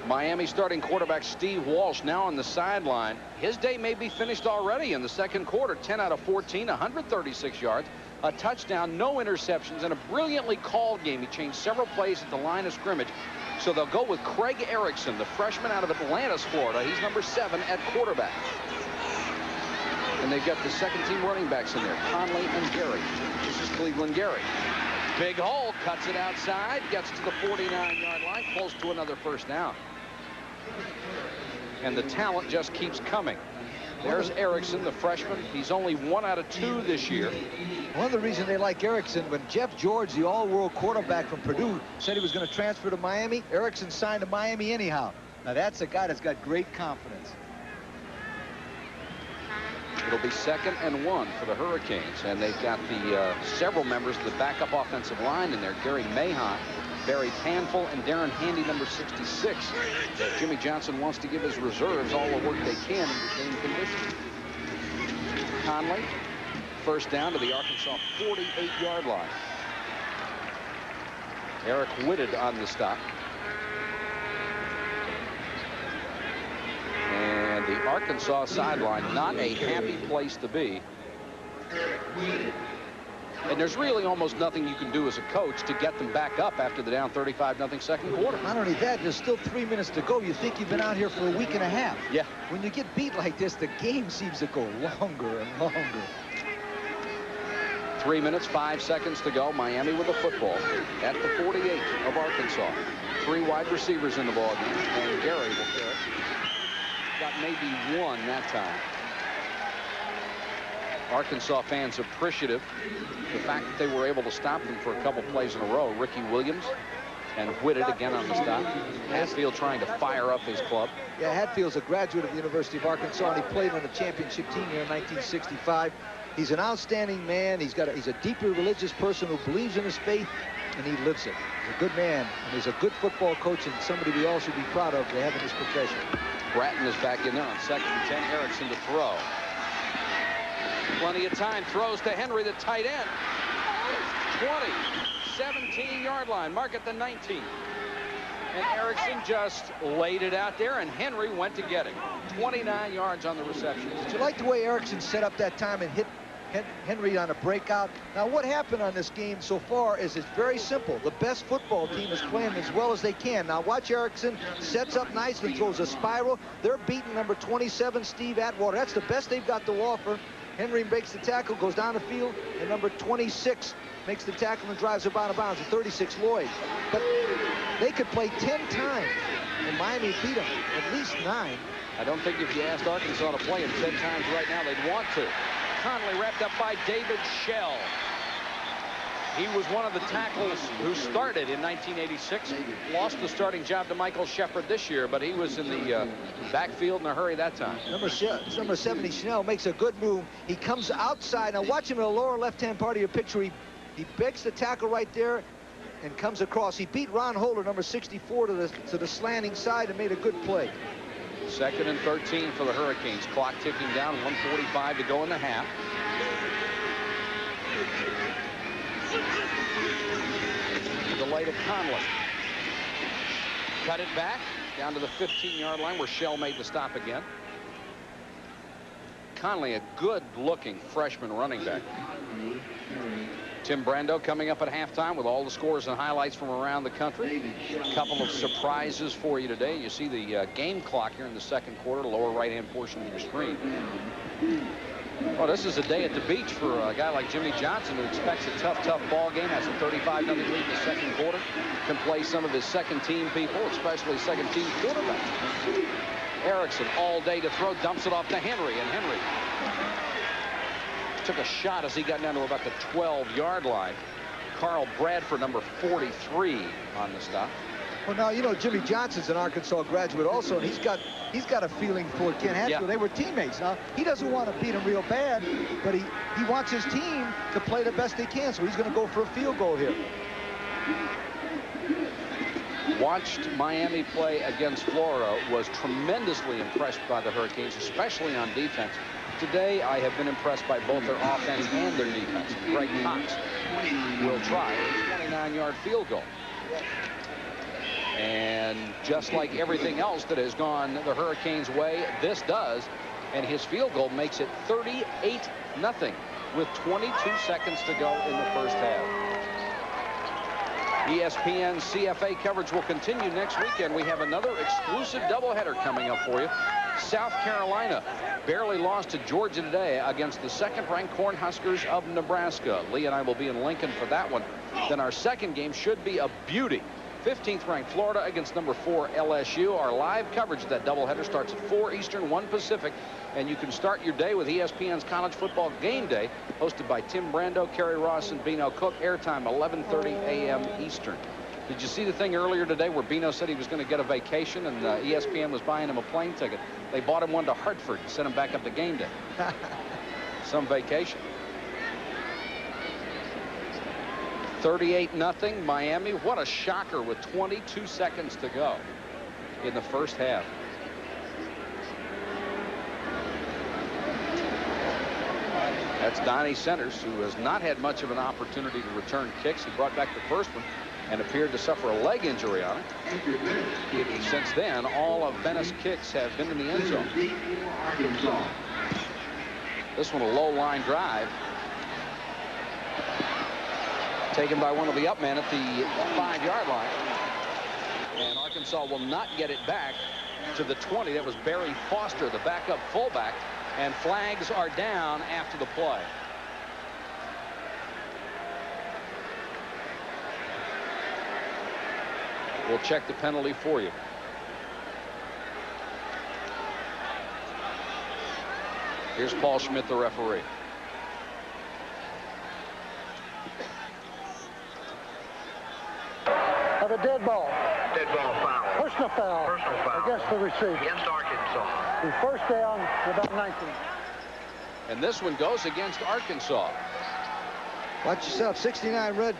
S1: Miami starting quarterback Steve Walsh now on the sideline. His day may be finished already in the second quarter. 10 out of 14, 136 yards, a touchdown, no interceptions, and a brilliantly called game. He changed several plays at the line of scrimmage. So they'll go with Craig Erickson, the freshman out of Atlantis, Florida. He's number 7 at quarterback. And they've got the second-team running backs in there, Conley and Gary. This is Cleveland Gary. Big hole, cuts it outside, gets to the 49-yard line, close to another first down. And the talent just keeps coming. There's Erickson, the freshman. He's only 1 out of 2 this year.
S2: One of the reasons they like Erickson, when Jeff George, the all-world quarterback from Purdue, said he was going to transfer to Miami, Erickson signed to Miami anyhow. Now that's a guy that's got great confidence.
S1: It'll be 2nd and 1 for the Hurricanes, and they've got the several members of the backup offensive line in there. Gary Mahon, Barry Panful, and Darren Handy, number 66. Jimmy Johnson wants to give his reserves all the work they can in game conditions. Conley, first down to the Arkansas 48-yard line. Eric Whitted on the stop. And the Arkansas sideline, not a happy place to be. And there's really almost nothing you can do as a coach to get them back up after the down 35-0 second quarter.
S2: Not only that, there's still 3 minutes to go. You think you've been out here for a week and a half.
S1: Yeah.
S2: When you get beat like this, the game seems to go longer and longer.
S1: 3 minutes, 5 seconds to go. Miami with the football at the 48 of Arkansas. 3 wide receivers in the ball game, and Gary will carry it. Got maybe 1 that time. Arkansas fans appreciative the fact that they were able to stop them for a couple plays in a row. Ricky Williams and Whitted again on the stop. Hatfield trying to fire up his club.
S2: Yeah, Hatfield's a graduate of the University of Arkansas, and he played on the championship team here in 1965. He's an outstanding man. He's a deeply religious person who believes in his faith, and he lives it. He's a good man, and he's a good football coach, and somebody we all should be proud of to have in this profession.
S1: Bratton is back in there on 2nd and 10. Erickson to throw. Plenty of time. Throws to Henry, the tight end. 20, 17-yard line. Mark at the 19. And Erickson just laid it out there, and Henry went to get it. 29 yards on the reception.
S2: Did you like the way Erickson set up that time and hit Henry on a breakout? Now, what happened on this game so far is it's very simple. The best football team is playing as well as they can. Now, watch Erickson. Sets up nicely, throws a spiral. They're beating number 27, Steve Atwater. That's the best they've got to offer. Henry makes the tackle, goes down the field, and number 26 makes the tackle and drives it out of bounds. 36, Lloyd. But they could play 10 times, and Miami beat them at least 9.
S1: I don't think if you asked Arkansas to play him 10 times right now, they'd want to. Conley wrapped up by David Shell. He was one of the tackles who started in 1986. Lost the starting job to Michael Shepard this year, but he was in the backfield in a hurry that time.
S2: Number 70, Schnell, makes a good move. He comes outside. Now watch him in the lower left-hand part of your picture. He breaks the tackle right there and comes across. He beat Ron Holder, number 64, to the slanting side and made a good play.
S1: 2nd and 13 for the Hurricanes. Clock ticking down, 1:45 to go in the half. The delay to Conley. cut it back down to the 15-yard line where Shell made the stop again. Conley, a good-looking freshman running back. Tim Brando coming up at halftime with all the scores and highlights from around the country. A couple of surprises for you today. You see the game clock here in the second quarter, lower right-hand portion of your screen. Well, this is a day at the beach for a guy like Jimmy Johnson, who expects a tough ball game. Has a 35-0 lead in the second quarter. Can play some of his second-team people, especially second-team quarterbacks. Erickson all day to throw, dumps it off to Henry, and Henry took a shot as he got down to about the 12-yard line. Carl Bradford, number 43, on the stop.
S2: Well, now, you know, Jimmy Johnson's an Arkansas graduate also, and he's got a feeling for Ken Hatfield. Yeah. They were teammates. Now, he doesn't want to beat him real bad, but he wants his team to play the best they can, so he's going to go for a field goal here.
S1: Watched Miami play against Florida, was tremendously impressed by the Hurricanes, especially on defense. Today, I have been impressed by both their offense and their defense. Greg Cox will try a 29-yard field goal. And just like everything else that has gone the Hurricanes' way, this does. And his field goal makes it 38-0 with 22 seconds to go in the first half. ESPN CFA coverage will continue next weekend. We have another exclusive doubleheader coming up for you. South Carolina barely lost to Georgia today against the second-ranked Cornhuskers of Nebraska. Lee and I will be in Lincoln for that one. Then our second game should be a beauty. 15th-ranked Florida against number 4 LSU. Our live coverage of that doubleheader starts at 4 Eastern, 1 Pacific, and you can start your day with ESPN's College Football Game Day, hosted by Tim Brando, Kerry Ross, and Bino Cook. Airtime 11:30 a.m. Eastern. Did you see the thing earlier today where Bino said he was going to get a vacation and ESPN was buying him a plane ticket? They bought him one to Hartford and sent him back up to Game Day. Some vacation. 38-0 Miami. What a shocker with 22 seconds to go in the first half. That's Donnie Centers, who has not had much of an opportunity to return kicks. He brought back the first one and appeared to suffer a leg injury on it. Since then, all of Bennett's kicks have been in the end zone. This one a low line drive. Taken by one of the up men at the 5-yard line. And Arkansas will not get it back to the 20. That was Barry Foster, the backup fullback. And flags are down after the play. We'll check the penalty for you. Here's Paul Schmidt, the referee.
S3: Have a dead ball.
S13: Dead ball foul.
S3: Personal foul.
S13: Personal foul.
S3: Against the receiver.
S13: Against Arkansas.
S3: The first down, about 19.
S1: And this one goes against Arkansas.
S2: Watch yourself, 69 red.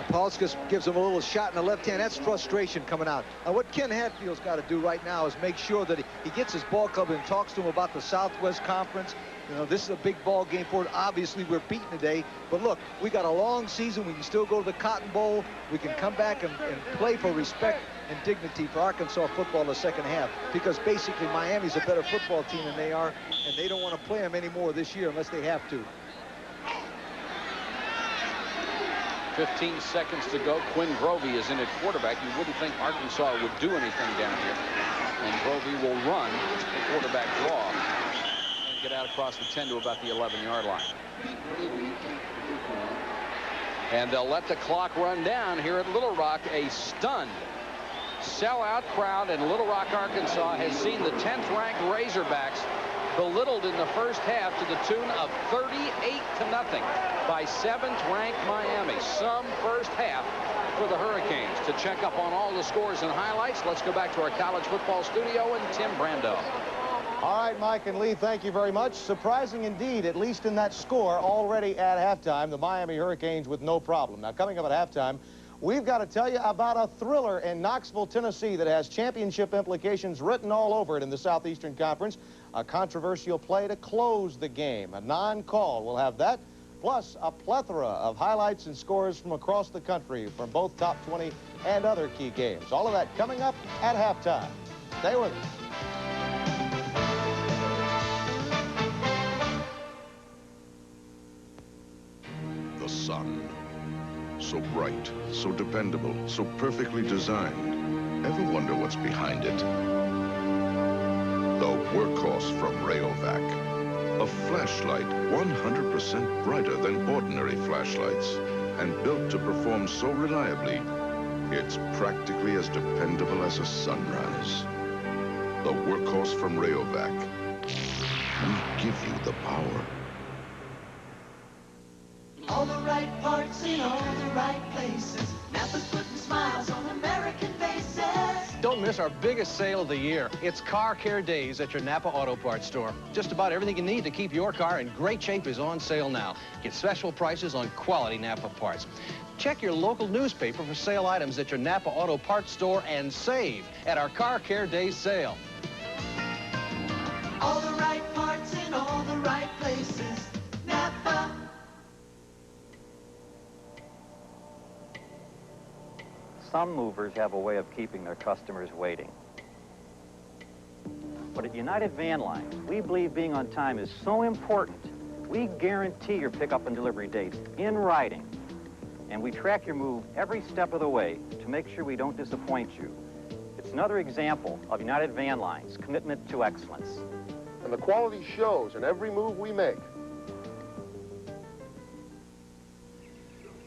S2: Paulskas gives him a little shot in the left hand. That's frustration coming out. Now, what Ken Hatfield's got to do right now is make sure that he gets his ball club and talks to him about the Southwest Conference. You know, this is a big ball game for it. Obviously, we're beaten today. But look, we got a long season. We can still go to the Cotton Bowl. We can come back and play for respect and dignity for Arkansas football in the second half. Because basically, Miami's a better football team than they are. And they don't want to play them anymore this year unless they have to.
S1: 15 seconds to go. Quinn Grovey is in at quarterback. You wouldn't think Arkansas would do anything down here. And Grovey will run the quarterback draw and get out across the 10 to about the 11-yard line. And they'll let the clock run down here at Little Rock. A stunned sellout crowd in Little Rock, Arkansas has seen the 10th-ranked Razorbacks belittled in the first half to the tune of 38-0 by 7th-ranked Miami. Some first half for the Hurricanes. To check up on all the scores and highlights, let's go back to our college football studio and Tim Brando.
S7: All right, Mike and Lee, thank you very much. Surprising indeed, at least in that score already at halftime, the Miami Hurricanes with no problem. Now, coming up at halftime, we've got to tell you about a thriller in Knoxville, Tennessee that has championship implications written all over it in the Southeastern Conference. A controversial play to close the game, a non-call. We'll have that, plus a plethora of highlights and scores from across the country from both top 20 and other key games. All of that coming up at halftime. Stay with us.
S10: The sun. So bright, so dependable, so perfectly designed. Ever wonder what's behind it? The workhorse from Rayovac. A flashlight 100% brighter than ordinary flashlights. And built to perform so reliably, it's practically as dependable as a sunrise. The workhorse from Rayovac. We give you the power.
S15: All the right parts in all the right places. Napa's putting smiles on American faces.
S11: Don't miss our biggest sale of the year. It's Car Care Days at your Napa Auto Parts store. Just about everything you need to keep your car in great shape is on sale now. Get special prices on quality Napa parts. Check your local newspaper for sale items at your Napa Auto Parts store and save at our Car Care Days sale.
S15: All the right parts in all the right places. Napa.
S18: Some movers have a way of keeping their customers waiting. But at United Van Lines, we believe being on time is so important, we guarantee your pickup and delivery dates in writing. And we track your move every step of the way to make sure we don't disappoint you. It's another example of United Van Lines' commitment to excellence.
S21: And the quality shows in every move we make.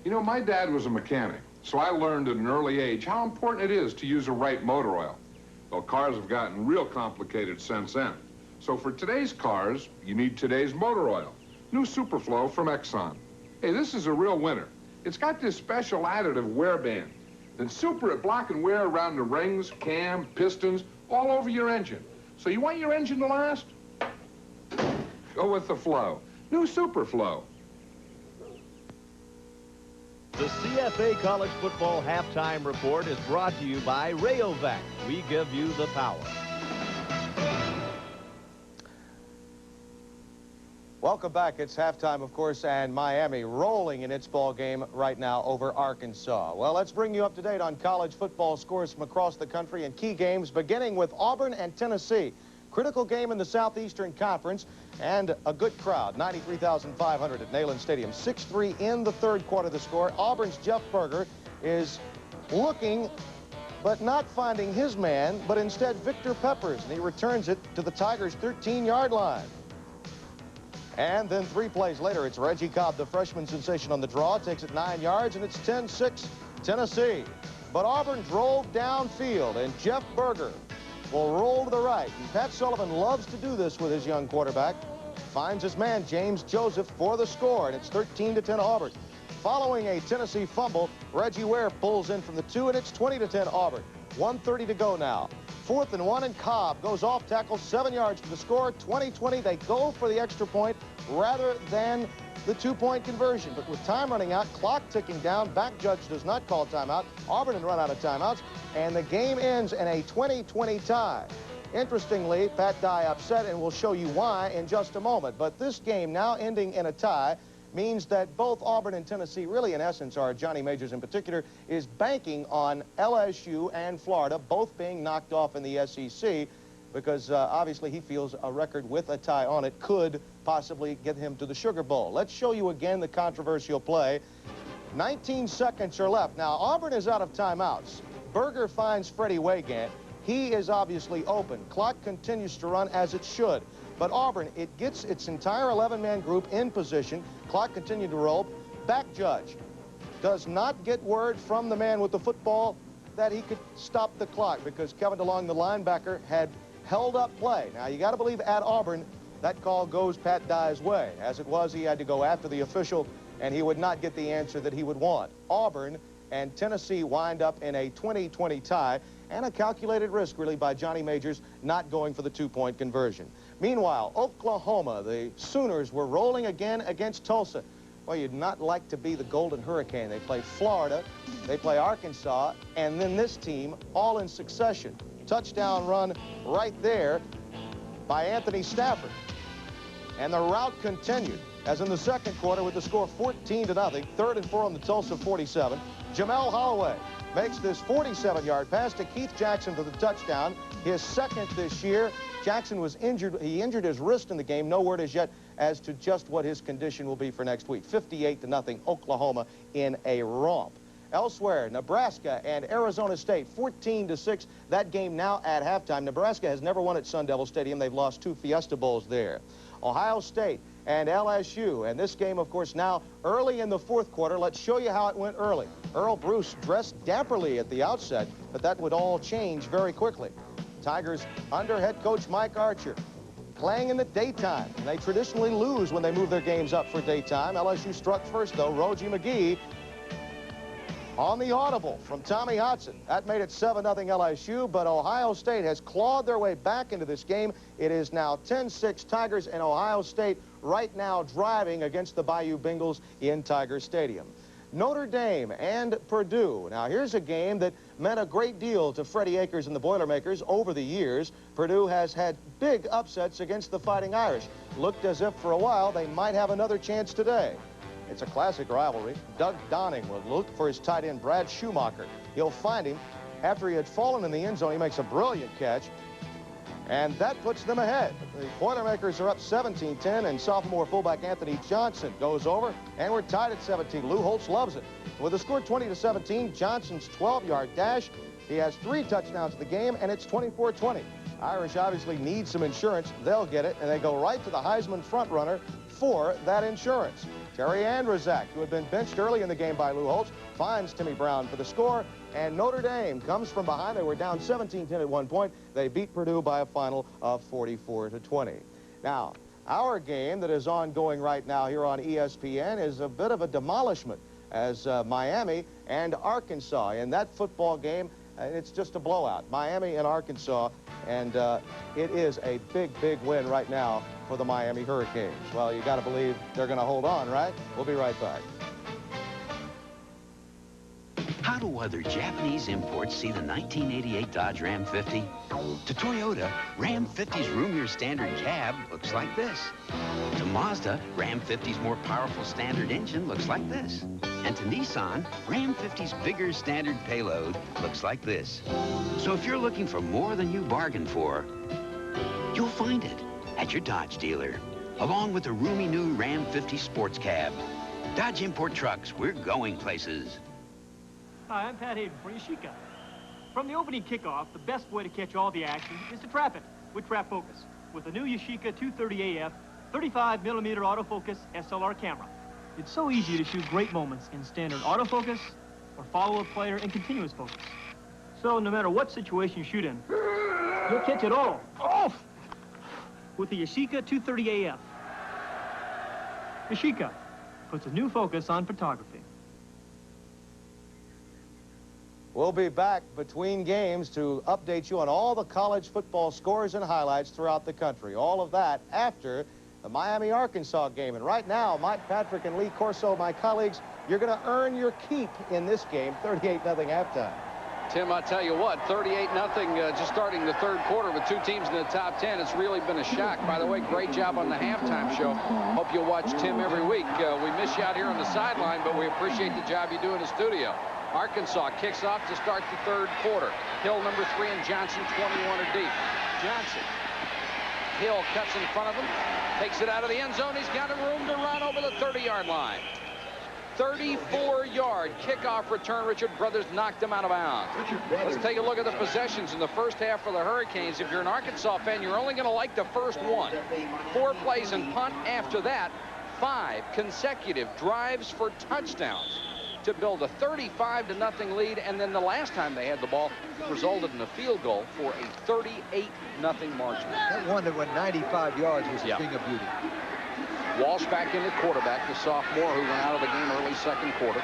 S24: You know, my dad was a mechanic. So I learned at an early age how important it is to use the right motor oil. Well, cars have gotten real complicated since then. So for today's cars, you need today's motor oil. New Superflow from Exxon. Hey, this is a real winner. It's got this special additive wear band. Then super it block and wear around the rings, cam, pistons, all over your engine. So you want your engine to last? Go with the flow. New Superflow.
S25: The CFA College Football Halftime Report is brought to you by Rayovac. We give you the power.
S7: Welcome back. It's halftime, of course, and Miami rolling in its ball game right now over Arkansas. Well, let's bring you up to date on college football scores from across the country and key games, beginning with Auburn and Tennessee. Critical game in the Southeastern Conference, and a good crowd, 93,500 at Neyland Stadium. 6-3 in the third quarter, the score. Auburn's Jeff Berger is looking, but not finding his man, but instead Victor Peppers, and he returns it to the Tigers' 13-yard line. And then 3 plays later, it's Reggie Cobb, the freshman sensation on the draw, takes it 9 yards, and it's 10-6 Tennessee. But Auburn drove downfield, and Jeff Berger will roll to the right. And Pat Sullivan loves to do this with his young quarterback. Finds his man, James Joseph, for the score, and it's 13-10 Auburn. Following a Tennessee fumble, Reggie Ware pulls in from the 2, and it's 20-10 Auburn. 1:30 to go now. 4th and 1, and Cobb goes off tackle, 7 yards for the score. 20-20, they go for the extra point rather than the 2-point conversion. But with time running out, clock ticking down, back judge does not call timeout. Auburn had run out of timeouts, and the game ends in a 20-20 tie. Interestingly, Pat Dye upset, and we'll show you why in just a moment. But this game now ending in a tie means that both Auburn and Tennessee, really in essence, are Johnny Majors in particular, is banking on LSU and Florida both being knocked off in the SEC, because obviously he feels a record with a tie on it could possibly get him to the Sugar Bowl. Let's show you again the controversial play. 19 seconds are left. Now, Auburn is out of timeouts. Berger finds Freddie Waygandt. He is obviously open. Clock continues to run as it should. But Auburn, it gets its entire 11-man group in position. Clock continued to roll. Back judge does not get word from the man with the football that he could stop the clock, because Kevin DeLong, the linebacker, had held up play. Now, you got to believe at Auburn, that call goes Pat Dye's way. As it was, he had to go after the official, and he would not get the answer that he would want. Auburn and Tennessee wind up in a 20-20 tie, and a calculated risk, really, by Johnny Majors not going for the 2-point conversion. Meanwhile, Oklahoma, the Sooners were rolling again against Tulsa. Well, you'd not like to be the Golden Hurricane. They play Florida, they play Arkansas, and then this team all in succession. Touchdown run right there by Anthony Stafford. And the route continued. as in the second quarter with the score 14-0. 3rd and 4 on the Tulsa 47. Jamel Holloway makes this 47-yard pass to Keith Jackson for the touchdown, his second this year. Jackson was injured. He injured his wrist in the game. No word as yet as to just what his condition will be for next week. 58-0 Oklahoma in a romp. Elsewhere, Nebraska and Arizona State, 14-6. That game now at halftime. Nebraska has never won at Sun Devil Stadium. They've lost 2 Fiesta Bowls there. Ohio State and LSU. And this game, of course, now early in the 4th quarter. Let's show you how it went early. Earl Bruce dressed dapperly at the outset, but that would all change very quickly. Tigers under head coach Mike Archer playing in the daytime. And they traditionally lose when they move their games up for daytime. LSU struck first, though. Rogie McGee on the audible from Tommy Hodson. That made it 7-0 LSU, but Ohio State has clawed their way back into this game. It is now 10-6 Tigers, and Ohio State right now driving against the Bayou Bengals in Tiger Stadium. Notre Dame and Purdue. Now, here's a game that meant a great deal to Freddie Akers and the Boilermakers over the years. Purdue has had big upsets against the Fighting Irish. Looked as if for a while they might have another chance today. It's a classic rivalry. Doug Donning will look for his tight end, Brad Schumacher. He'll find him. After he had fallen in the end zone, he makes a brilliant catch. And that puts them ahead. The Boilermakers are up 17-10, and sophomore fullback Anthony Johnson goes over, and we're tied at 17. Lou Holtz loves it. With the score 20-17, Johnson's 12-yard dash. He has 3 touchdowns in the game, and it's 24-20. Irish obviously need some insurance. They'll get it, and they go right to the Heisman frontrunner for that insurance. Terry Andrzak, who had been benched early in the game by Lou Holtz, finds Timmy Brown for the score, and Notre Dame comes from behind. They were down 17-10 at one point. They beat Purdue by a final of 44-20. Now, our game that is ongoing right now here on ESPN is a bit of a demolishment as Miami and Arkansas. In that football game, it's just a blowout. Miami and Arkansas, and it is a big, big win right now for the Miami Hurricanes. Well, you got to believe they're going to hold on, right? We'll be right back.
S6: How do other Japanese imports see the 1988 Dodge Ram 50? To Toyota, Ram 50's roomier standard cab looks like this. To Mazda, Ram 50's more powerful standard engine looks like this. And to Nissan, Ram 50's bigger standard payload looks like this. So if you're looking for more than you bargained for, you'll find it at your Dodge dealer, along with the roomy new Ram 50 sports cab. Dodge Import Trucks, we're going places.
S12: Hi, I'm Pat Hayden for Yashica. From the opening kickoff, the best way to catch all the action is to trap it with Trap Focus with the new Yashica 230AF 35mm autofocus SLR camera. It's so easy to shoot great moments in standard autofocus or follow a player in continuous focus. So no matter what situation you shoot in, you'll catch it all. Off! With the Yashica 230AF. Yashica puts a new focus on photography.
S7: We'll be back between games to update you on all the college football scores and highlights throughout the country. All of that after the Miami-Arkansas game. And right now, Mike Patrick and Lee Corso, my colleagues, you're going to earn your keep in this game, 38-0 halftime.
S1: Tim, I tell you what, 38-0 just starting the 3rd quarter with 2 teams in the top 10. It's really been a shock. By the way, great job on the halftime show. Hope you'll watch Tim every week. We miss you out here on the sideline, but we appreciate the job you do in the studio. Arkansas kicks off to start the 3rd quarter. Hill number 3 and Johnson 21 are deep. Johnson. Hill cuts in front of him. Takes it out of the end zone. He's got room to run over the 30-yard line. 34-yard kickoff return. Richard Brothers knocked him out of bounds. Let's take a look at the possessions in the first half for the Hurricanes. If you're an Arkansas fan, you're only going to like the first one. 4 plays and punt. After that, 5 consecutive drives for touchdowns to build a 35-0 lead, and then the last time they had the ball resulted in a field goal for a 38-0 margin.
S2: That one that went 95 yards was a thing of beauty.
S1: Walsh back in the quarterback, the sophomore who went out of the game early 2nd quarter.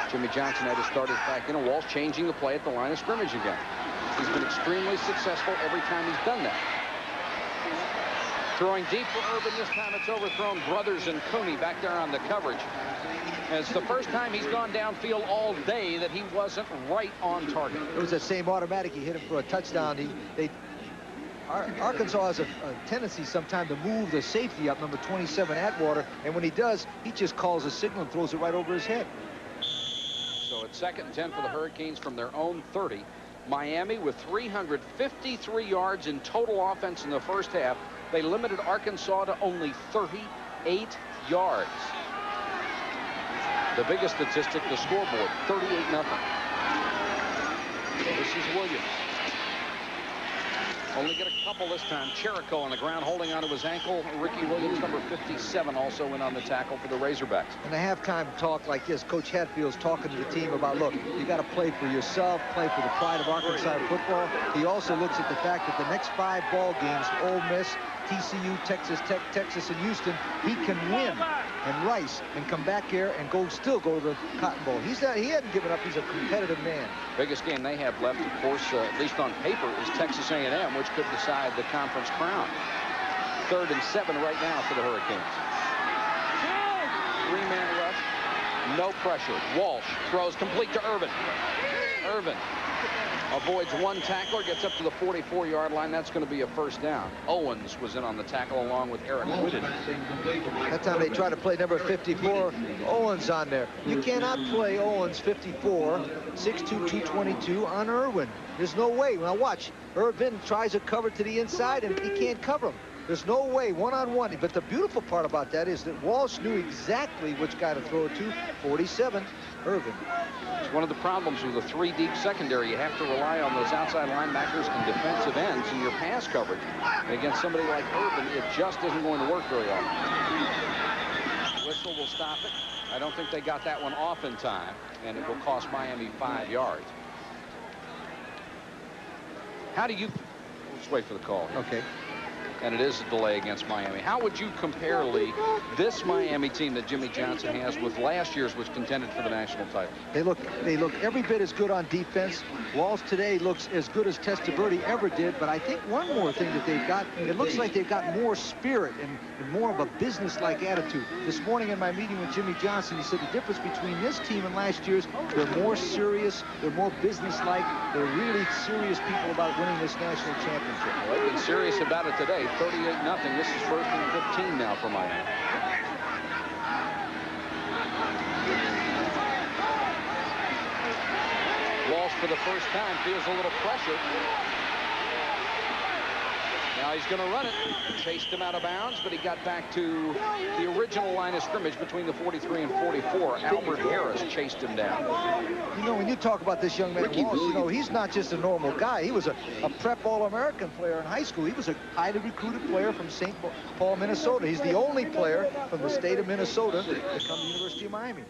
S1: Jimmy Johnson had his starters back in, and Walsh changing the play at the line of scrimmage again. He's been extremely successful every time he's done that. Throwing deep for Urban. This time it's overthrown. Brothers and Cooney back there on the coverage. And it's the first time he's gone downfield all day that he wasn't right on target.
S2: It was the same automatic. He hit him for a touchdown. Arkansas has a tendency sometimes to move the safety up, number 27, Atwater, and when he does, he just calls a signal and throws it right over his head.
S1: So it's 2nd and 10 for the Hurricanes from their own 30. Miami with 353 yards in total offense in the first half. They limited Arkansas to only 38 yards. The biggest statistic, the scoreboard, 38-0. This is Williams. Only get a couple this time. Cherico on the ground holding onto his ankle. Ricky Williams, number 57, also in on the tackle for the Razorbacks.
S2: In the halftime talk like this, Coach Hatfield's talking to the team about, look, you got to play for yourself, play for the pride of Arkansas football. He also looks at the fact that the next 5 ball games, Ole Miss, TCU, Texas Tech, Texas, and Houston, he can win and Rice and come back here and still go to the Cotton Bowl. He hadn't given up. He's a competitive man.
S1: Biggest game they have left, of course, at least on paper, is Texas A&M, which could decide the conference crown. 3rd and 7 right now for the Hurricanes. 3-man rush, no pressure. Walsh throws complete to Irvin. Irvin avoids 1 tackler, gets up to the 44-yard line. That's going to be a first down. Owens was in on the tackle along with Eric Whitted.
S2: That time they tried to play number 54. Owens on there. You cannot play Owens 54, 6'2", 222 on Irwin. There's no way. Now watch. Irvin tries to cover to the inside, and he can't cover him. There's no way, one-on-one. But the beautiful part about that is that Walsh knew exactly which guy to throw it to. 47, Irvin.
S1: It's one of the problems with a 3-deep secondary. You have to rely on those outside linebackers and defensive ends in your pass coverage. And against somebody like Irvin, it just isn't going to work very often. Whistle will stop it. I don't think they got that one off in time, and it will cost Miami 5 yards. How do you... Let's wait for the call here.
S2: Okay.
S1: And it is a delay against Miami. How would you compare, Lee, this Miami team that Jimmy Johnson has with last year's, which contended for the national title?
S2: They look every bit as good on defense. Walsh today looks as good as Testaverde ever did, but I think one more thing that they've got, it looks like they've got more spirit and more of a business-like attitude. This morning in my meeting with Jimmy Johnson, he said the difference between this team and last year's, they're more serious, they're more business-like, they're really serious people about winning this national championship.
S1: Well, they've been serious about it today. 38-0. This is 1st and 15 now for Miami. Walsh for the first time feels a little pressure. Now he's going to run it. Chased him out of bounds, but he got back to the original line of scrimmage between the 43 and 44. Albert Harris chased him down.
S2: You know, when you talk about this young man, Walsh, you know, he's not just a normal guy. He was a prep All-American player in high school. He was a highly recruited player from St. Paul, Minnesota. He's the only player from the state of Minnesota to come to the University of Miami.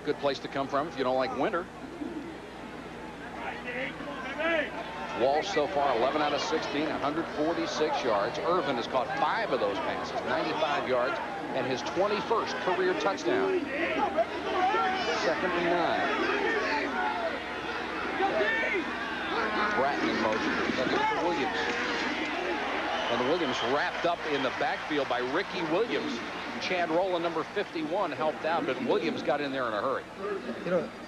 S1: Good place to come from if you don't like winter. Walsh so far 11 out of 16, 146 yards. Irvin has caught 5 of those passes, 95 yards, and his 21st career touchdown. 2nd and 9. Bratton in motion. Looking for Williams. And Williams wrapped up in the backfield by Ricky Williams. Chad Rowland, number 51, helped out, but Williams got in there in a hurry.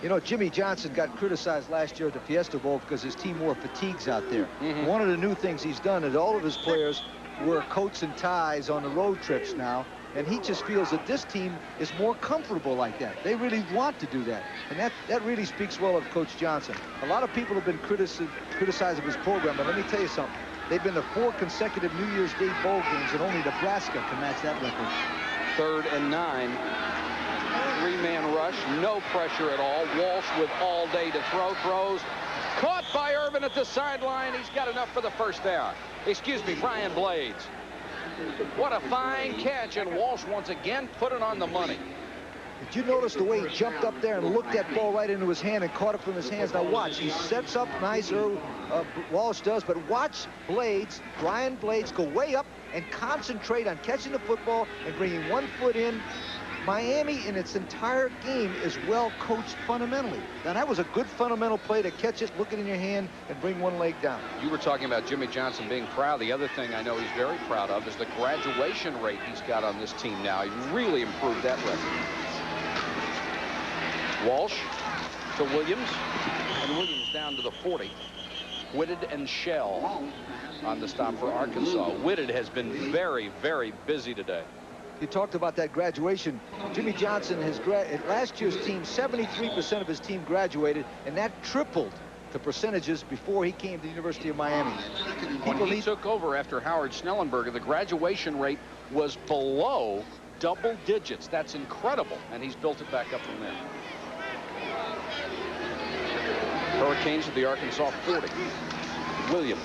S2: You know, Jimmy Johnson got criticized last year at the Fiesta Bowl because his team wore fatigues out there. One of the new things he's done is all of his players wear coats and ties on the road trips now, and he just feels that this team is more comfortable like that. They really want to do that, and that really speaks well of Coach Johnson. A lot of people have been criticizing his program, but let me tell you something. They've been to 4 consecutive New Year's Day bowl games, and only Nebraska can match that record.
S1: 3rd and 9. 3-man rush, no pressure at all. Walsh with all day to throw, throws. Caught by Irvin at the sideline. He's got enough for the first down. Excuse me, Brian Blades. What a fine catch, and Walsh once again put it on the money.
S2: Did you notice the way he jumped up there and looked that ball right into his hand and caught it from his hands? Now watch, he sets up nicer, Walsh does, but watch Blades, Brian Blades, go way up and concentrate on catching the football and bringing 1 foot in. Miami in its entire game is well coached fundamentally. Now that was a good fundamental play to catch it, look it in your hand, and bring 1 leg down.
S1: You were talking about Jimmy Johnson being proud. The other thing I know he's very proud of is the graduation rate he's got on this team now. He really improved that record. Walsh to Williams, and Williams down to the 40. Whitted and Shell on the stop for Arkansas. Whitted has been very, very busy today.
S2: You talked about that graduation. Jimmy Johnson has last year's team, 73% of his team graduated, and that tripled the percentages before he came to the University of Miami.
S1: When he took over after Howard Schnellenberger, the graduation rate was below double digits. That's incredible, and he's built it back up from there. Hurricanes at the Arkansas 40. Williams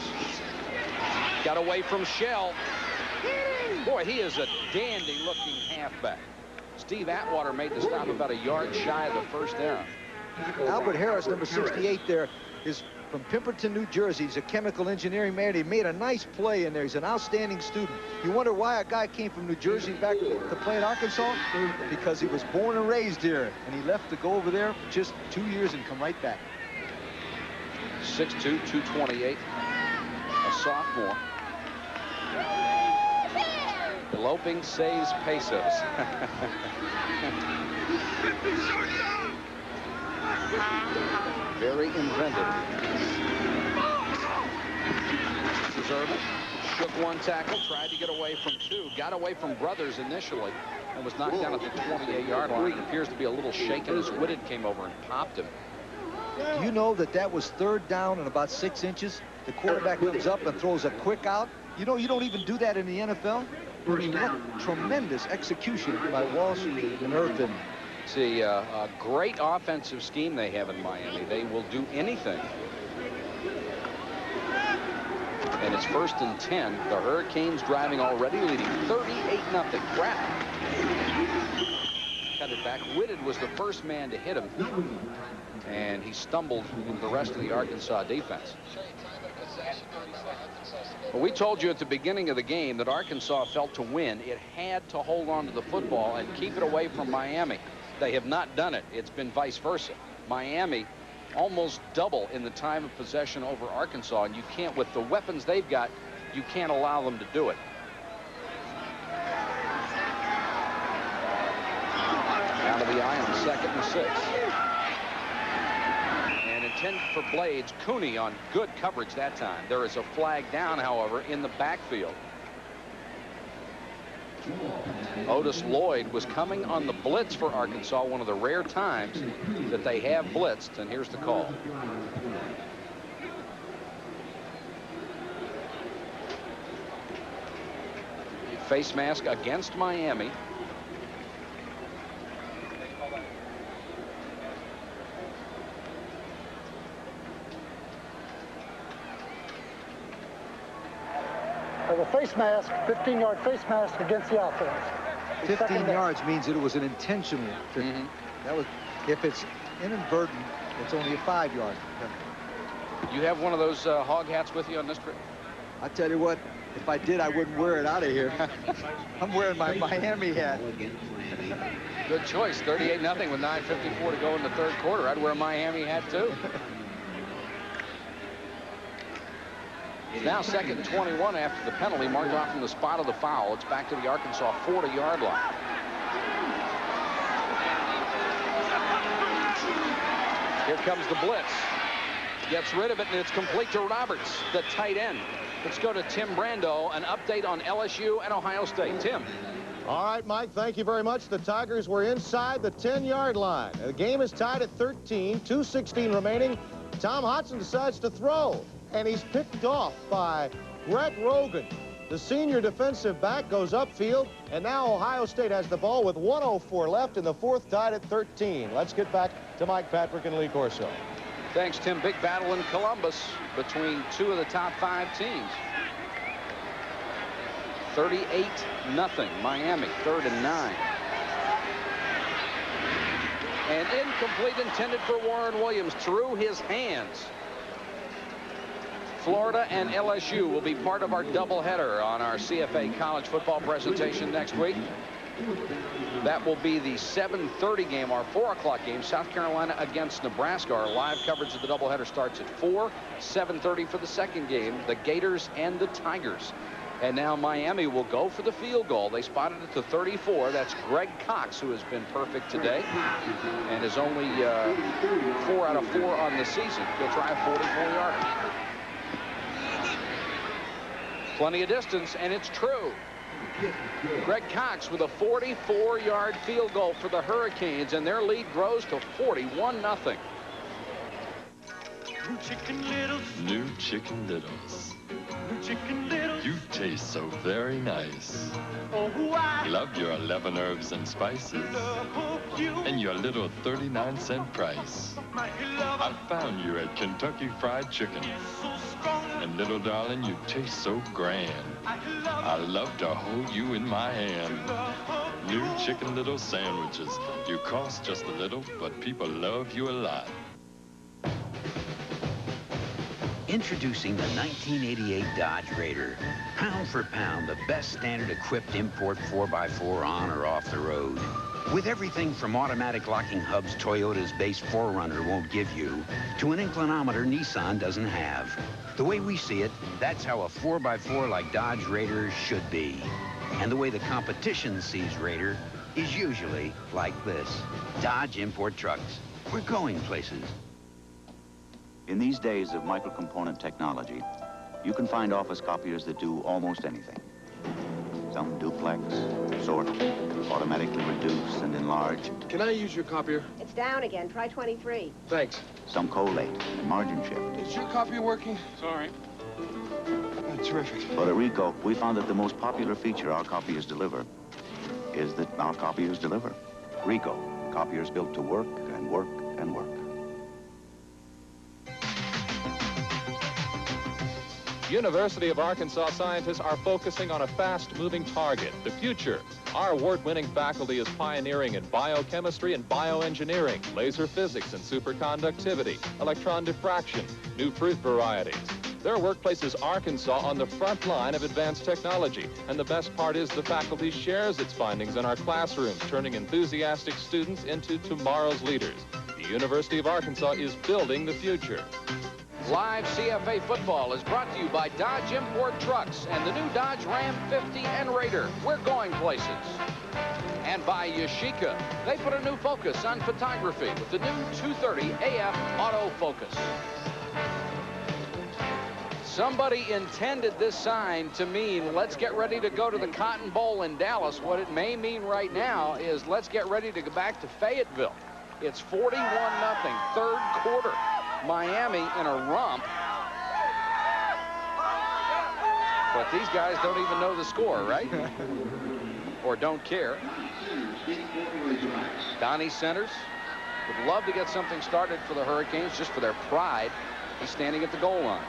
S1: got away from Shell. Boy, he is a dandy-looking halfback. Steve Atwater made the stop about a yard shy of the first down.
S2: Albert Harris, number 68 there, is from Pemberton, New Jersey. He's a chemical engineering man. He made a nice play in there. He's an outstanding student. You wonder why a guy came from New Jersey back to play in Arkansas? Because he was born and raised here, and he left to go over there for just 2 years and come right back.
S1: 6'2", 228, a sophomore. Loping saves Pesos. Very inventive. Irvin shook one tackle, tried to get away from two, got away from Brothers initially, and was knocked down at the 28-yard line. It appears to be a little shaken as Whitted came over and popped him.
S2: Do you know that that was 3rd down and about 6 inches? The quarterback comes up and throws a quick out. You know, you don't even do that in the NFL. I mean, what tremendous execution by Walsh and Irvin.
S1: See, a great offensive scheme they have in Miami. They will do anything. And it's 1st and 10. The Hurricanes driving already, leading 38-0. Pratt cut it back. Whitted was the first man to hit him. And he stumbled with the rest of the Arkansas defense. Well, we told you at the beginning of the game that Arkansas felt to win, it had to hold on to the football and keep it away from Miami. They have not done it. It's been vice versa. Miami almost double in the time of possession over Arkansas, and you can't, with the weapons they've got, you can't allow them to do it. Down to the eye on 2nd and 6. And intended for Blades. Cooney on good coverage that time. There is a flag down, however, in the backfield. Otis Lloyd was coming on the blitz for Arkansas, one of the rare times that they have blitzed, and here's the call. Face mask against Miami.
S3: The face mask, 15-yard face mask against the offense.
S2: 15 yards means that it was an intentional. That was, if it's inadvertent, it's only a 5-yard.
S1: You have one of those hog hats with you on this trip?
S2: I tell you what, if I did, I wouldn't wear it out of here. I'm wearing my Miami hat.
S1: Good choice. 38-0 with 9:54 to go in the 3rd quarter. I'd wear a Miami hat too. It's now 2nd and 21 after the penalty, marked off from the spot of the foul. It's back to the Arkansas 40-yard line. Here comes the blitz. Gets rid of it, and it's complete to Roberts, the tight end. Let's go to Tim Brando, an update on LSU and Ohio State. Tim.
S7: All right, Mike, thank you very much. The Tigers were inside the 10-yard line. The game is tied at 13, 2:16 remaining. Tom Hodson decides to throw, and he's picked off by Brett Rogan. The senior defensive back goes upfield, and now Ohio State has the ball with 1:04 left in the 4th, tied at 13. Let's get back to Mike Patrick and Lee Corso.
S1: Thanks, Tim. Big battle in Columbus between two of the top 5 teams. 38-0. Miami, 3rd and 9. And incomplete, intended for Warren Williams, through his hands. Florida and LSU will be part of our doubleheader on our CFA college football presentation next week. That will be the 7:30 game, our 4 o'clock game, South Carolina against Nebraska. Our live coverage of the doubleheader starts at 4, 7:30 for the 2nd game, the Gators and the Tigers. And now Miami will go for the field goal. They spotted it to 34. That's Greg Cox, who has been perfect today and is only 4 out of 4 on the season. He'll try a 44-yarder. Plenty of distance, and it's true. Greg Cox with a 44-yard field goal for the Hurricanes, and their lead grows to 41-0.
S15: New Chicken Littles.
S4: New Chicken Littles.
S15: New Chicken Littles.
S4: You taste so very nice.
S15: Oh, I
S4: love your 11 herbs and spices.
S15: love you.
S4: And your little 39-cent price. I found you at Kentucky Fried Chicken. And little darling, you taste so grand. I love to hold you in my hand. New Chicken Little sandwiches. You cost just a little, but people love you a lot.
S6: Introducing the 1988 Dodge Raider. Pound for pound, the best standard-equipped import 4x4 on or off the road. With everything from automatic locking hubs Toyota's base 4Runner won't give you, to an inclinometer Nissan doesn't have. The way we see it, that's how a 4x4 like Dodge Raider should be. And the way the competition sees Raider is usually like this. Dodge Import Trucks. We're going places.
S17: In these days of microcomponent technology, you can find office copiers that do almost anything. Some duplex, sort, automatically reduce and enlarge.
S21: Can I use your copier?
S19: It's down again. Try 23.
S21: Thanks.
S17: Some collate and margin shift.
S21: Is your copier working? Sorry. Terrific.
S17: But at Ricoh, we found that the most popular feature our copiers deliver is that our copiers deliver. Ricoh, copiers built to work and work and work.
S22: University of Arkansas scientists are focusing on a fast-moving target, the future. Our award-winning faculty is pioneering in biochemistry and bioengineering, laser physics and superconductivity, electron diffraction, new fruit varieties. Their workplace is Arkansas on the front line of advanced technology, and the best part is the faculty shares its findings in our classrooms, turning enthusiastic students into tomorrow's leaders. The University of Arkansas is building the future.
S1: Live CFA football is brought to you by Dodge Import Trucks and the new Dodge Ram 50 and Raider. We're going places. And by Yashica. They put a new focus on photography with the new 230 AF autofocus. Somebody intended this sign to mean, let's get ready to go to the Cotton Bowl in Dallas. What it may mean right now is, let's get ready to go back to Fayetteville. It's 41-0, third quarter. Miami in a romp. But these guys don't even know the score, right? Or don't care. Donnie Centers would love to get something started for the Hurricanes, just for their pride. He's standing at the goal line.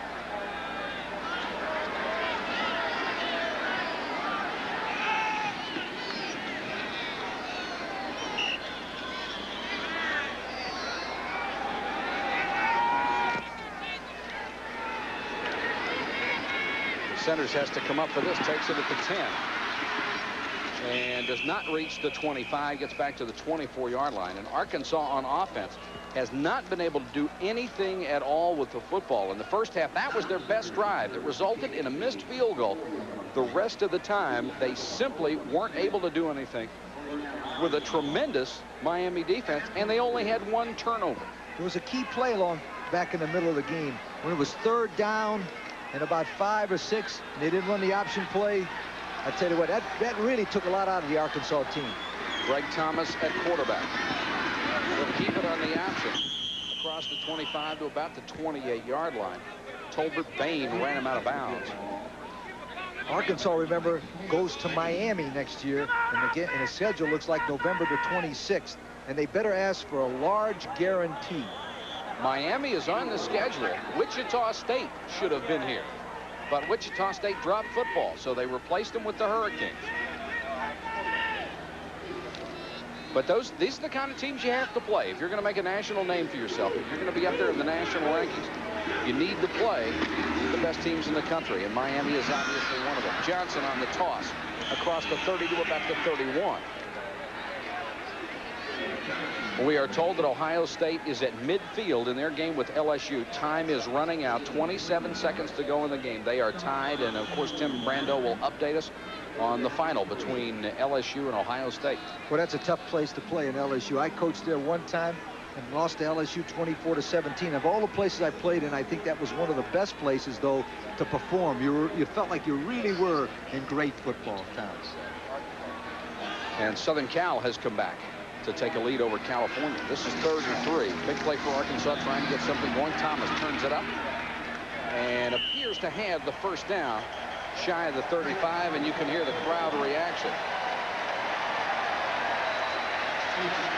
S1: Centers has to come up for this, takes it at the 10. And does not reach the 25, gets back to the 24-yard line. And Arkansas on offense has not been able to do anything at all with the football. In the first half, that was their best drive. That resulted in a missed field goal. The rest of the time, they simply weren't able to do anything with a tremendous Miami defense, and they only had one turnover.
S2: There was a key play along back in the middle of the game when it was third down and about 5 or 6, and they didn't run the option play. I tell you what, that really took a lot out of the Arkansas team.
S1: Greg Thomas at quarterback. Will keep it on the option. Across the 25 to about the 28-yard line. Tolbert Bain ran him out of bounds.
S2: Arkansas, remember, goes to Miami next year, and again, and the schedule looks like November the 26th, and they better ask for a large guarantee.
S1: Miami is on the schedule. Wichita State should have been here, but Wichita State dropped football, so they replaced them with the Hurricanes. But these are the kind of teams you have to play if you're going to make a national name for yourself. If you're going to be up there in the national rankings, you need to play the best teams in the country, and Miami is obviously one of them. Johnson on the toss across the 30 to about the 31. We are told that Ohio State is at midfield in their game with LSU. Time is running out. 27 seconds to go in the game. They are tied, and of course Tim Brando will update us on the final between LSU and Ohio State.
S2: Well, that's a tough place to play in LSU. I coached there one time. and lost to LSU 24-17. Of all the places I played in, I think that was one of the best places, though, to perform. You felt like you really were in great football towns.
S1: And Southern Cal has come back to take a lead over California. This is 3rd and 3. Big play for Arkansas, trying to get something going. Thomas turns it up and appears to have the first down shy of the 35, and you can hear the crowd reaction.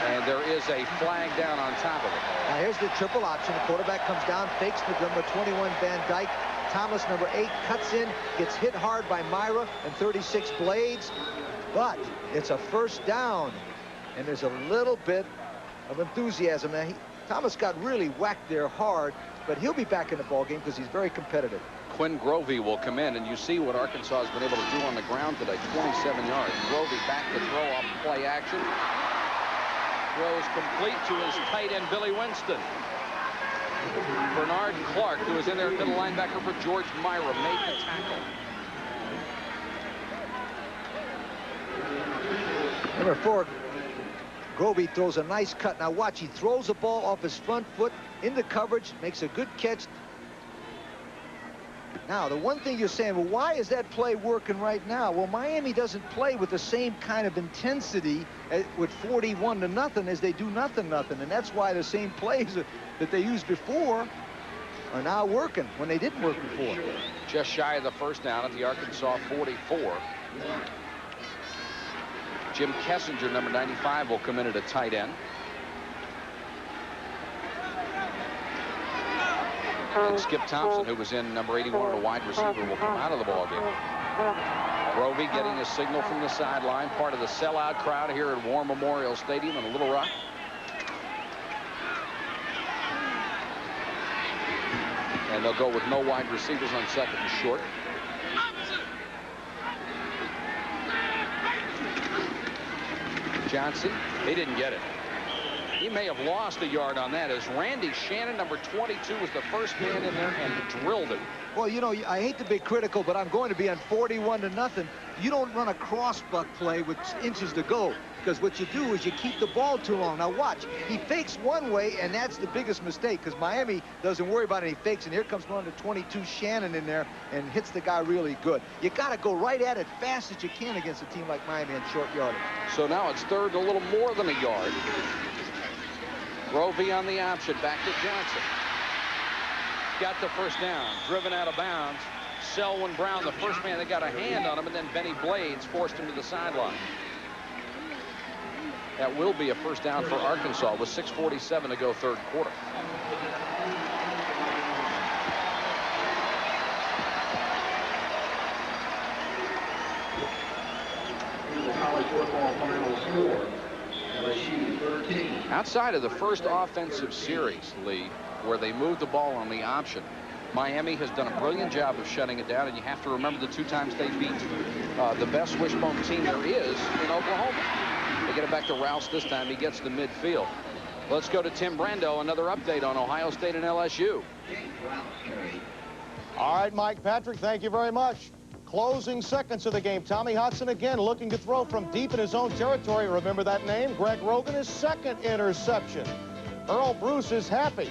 S1: And there is a flag down on top of it.
S2: Now here's the triple option. The quarterback comes down, fakes the number 21 Van Dyke. Thomas, number 8, cuts in, gets hit hard by Myra and 36 Blades. But it's a first down, and there's a little bit of enthusiasm. Now, Thomas got really whacked there hard, but he'll be back in the ballgame because he's very competitive.
S1: Quinn Grovey will come in, and you see what Arkansas has been able to do on the ground today. 27 yards. Grovey back to throw off play action. Throws complete to his tight end, Billy Winston. Bernard Clark, who is in there at middle linebacker for George Myra, made the tackle.
S2: Number 4, Grovey throws a nice cut. Now watch, he throws the ball off his front foot into coverage, makes a good catch. Now, the one thing you're saying, well, why is that play working right now? Well, Miami doesn't play with the same kind of intensity with 41-0 as they do nothing. And that's why the same plays that they used before are now working when they didn't work before.
S1: Just shy of the first down at the Arkansas 44. Jim Kessinger, number 95, will come in at a tight end. And Skip Thompson, who was in number 81 at a wide receiver, will come out of the ballgame. Grovey getting a signal from the sideline, part of the sellout crowd here at War Memorial Stadium in Little Rock. And they'll go with no wide receivers on 2nd and short. Johnson, he didn't get it. He may have lost a yard on that, as Randy Shannon, number 22, was the first man in there and drilled it.
S2: Well, you know, I hate to be critical, but I'm going to be on 41-0. You don't run a cross-buck play with inches to go, because what you do is you keep the ball too long. Now watch, he fakes one way, and that's the biggest mistake, because Miami doesn't worry about it. He fakes, and here comes number 22 Shannon in there and hits the guy really good. You got to go right at it fast as you can against a team like Miami in short yardage.
S1: So now it's 3rd, a little more than a yard. Grovey on the option, back to Johnson. Got the first down, driven out of bounds. Selwyn Brown, the first man that got a hand on him, and then Benny Blades forced him to the sideline. That will be a first down for Arkansas with 6:47 to go, 3rd quarter.
S8: College football final score. LSU 13.
S1: Outside of the first offensive series, Lee, where they moved the ball on the option, Miami has done a brilliant job of shutting it down, and you have to remember the 2 times they beat the best wishbone team there is in Oklahoma. They get it back to Rouse this time. He gets to midfield. Let's go to Tim Brando, another update on Ohio State and LSU.
S7: All right, Mike Patrick, thank you very much. Closing seconds of the game. Tommy Hudson again looking to throw from deep in his own territory. Remember that name? Greg Rogan, his 2nd interception. Earl Bruce is happy.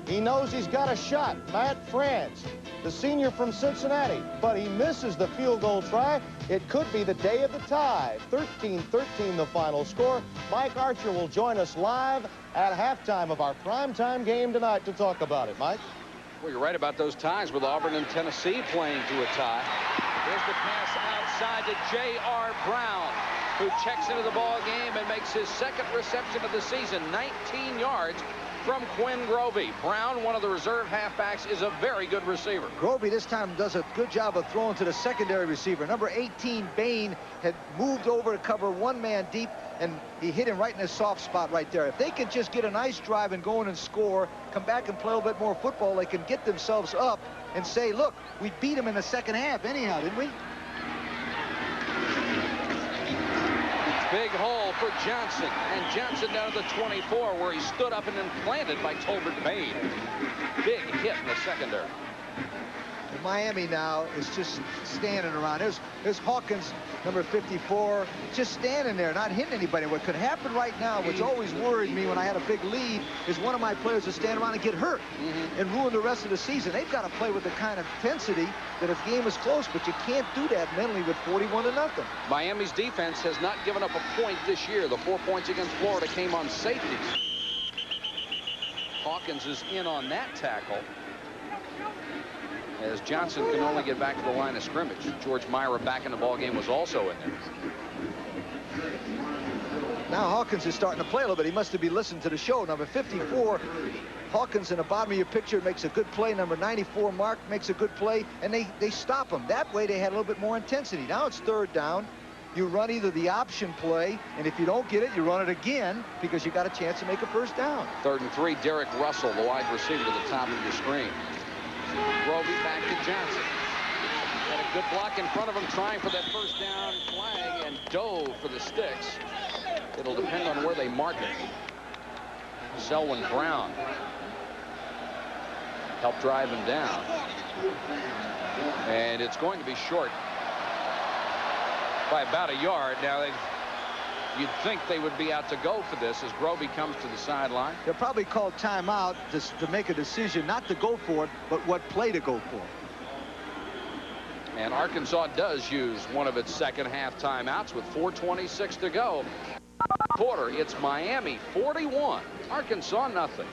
S7: He knows he's got a shot. Matt Franz, the senior from Cincinnati, but he misses the field goal try. It could be the day of the tie. 13-13 the final score. Mike Archer will join us live at halftime of our primetime game tonight to talk about it. Mike?
S1: Well, you're right about those ties with Auburn and Tennessee playing to a tie. Here's the pass outside to J.R. Brown, who checks into the ball game and makes his 2nd reception of the season, 19 yards from Quinn Grovey. Brown, one of the reserve halfbacks, is a very good receiver.
S2: Grovey this time does a good job of throwing to the secondary receiver. Number 18, Bain, had moved over to cover 1 man deep, and he hit him right in his soft spot right there. If they can just get a nice drive and go in and score, come back and play a little bit more football, they can get themselves up and say, look, we beat them in the 2nd half anyhow, didn't we?
S1: Big hole for Johnson, and Johnson down to the 24, where he stood up and then planted by Tolbert Bain. Big hit in the secondary.
S2: Miami now is just standing around. There's Hawkins, number 54, just standing there, not hitting anybody. What could happen right now, which always worried me when I had a big lead, is one of my players to stand around and get hurt and ruin the rest of the season. They've got to play with the kind of intensity that if the game is close, but you can't do that mentally with 41-0.
S1: Miami's defense has not given up a point this year. The 4 points against Florida came on safeties. Hawkins is in on that tackle, as Johnson can only get back to the line of scrimmage. George Myra back in the ball game was also in there.
S2: Now Hawkins is starting to play a little bit. He must have been listening to the show. Number 54, Hawkins in the bottom of your picture makes a good play. Number 94, Mark, makes a good play, and they stop him. That way they had a little bit more intensity. Now it's third down. You run either the option play, and if you don't get it, you run it again because you got a chance to make a first down.
S1: 3rd and 3, Derek Russell, the wide receiver, to the top of your screen. Grovey back to Johnson. Had a good block in front of him, trying for that first down flag, and dove for the sticks. It'll depend on where they mark it. Selwyn Brown helped drive him down. And it's going to be short by about a yard. Now, you'd think they would be out to go for this as Grovey comes to the sideline.
S2: They'll probably call timeout to make a decision not to go for it, but what play to go for.
S1: And Arkansas does use one of its second half timeouts with 4:26 to go. Quarter, it's Miami 41, Arkansas nothing.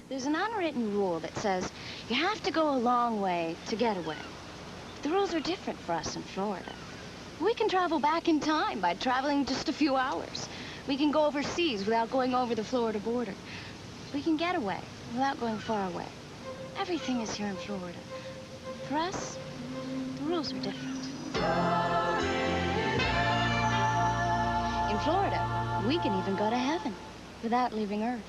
S9: There's an unwritten rule that says you have to go a long way to get away. The rules are different for us in Florida. We can travel back in time by traveling just a few hours. We can go overseas without going over the Florida border. We can get away without going far away. Everything is here in Florida. For us, the rules are different. In Florida, we can even go to heaven without leaving Earth.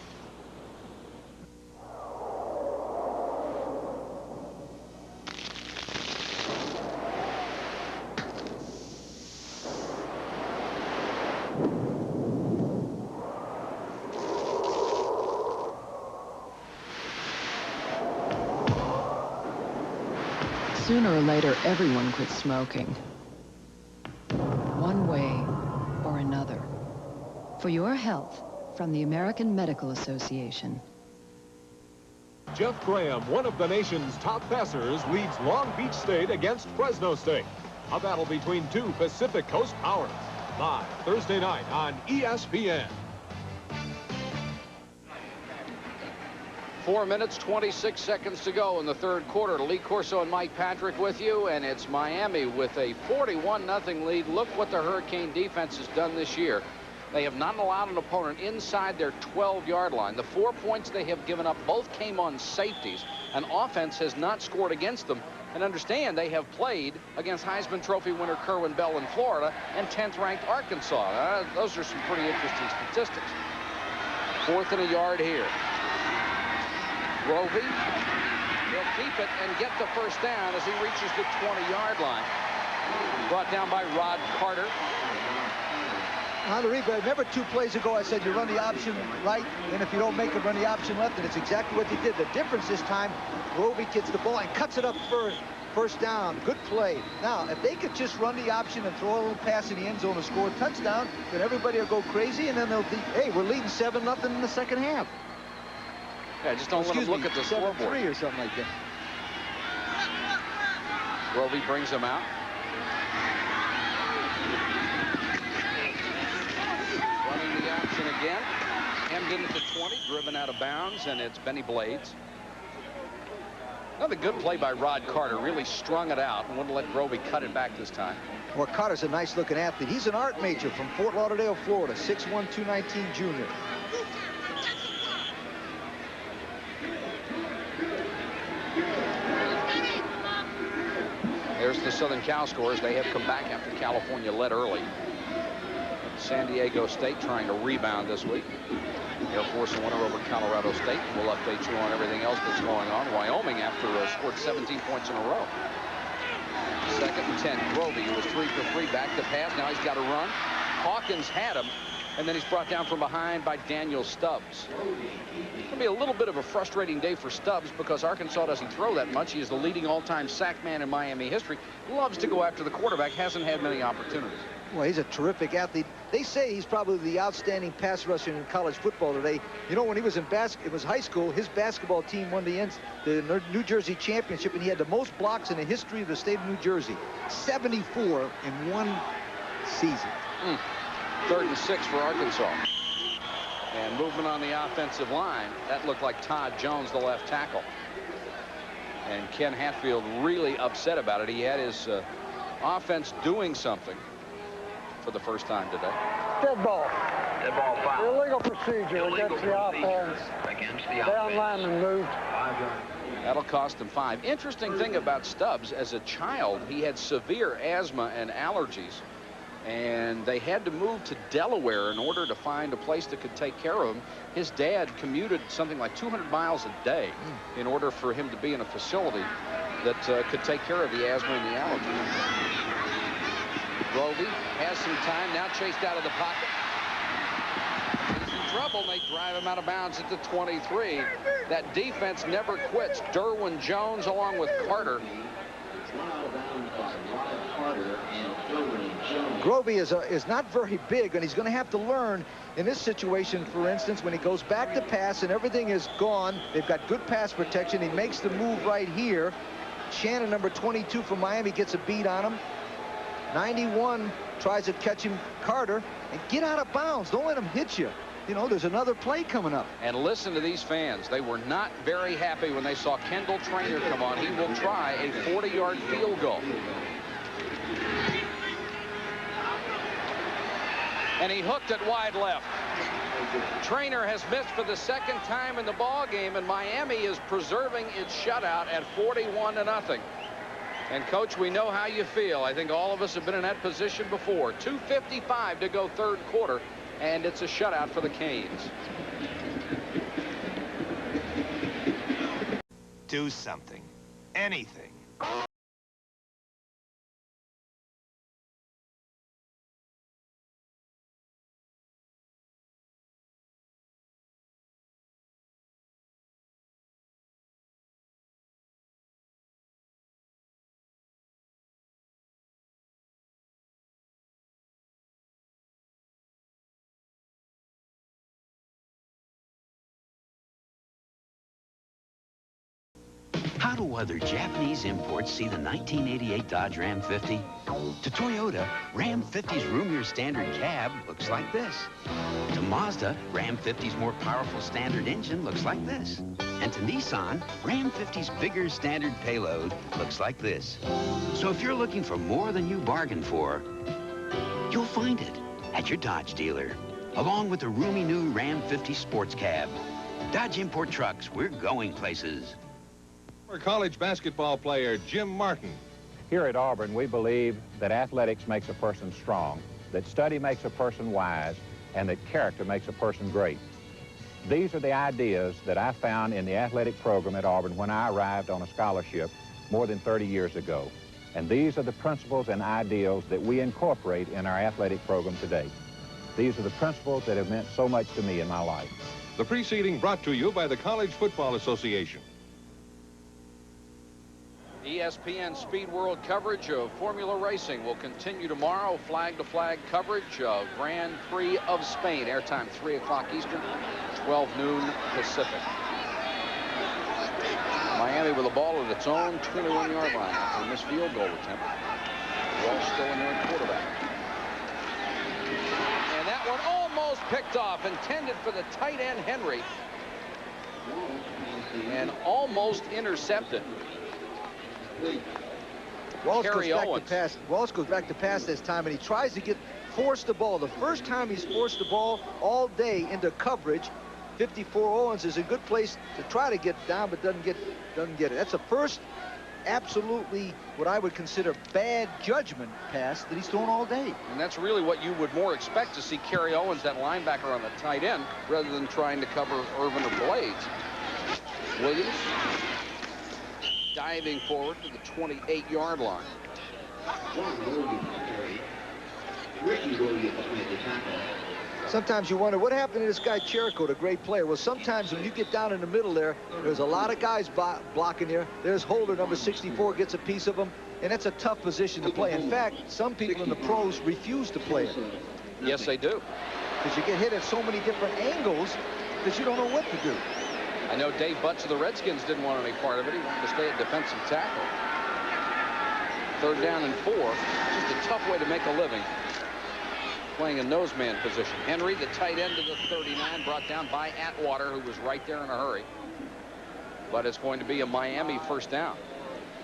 S14: Sooner or later, everyone quits smoking. One way or another. For your health, from the American Medical Association.
S25: Jeff Graham, one of the nation's top passers, leads Long Beach State against Fresno State. A battle between two Pacific Coast powers. Live Thursday night on ESPN.
S1: 4 minutes, 26 seconds to go in the third quarter. Lee Corso and Mike Patrick with you, and it's Miami with a 41-0 lead. Look what the Hurricane defense has done this year. They have not allowed an opponent inside their 12-yard line. The 4 points they have given up both came on safeties. An offense has not scored against them. And understand, they have played against Heisman Trophy winner Kerwin Bell in Florida and 10th-ranked Arkansas. Those are some pretty interesting statistics. 4th and a yard here. Grovey will keep it and get the first down as he reaches the 20-yard line. Brought down by Rod Carter.
S2: On the replay, remember 2 plays ago I said you run the option right, and if you don't make it, run the option left, and it's exactly what they did. The difference this time, Grovey gets the ball and cuts it up first down. Good play. Now, if they could just run the option and throw a little pass in the end zone and score a touchdown, then everybody will go crazy, and then they'll think, hey, we're leading 7-0 in the second half.
S1: Yeah, just don't let them look at the scoreboard.
S2: 7-3 or something like that.
S1: Grovey brings him out. Running the option again. Hemmed into the 20, driven out of bounds, and it's Benny Blades. Another good play by Rod Carter. Really strung it out and wouldn't let Grovey cut it back this time.
S2: Well, Carter's a nice-looking athlete. He's an art major from Fort Lauderdale, Florida, 6'1", 219 junior.
S1: There's the Southern Cal scores. They have come back after California led early. San Diego State trying to rebound this week. Air Force a winner over Colorado State. We'll update you on everything else that's going on. Wyoming, after scored 17 points in a row. 2nd and 10. Grovey, who was 3 for 3, back to pass. Now he's got to run. Hawkins had him. And then he's brought down from behind by Daniel Stubbs. It's going to be a little bit of a frustrating day for Stubbs because Arkansas doesn't throw that much. He is the leading all-time sack man in Miami history. Loves to go after the quarterback. Hasn't had many opportunities.
S2: Well, he's a terrific athlete. They say he's probably the outstanding pass rusher in college football today. You know, when he was in it was high school, his basketball team won the New Jersey championship, and he had the most blocks in the history of the state of New Jersey. 74 in one season.
S1: 3rd and 6 for Arkansas. And movement on the offensive line. That looked like Todd Jones, the left tackle. And Ken Hatfield really upset about it. He had his offense doing something for the first time today.
S3: Dead ball.
S8: Dead ball foul.
S3: Illegal procedure against the offense. Down lineman moved.
S1: That'll cost him 5. Interesting thing about Stubbs, as a child, he had severe asthma and allergies. And they had to move to Delaware in order to find a place that could take care of him. His dad commuted something like 200 miles a day in order for him to be in a facility that could take care of the asthma and the allergies. Grovey has some time, now chased out of the pocket. He's in trouble, and they drive him out of bounds at the 23. That defense never quits. Derwin Jones along with Carter.
S2: Grovey is not very big, and he's going to have to learn in this situation, for instance, when he goes back to pass and everything is gone. They've got good pass protection. He makes the move right here. Shannon, number 22 from Miami, gets a beat on him. 91 tries to catch him, Carter, and get out of bounds. Don't let him hit you. You know, there's another play coming up.
S1: And listen to these fans. They were not very happy when they saw Kendall Traynor come on. He will try a 40-yard field goal. And he hooked it wide left. Traynor has missed for the 2nd time in the ball game, and Miami is preserving its shutout at 41-0. And, Coach, we know how you feel. I think all of us have been in that position before. 2:55 to go 3rd quarter, and it's a shutout for the Canes.
S5: Do something. Anything.
S6: How do other Japanese imports see the 1988 Dodge Ram 50? To Toyota, Ram 50's roomier standard cab looks like this. To Mazda, Ram 50's more powerful standard engine looks like this. And to Nissan, Ram 50's bigger standard payload looks like this. So if you're looking for more than you bargained for, you'll find it at your Dodge dealer, along with the roomy new Ram 50 sports cab. Dodge Import Trucks, we're going places.
S25: For college basketball player Jim Martin.
S13: Here at Auburn, we believe that athletics makes a person strong, that study makes a person wise, and that character makes a person great. These are the ideas that I found in the athletic program at Auburn when I arrived on a scholarship more than 30 years ago. And these are the principles and ideals that we incorporate in our athletic program today. These are the principles that have meant so much to me in my life.
S25: The preceding brought to you by the College Football Association.
S1: ESPN Speed World coverage of Formula Racing will continue tomorrow. Flag-to-flag coverage of Grand Prix of Spain. Airtime 3 o'clock Eastern, 12 noon Pacific. Miami with the ball at its own 21-yard line after a missed field goal attempt. Ball still in there at quarterback. And that one almost picked off, intended for the tight end Henry. And almost intercepted.
S2: Wallace goes back to pass this time, and he tries to force the ball. The first time he's forced the ball all day into coverage. 54 Owens is a good place to try to get down, but doesn't get it. That's the first absolutely what I would consider bad judgment pass that he's thrown all day.
S1: And that's really what you would more expect to see Kerry Owens, that linebacker, on the tight end, rather than trying to cover Irvin or Blades. Williams diving forward to the 28-yard line.
S8: Ricky Williams made the tackle.
S2: Sometimes you wonder, what happened to this guy Cherico, the great player? Well, sometimes when you get down in the middle there's a lot of guys blocking there. There's Holder, number 64, gets a piece of him, and that's a tough position to play. In fact, some people in the pros refuse to play it.
S1: Yes, they do.
S2: Because you get hit at so many different angles that you don't know what to do.
S1: I know Dave Butts of the Redskins didn't want any part of it. He wanted to stay at defensive tackle. 3rd down and 4. Just a tough way to make a living playing a nose man position. Henry, the tight end of the 39, brought down by Atwater, who was right there in a hurry. But it's going to be a Miami 1st down.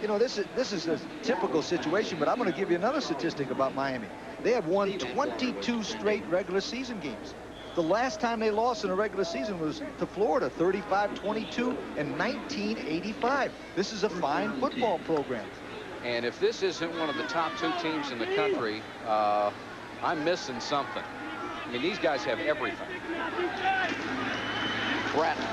S2: You know, this is a typical situation, but I'm going to give you another statistic about Miami. They have won 22 straight regular season games. The last time they lost in a regular season was to Florida, 35-22 in 1985. This is a fine football program.
S1: And if this isn't one of the top 2 teams in the country, I'm missing something. I mean, these guys have everything. Bratton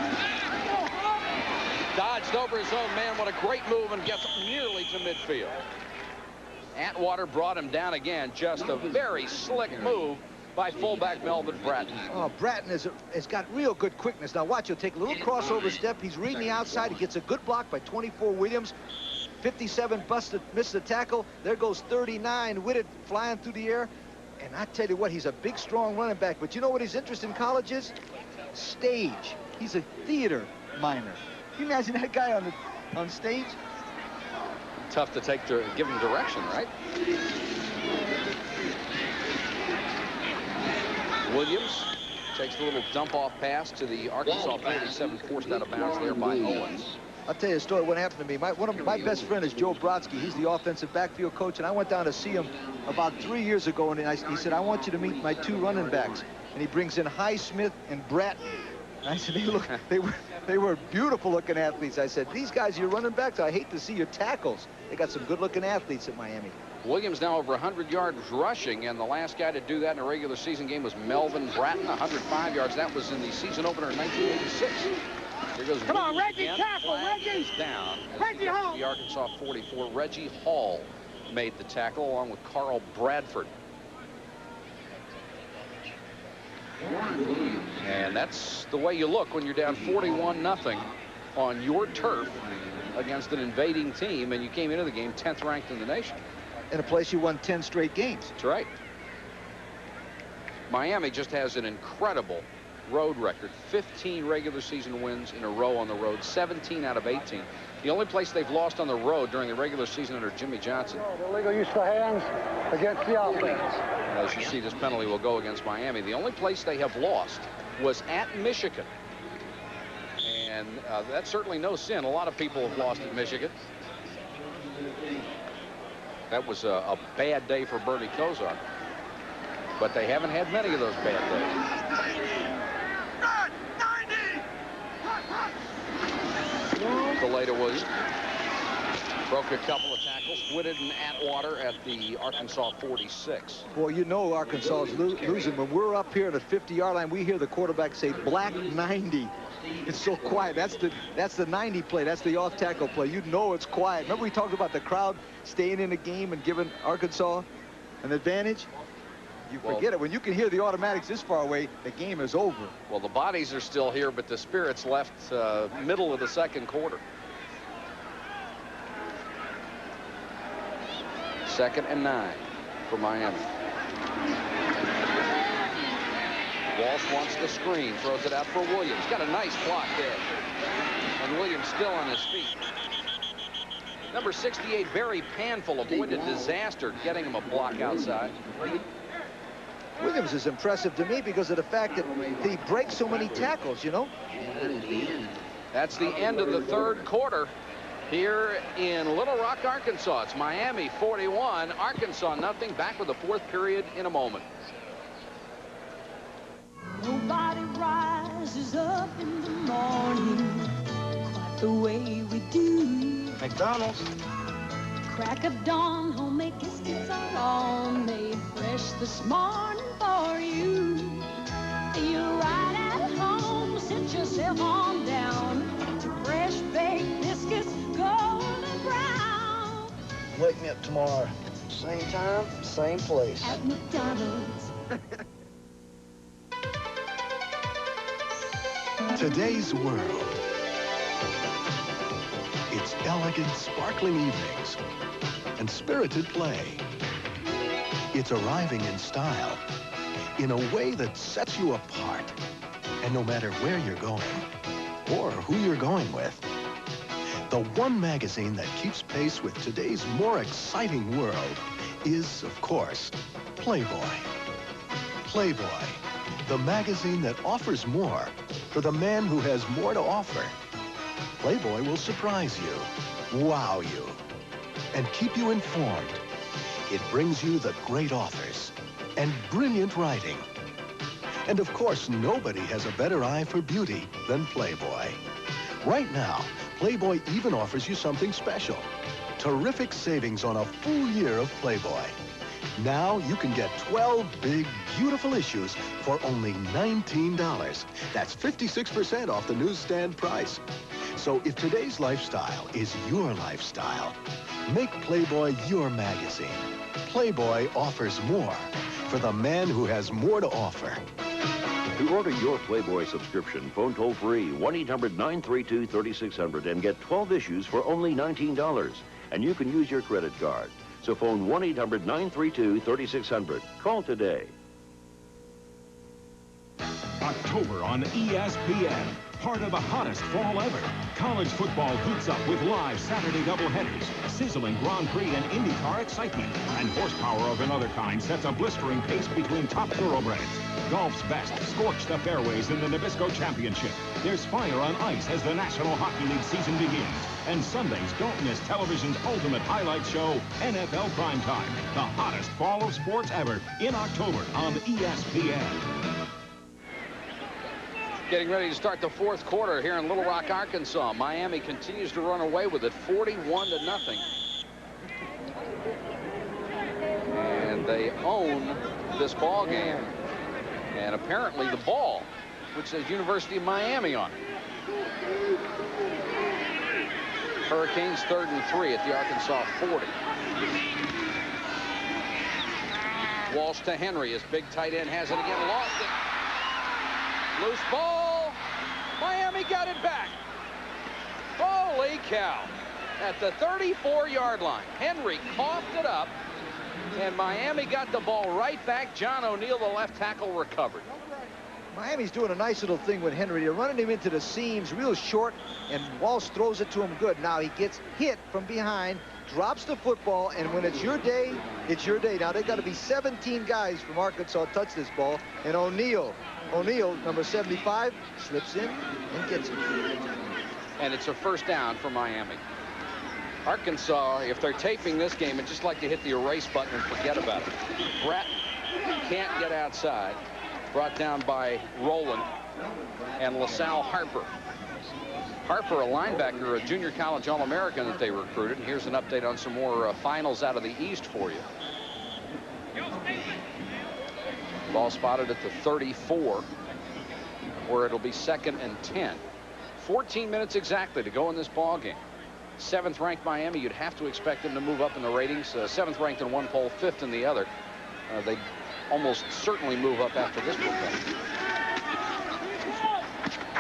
S1: dodged over his own man. What a great move, and gets nearly to midfield. Atwater brought him down again. Just a very slick move by fullback Melvin Bratton.
S2: Oh, Bratton has got real good quickness. Now watch, he'll take a little crossover step. He's reading the outside. He gets a good block by 24 Williams. 57 missed the tackle. There goes 39 with it flying through the air. And I tell you what, he's a big, strong running back. But you know what his interest in college is? Stage. He's a theater minor. Can you imagine that guy on stage?
S1: Tough to give him direction, right? Williams takes the little dump-off pass to the Arkansas 47, forced out of bounds there by Owens.
S2: I'll tell you a story. What happened to me. My best friend is Joe Brodsky. He's the offensive backfield coach, and I went down to see him about 3 years ago, and he said, I want you to meet my 2 running backs. And he brings in Highsmith and Bratton. And I said, they were beautiful-looking athletes. I said, these guys, you're running backs. I hate to see your tackles. They got some good-looking athletes at Miami.
S1: Williams now over 100 yards rushing, and the last guy to do that in a regular season game was Melvin Bratton, 105 yards. That was in the season opener in 1986. Here goes
S3: Come on, Reggie,
S1: again.
S3: tackle,
S1: Flag
S3: Reggie.
S1: is down.
S3: Reggie Hall.
S1: The Arkansas 44, Reggie Hall, made the tackle along with Carl Bradford. And that's the way you look when you're down 41-0 on your turf against an invading team, and you came into the game 10th ranked in the nation.
S2: In a place you won 10 straight games.
S1: That's right. Miami just has an incredible road record. 15 regular season wins in a row on the road, 17 out of 18. The only place they've lost on the road during the regular season under Jimmy Johnson.
S3: The legal use of hands against the offense.
S1: As you see, this penalty will go against Miami. The only place they have lost was at Michigan. And that's certainly no sin. A lot of people have lost at Michigan. That was a bad day for Bernie Kosar. But they haven't had many of those bad days. Galeta was broke a couple of tackles. Whitted and Atwater at the Arkansas 46.
S2: Boy, you know Arkansas is losing. When we're up here at the 50-yard line, we hear the quarterback say, black 90. It's so quiet. That's the 90 play. That's the off-tackle play. You know it's quiet. Remember we talked about the crowd staying in the game and giving Arkansas an advantage? You forget it. When you can hear the automatics this far away, the game is over.
S1: Well, the bodies are still here, but the spirits left middle of the second quarter. 2nd and 9 for Miami. Walsh wants the screen, throws it out for Williams. Got a nice block there. And Williams still on his feet. Number 68, Barry Panful, avoided disaster getting him a block outside.
S2: Williams is impressive to me because of the fact that he breaks so many tackles, you know.
S1: That's the end of the third quarter here in Little Rock, Arkansas. It's Miami 41, Arkansas nothing. Back with the fourth period in a moment.
S10: Nobody rises up in the morning quite the way we do.
S3: McDonald's.
S10: Crack of dawn, homemade biscuits are all made fresh this morning for you. You're right at home, sit yourself on down to fresh baked biscuits, golden brown.
S3: Wake me up tomorrow. Same time, same place.
S10: At McDonald's.
S11: Today's world. It's elegant, sparkling evenings and spirited play. It's arriving in style in a way that sets you apart. And no matter where you're going or who you're going with, the one magazine that keeps pace with today's more exciting world is, of course, Playboy. Playboy, the magazine that offers more for the man who has more to offer. Playboy will surprise you, wow you, and keep you informed. It brings you the great authors and brilliant writing. And of course, nobody has a better eye for beauty than Playboy. Right now, Playboy even offers you something special. Terrific savings on a full year of Playboy. Now you can get 12 big, beautiful issues for only $19. That's 56% off the newsstand price. So if today's lifestyle is your lifestyle, make Playboy your magazine. Playboy offers more for the man who has more to offer.
S16: To order your Playboy subscription, phone toll-free 1-800-932-3600 and get 12 issues for only $19. And you can use your credit card. So phone 1-800-932-3600. Call today.
S25: October on ESPN. Part of the hottest fall ever. College football heats up with live Saturday doubleheaders, sizzling Grand Prix and IndyCar excitement, and horsepower of another kind sets a blistering pace between top thoroughbreds. Golf's best scorch the fairways in the Nabisco Championship. There's fire on ice as the National Hockey League season begins. And Sundays, don't miss television's ultimate highlight show, NFL Primetime, the hottest fall of sports ever, in October on ESPN.
S1: Getting ready to start the fourth quarter here in Little Rock, Arkansas. Miami continues to run away with it 41-0. And they own this ball game. And apparently the ball, which says University of Miami on it. Hurricanes 3rd and 3 at the Arkansas 40. Walsh to Henry. His big tight end has it again. Lost it. Loose ball. Miami got it back. Holy cow. At the 34-yard line. Henry coughed it up. And Miami got the ball right back. John O'Neill, the left tackle, recovered.
S2: Miami's doing a nice little thing with Henry. They're running him into the seams real short, and Walsh throws it to him good. Now he gets hit from behind, drops the football, and when it's your day, it's your day. Now they've got to be 17 guys from Arkansas touch this ball, and O'Neill, number 75, slips in and gets it.
S1: And it's a first down for Miami. Arkansas, if they're taping this game, would just like to hit the erase button and forget about it. Bratton can't get outside. Brought down by Rowland and LaSalle Harper. Harper, a linebacker, a junior college All-American that they recruited. And here's an update on some more finals out of the East for you. Ball spotted at the 34, where it'll be 2nd and 10. 14 minutes exactly to go in this ball game. 7th-ranked Miami, you'd have to expect them to move up in the ratings. 7th-ranked in one poll, 5th in the other. They almost certainly move up after this football.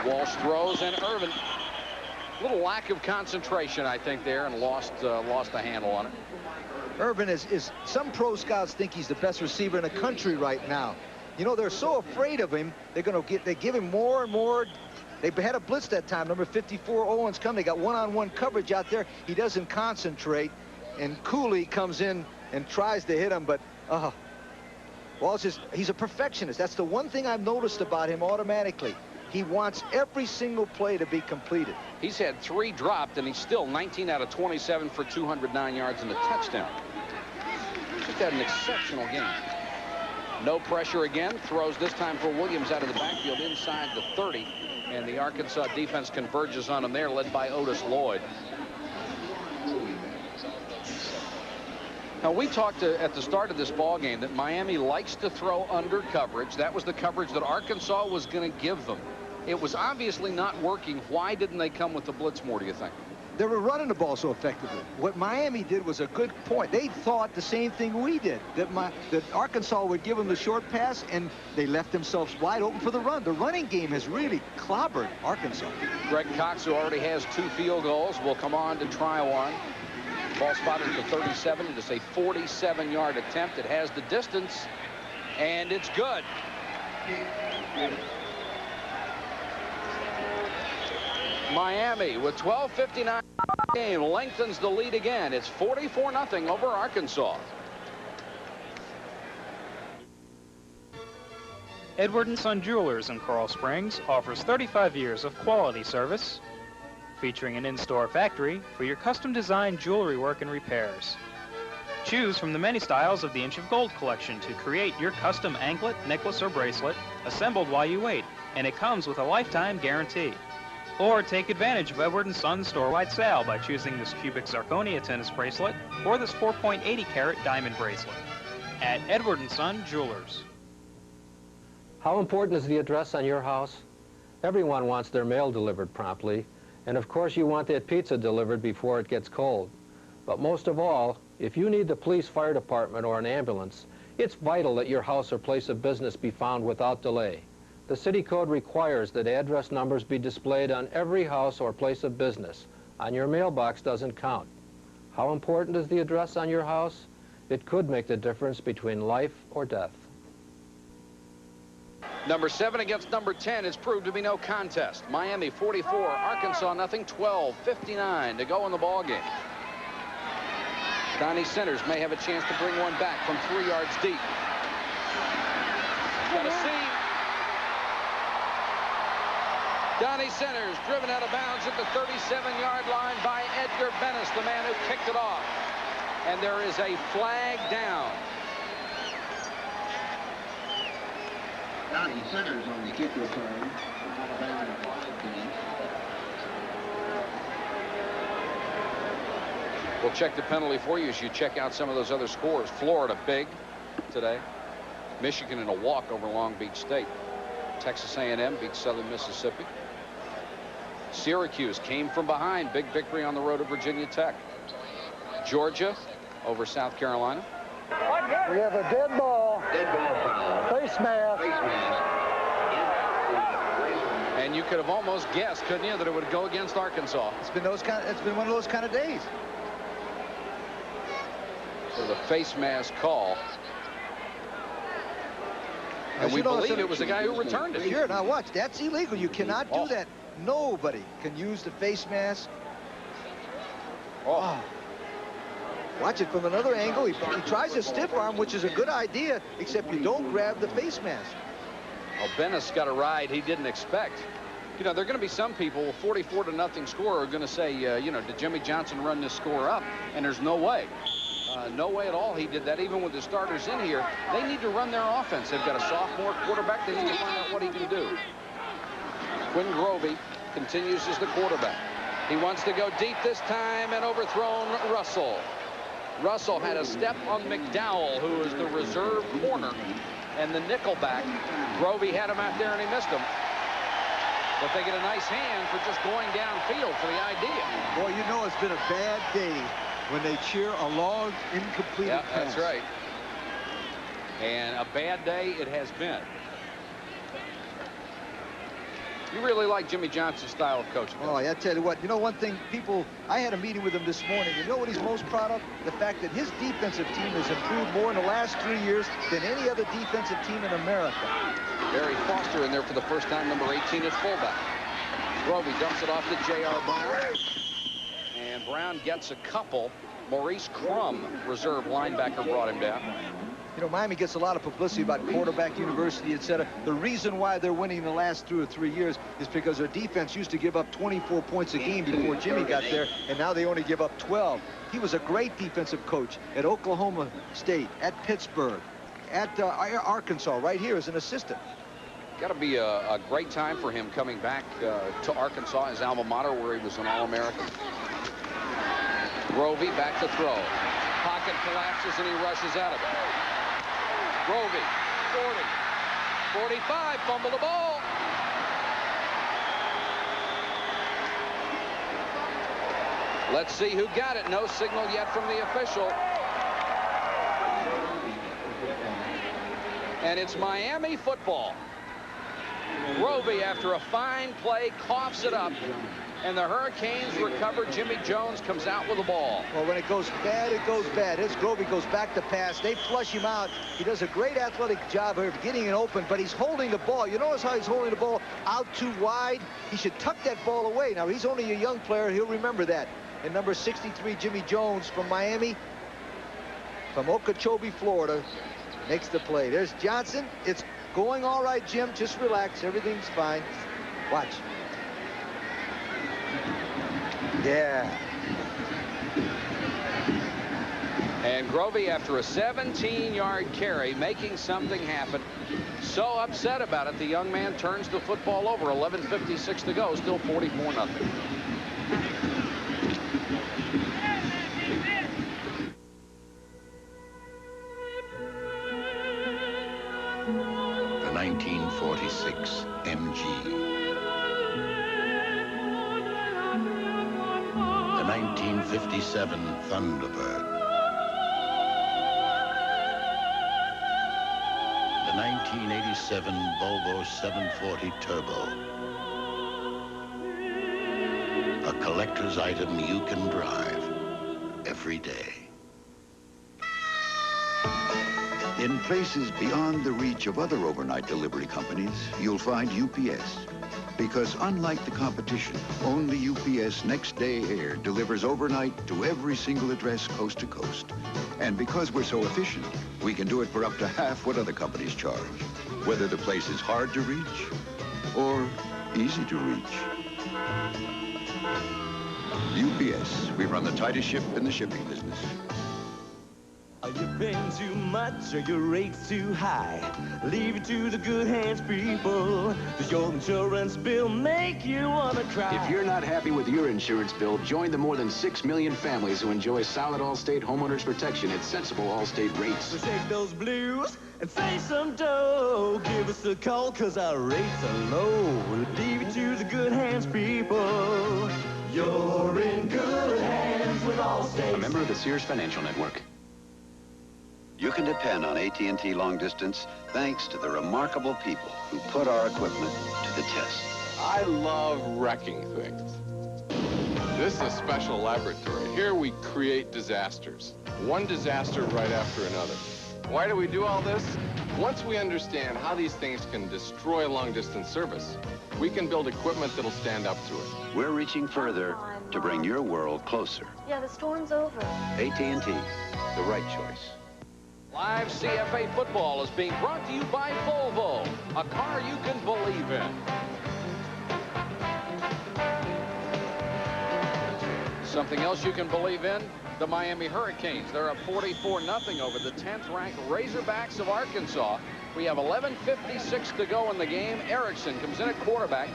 S1: Walsh throws, and Irvin, a little lack of concentration, I think, there, and lost the handle on it.
S2: Irvin is some pro scouts think he's the best receiver in the country right now. You know, they're so afraid of him, they give him more and more. They had a blitz that time. Number 54, Owens come. They got one-on-one coverage out there. He doesn't concentrate, and Cooley comes in and tries to hit him, but Walsh he's a perfectionist. That's the one thing I've noticed about him automatically. He wants every single play to be completed.
S1: He's had 3 dropped, and he's still 19 out of 27 for 209 yards and a touchdown. Just had an exceptional game. No pressure again. Throws this time for Williams out of the backfield inside the 30. And the Arkansas defense converges on him there, led by Otis Lloyd. Now, we talked at the start of this ball game that Miami likes to throw under coverage. That was the coverage that Arkansas was going to give them. It was obviously not working. Why didn't they come with the blitz more, do you think?
S2: they were running the ball so effectively. What Miami did was a good point. They thought the same thing we did, that Arkansas would give them the short pass, and they left themselves wide open for the run. The running game has really clobbered Arkansas.
S1: Greg Cox, who already has 2 field goals, will come on to try one. Ball spotted at the 37. It is a 47-yard attempt. It has the distance, and it's good. Miami, with 12:59 game, lengthens the lead again. It's 44-0 over Arkansas.
S12: Edward & Son Jewelers in Coral Springs offers 35 years of quality service, featuring an in-store factory for your custom-designed jewelry work and repairs. Choose from the many styles of the Inch of Gold collection to create your custom anklet, necklace, or bracelet, assembled while you wait, and it comes with a lifetime guarantee. Or take advantage of Edward & Son's store-wide sale by choosing this cubic zirconia tennis bracelet or this 4.80 carat diamond bracelet at Edward & Son Jewelers.
S18: How important is the address on your house? Everyone wants their mail delivered promptly, and of course you want that pizza delivered before it gets cold. But most of all, if you need the police, fire department, or an ambulance, it's vital that your house or place of business be found without delay. The city code requires that address numbers be displayed on every house or place of business. On your mailbox doesn't count. How important is the address on your house? It could make the difference between life or death.
S1: Number 7 against number 10. It's proved to be no contest. Miami 44, Arkansas nothing. 12:59 to go in the ball game. Donnie Centers may have a chance to bring one back from 3 yards deep. Got a seam. Donnie Centers driven out of bounds at the 37-yard line by Edgar Bennis, the man who kicked it off. And there is a flag down.
S8: Donnie Centers on the kick return.
S1: We'll check the penalty for you as you check out some of those other scores. Florida big today. Michigan in a walk over Long Beach State. Texas A&M beat Southern Mississippi. Syracuse came from behind. Big victory on the road to Virginia Tech. Georgia over South Carolina.
S3: We have a dead ball.
S8: Dead ball foul.
S3: Face mask.
S8: Face mask.
S1: And you could have almost guessed, couldn't you, that it would go against Arkansas.
S2: It's been one of those kind of days.
S1: So the face mask call. And we believe it was the guy who returned it.
S2: Sure, now watch. That's illegal. You cannot do that. Nobody can use the face mask. Oh. Watch it from another angle. He tries a stiff arm, which is a good idea, except you don't grab the face mask.
S1: Well, Bennis got a ride he didn't expect. You know, there are going to be some people, 44-0 score, are going to say, you know, did Jimmy Johnson run this score up? And there's no way. No way at all he did that. Even with the starters in here, they need to run their offense. They've got a sophomore quarterback. They need to find out what he can do. Quinn Grovey continues as the quarterback. He wants to go deep this time and overthrown Russell. Russell had a step on McDowell, who is the reserve corner, and the nickelback. Grovey had him out there and he missed him. But they get a nice hand for just going downfield for the idea.
S2: Boy, you know it's been a bad day when they cheer a long, incomplete pass.
S1: That's right. And a bad day it has been. You really like Jimmy Johnson's style of coaching.
S2: Oh, I tell you what, you know one thing, people, I had a meeting with him this morning. You know what he's most proud of? The fact that his defensive team has improved more in the last 3 years than any other defensive team in America.
S1: Barry Foster in there for the first time, number 18 at fullback. Grovey dumps it off to J.R. Brown. And Brown gets a couple. Maurice Crum, reserve linebacker, brought him down.
S2: You know, Miami gets a lot of publicity about quarterback university, etc. The reason why they're winning the last 2 or 3 years is because their defense used to give up 24 points a game before Jimmy got there, and now they only give up 12. He was a great defensive coach at Oklahoma State, at Pittsburgh, at Arkansas, right here as an assistant.
S1: Got to be a great time for him coming back to Arkansas, his alma mater, where he was an All-American. Grovey back to throw. Pocket collapses and he rushes out of it. Grovey, 40, 45, fumble the ball. Let's see who got it. No signal yet from the official. And it's Miami football. Grovey, after a fine play, coughs it up. And the Hurricanes recover. Jimmy Jones comes out with the ball.
S2: Well, when it goes bad, it goes bad. This Grovey goes back to pass. They flush him out. He does a great athletic job here of getting it open, but he's holding the ball. You notice how he's holding the ball out too wide? He should tuck that ball away. Now, he's only a young player. He'll remember that. And number 63, Jimmy Jones from Miami, from Okeechobee, Florida, makes the play. There's Johnson. It's going all right, Jim. Just relax. Everything's fine. Watch. Yeah.
S1: And Grovey, after a 17-yard carry, making something happen. So upset about it, the young man turns the football over. 11:56 to go, still 44-0.
S4: The 1946 MG. The 1957 Thunderbird. The 1987 Volvo 740 Turbo. A collector's item you can drive every day. In places beyond the reach of other overnight delivery companies, you'll find UPS. Because unlike the competition, only UPS Next Day Air delivers overnight to every single address coast to coast. And because we're so efficient, we can do it for up to half what other companies charge, whether the place is hard to reach or easy to reach. UPS, we run the tightest ship in the shipping business.
S15: Are you paying too much or your rates too high? Leave it to the good hands, people. Does your insurance bill make you want to cry?
S20: If you're not happy with your insurance bill, join the more than 6 million families who enjoy solid Allstate homeowners protection at sensible Allstate rates.
S15: So shake those blues and save some dough. Give us a call, cause our rates are low. Leave it to the good hands, people. You're in good hands with Allstate.
S20: A member of the Sears Financial Network.
S23: You can depend on AT&T Long Distance thanks to the remarkable people who put our equipment to the test.
S21: I love wrecking things. This is a special laboratory. Here we create disasters. One disaster right after another. Why do we do all this? Once we understand how these things can destroy long-distance service, we can build equipment that'll stand up to it.
S23: We're reaching further to bring your world closer.
S9: Yeah, the storm's over.
S23: AT&T, the right choice.
S1: Live CFA football is being brought to you by Volvo, a car you can believe in. Something else you can believe in? The Miami Hurricanes. They're up 44-0 over the 10th-ranked Razorbacks of Arkansas. We have 11:56 to go in the game. Erickson comes in at quarterback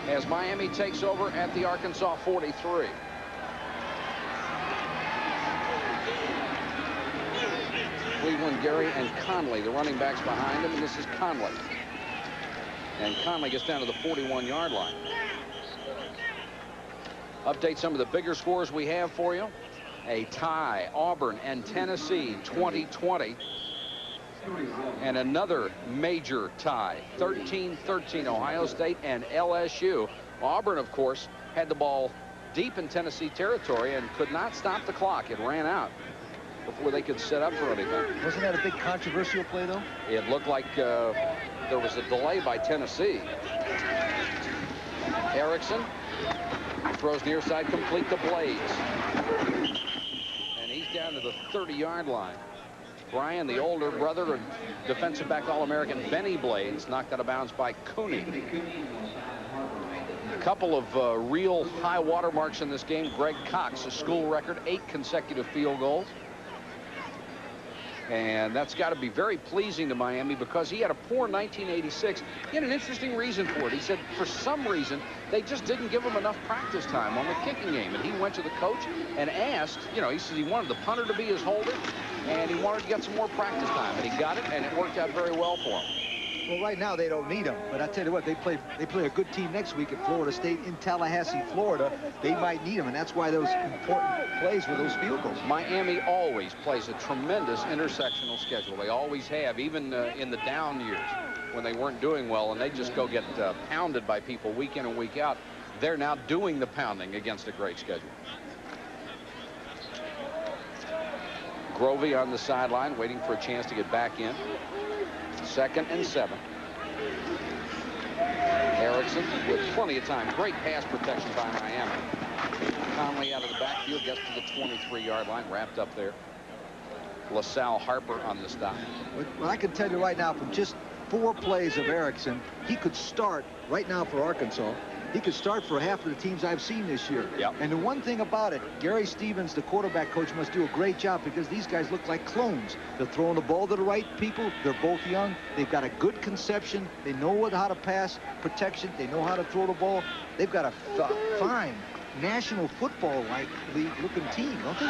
S1: as Miami takes over at the Arkansas 43. Cleveland, Gary, and Conley, the running backs behind him, and this is Conley. And Conley gets down to the 41-yard line. Update some of the bigger scores we have for you. A tie, Auburn and Tennessee, 20-20. And another major tie, 13-13, Ohio State and LSU. Auburn, of course, had the ball deep in Tennessee territory and could not stop the clock. It ran out before they could set up for anything.
S2: Wasn't that a big controversial play, though?
S1: It looked like there was a delay by Tennessee. Erickson throws near side complete to Blades. And he's down to the 30-yard line. Brian, the older brother of defensive back All-American Benny Blades, knocked out of bounds by Cooney. A couple of real high water marks in this game. Greg Cox, a school record, 8 consecutive field goals. And that's got to be very pleasing to Miami because he had a poor 1986. He had an interesting reason for it. He said for some reason they just didn't give him enough practice time on the kicking game. And he went to the coach and asked, you know, he said he wanted the punter to be his holder and he wanted to get some more practice time. And he got it, and it worked out very well for him.
S2: Well, right now they don't need them, but I tell you what, they play a good team next week at Florida State in Tallahassee, Florida. They might need them, and that's why those important plays were those field goals.
S1: Miami always plays a tremendous intersectional schedule. They always have, even in the down years when they weren't doing well, and they just go get pounded by people week in and week out. They're now doing the pounding against a great schedule. Grovey on the sideline, waiting for a chance to get back in. 2nd and 7. Erickson with plenty of time. Great pass protection by Miami. Conley out of the backfield, gets to the 23-yard line, wrapped up there. LaSalle Harper on the stop.
S2: Well, I can tell you right now, from just 4 plays of Erickson, he could start right now for Arkansas. He could start for half of the teams I've seen this year.
S1: Yep.
S2: And the one thing about it, Gary Stevens, the quarterback coach, must do a great job because these guys look like clones. They're throwing the ball to the right people. They're both young. They've got a good conception. They know how to pass protection. They know how to throw the ball. They've got a fine National Football League looking team, don't they?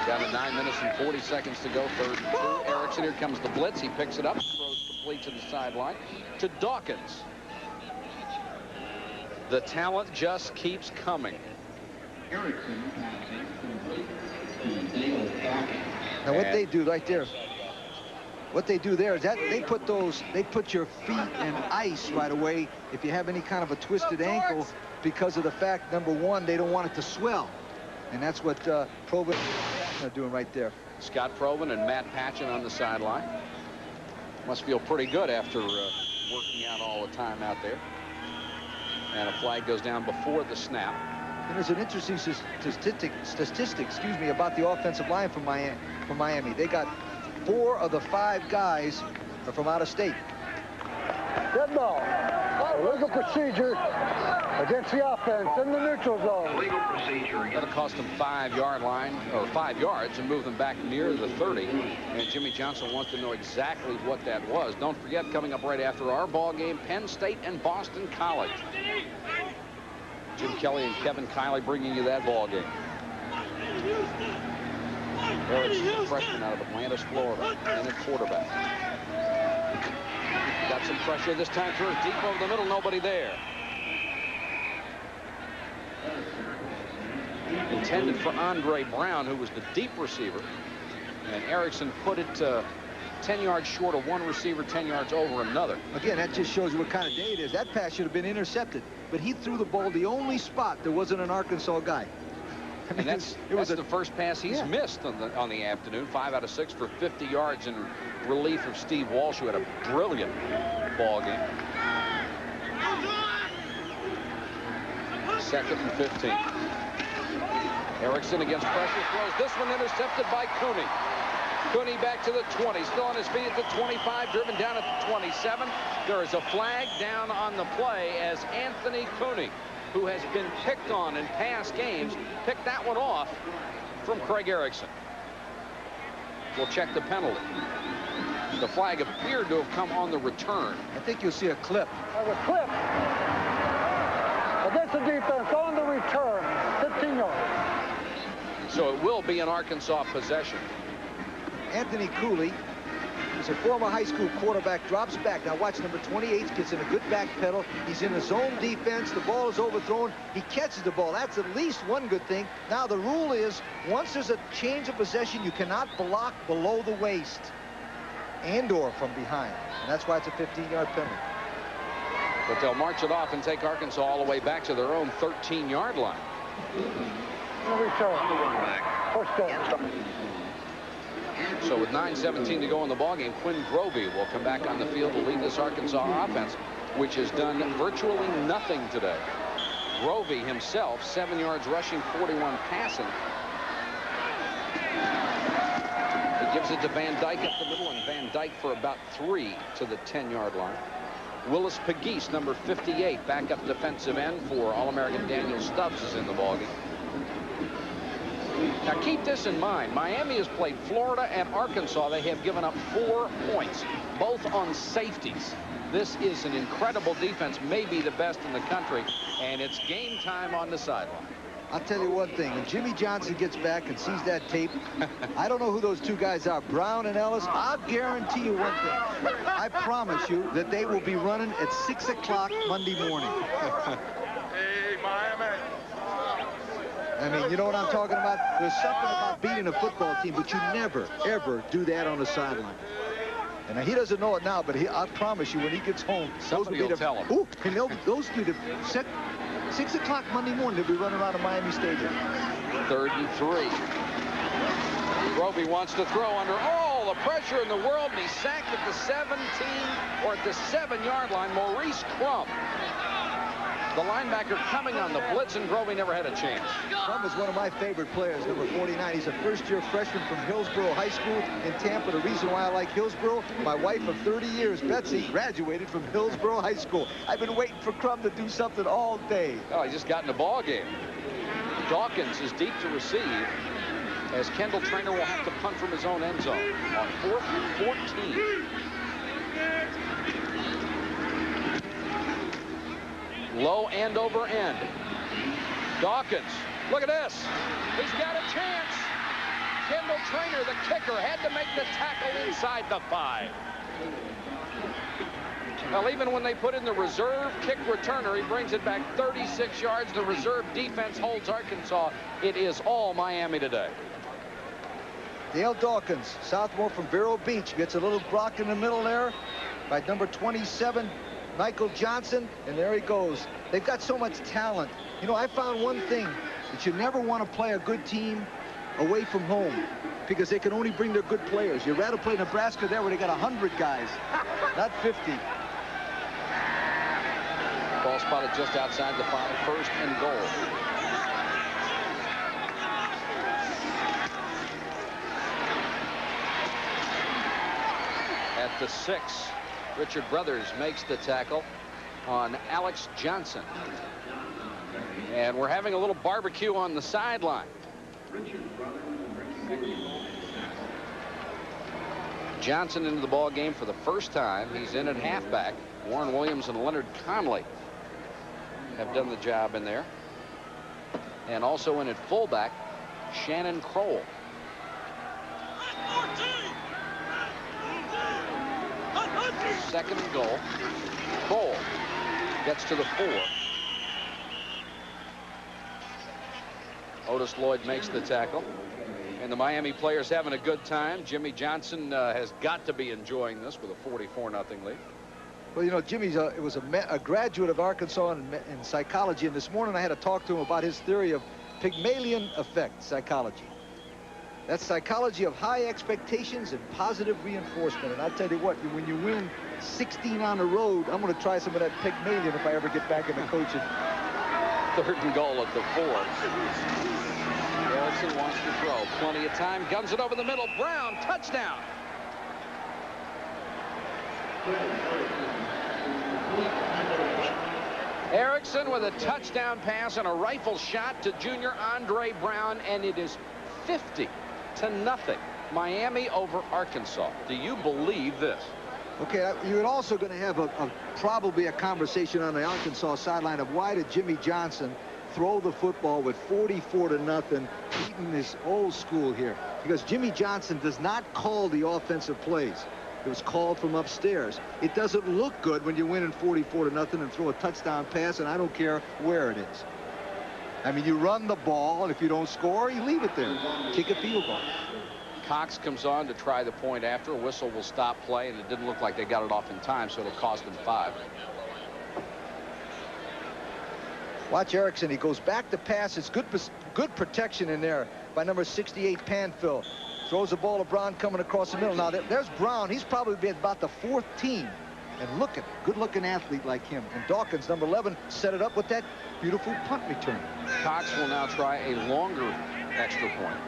S1: Down to 9 minutes and 40 seconds to go. 3rd and 2. Erickson, here comes the blitz. He picks it up, throws complete to the sideline to Dawkins. The talent just keeps coming.
S2: Now what they do right there, what they do there is that they put your feet in ice right away if you have any kind of a twisted ankle, because of the fact, number one, they don't want it to swell. And that's what Probin are doing right there.
S1: Scott Probin and Matt Patchen on the sideline. Must feel pretty good after working out all the time out there. And a flag goes down before the snap.
S2: And there's an interesting statistic, about the offensive line from Miami. They got 4 of the 5 guys are from out of state.
S3: Good ball. Legal procedure against the offense in the neutral zone.
S23: Legal procedure.
S1: That'll cost them 5-yard line, or 5 yards, and move them back near the 30. And Jimmy Johnson wants to know exactly what that was. Don't forget, coming up right after our ball game, Penn State and Boston College. Jim Kelly and Kevin Kiley bringing you that ball game. Erickson, a freshman out of Atlantis, Florida, and a quarterback. Got some pressure this time, throws deep over the middle, nobody there. Intended for Andre Brown, who was the deep receiver, and Erickson put it 10 yards short of one receiver, 10 yards over another.
S2: Again, that just shows you what kind of day it is. That pass should have been intercepted, but he threw the ball the only spot there wasn't an Arkansas guy.
S1: I mean, that's the first pass he's missed on the afternoon. 5 out of 6 for 50 yards in relief of Steve Walsh, who had a brilliant ball game. 2nd and 15. Erickson against pressure throws. This one intercepted by Cooney. Cooney back to the 20. Still on his feet at the 25. Driven down at the 27. There is a flag down on the play as Anthony Cooney, who has been picked on in past games, picked that one off from Craig Erickson. We'll check the penalty. The flag appeared to have come on the return.
S2: I think you'll see a clip.
S3: There's a clip against the defense on the return, 15 yards.
S1: So it will be an Arkansas possession.
S2: Anthony Cooley is a former high school quarterback, drops back. Now watch, number 28 gets in a good back pedal. He's in his own defense. The ball is overthrown. He catches the ball. That's at least one good thing. Now the rule is, once there's a change of possession, you cannot block below the waist and or from behind. And that's why it's a 15-yard penalty.
S1: But they'll march it off and take Arkansas all the way back to their own 13-yard line. So with 9:17 to go in the ballgame, Quinn Grovey will come back on the field to lead this Arkansas offense, which has done virtually nothing today. Grovey himself, 7 yards rushing, 41 passing. He gives it to Van Dyke up the middle, and Van Dyke for about 3 to the 10-yard line. Willis Pegues, number 58, backup defensive end for All-American Daniel Stubbs, is in the ballgame. Now keep this in mind. Miami has played Florida and Arkansas. They have given up 4 points, both on safeties. This is an incredible defense, maybe the best in the country, and it's game time on the sideline.
S2: I'll tell you one thing. When Jimmy Johnson gets back and sees that tape, I don't know who those two guys are, Brown and Ellis. I'll guarantee you one thing. I promise you that they will be running at 6 o'clock Monday morning.
S21: Hey, Miami.
S2: I mean, you know what I'm talking about? There's something about beating a football team, but you never, ever do that on the sideline. And he doesn't know it now, but I promise you, when he gets home,
S1: somebody will tell him.
S2: Ooh, and those two, 6 o'clock Monday morning, they'll be running around of Miami Stadium.
S1: 3rd and 3. Grovey wants to throw under all the pressure in the world, and he's sacked at the 17 or at the 7-yard line. Maurice Crum, the linebacker, coming on the blitz, and Grovey never had a chance.
S2: Crum is one of my favorite players, number 49. He's a first-year freshman from Hillsborough High School in Tampa. The reason why I like Hillsborough, my wife of 30 years, Betsy, graduated from Hillsborough High School. I've been waiting for Crum to do something all day.
S1: Oh, he just got in the ball game. Dawkins is deep to receive, as Kendall Trainer will have to punt from his own end zone on 4th and 14. Low end over end. Dawkins, look at this. He's got a chance. Kendall Trainer, the kicker, had to make the tackle inside the 5. Well, even when they put in the reserve kick returner, he brings it back 36 yards. The reserve defense holds Arkansas. It is all Miami today.
S2: Dale Dawkins, sophomore from Vero Beach, gets a little block in the middle there by number 27, Michael Johnson, and there he goes. They've got so much talent. You know, I found one thing, that you never want to play a good team away from home, because they can only bring their good players. You'd rather play Nebraska there where they got 100 guys, not 50.
S1: Ball spotted just outside the 5, 1st and goal. At the 6, Richard Brothers makes the tackle on Alex Johnson. And we're having a little barbecue on the sideline. Johnson into the ball game for the first time. He's in at halfback. Warren Williams and Leonard Conley have done the job in there. And also in at fullback, Shannon Kroll. Second and goal. Kroll gets to the 4. Otis Lloyd makes the tackle. And the Miami players having a good time. Jimmy Johnson has got to be enjoying this with a 44-0 lead.
S2: Well, you know, Jimmy's was a graduate of Arkansas in psychology, and this morning I had to talk to him about his theory of Pygmalion effect psychology. That's psychology of high expectations and positive reinforcement. And I'll tell you what, when you win 16 on the road, I'm going to try some of that Pygmalion if I ever get back into coaching.
S1: 3rd and goal at the 4. Erickson wants to throw. Plenty of time. Guns it over the middle. Brown, touchdown. Erickson with a touchdown pass and a rifle shot to junior Andre Brown, and it is 50-0. Miami over Arkansas. Do you believe this?
S2: Okay, you're also going to have probably a conversation on the Arkansas sideline of why did Jimmy Johnson throw the football with 44-0, beating this old school here? Because Jimmy Johnson does not call the offensive plays. It was called from upstairs. It doesn't look good when you win in 44-0 and throw a touchdown pass, and I don't care where it is. I mean, you run the ball, and if you don't score, you leave it there. Kick a field goal.
S1: Cox comes on to try the point after. A whistle will stop play, and it didn't look like they got it off in time, so it'll cost them 5.
S2: Watch Erickson. He goes back to pass. It's good protection in there by number 68, Panfill. Throws the ball to Brown coming across the middle. Now, there's Brown. He's probably been about the 4th team. And look at good-looking athlete like him. And Dawkins, number 11, set it up with that beautiful punt return.
S1: Cox will now try a longer extra point.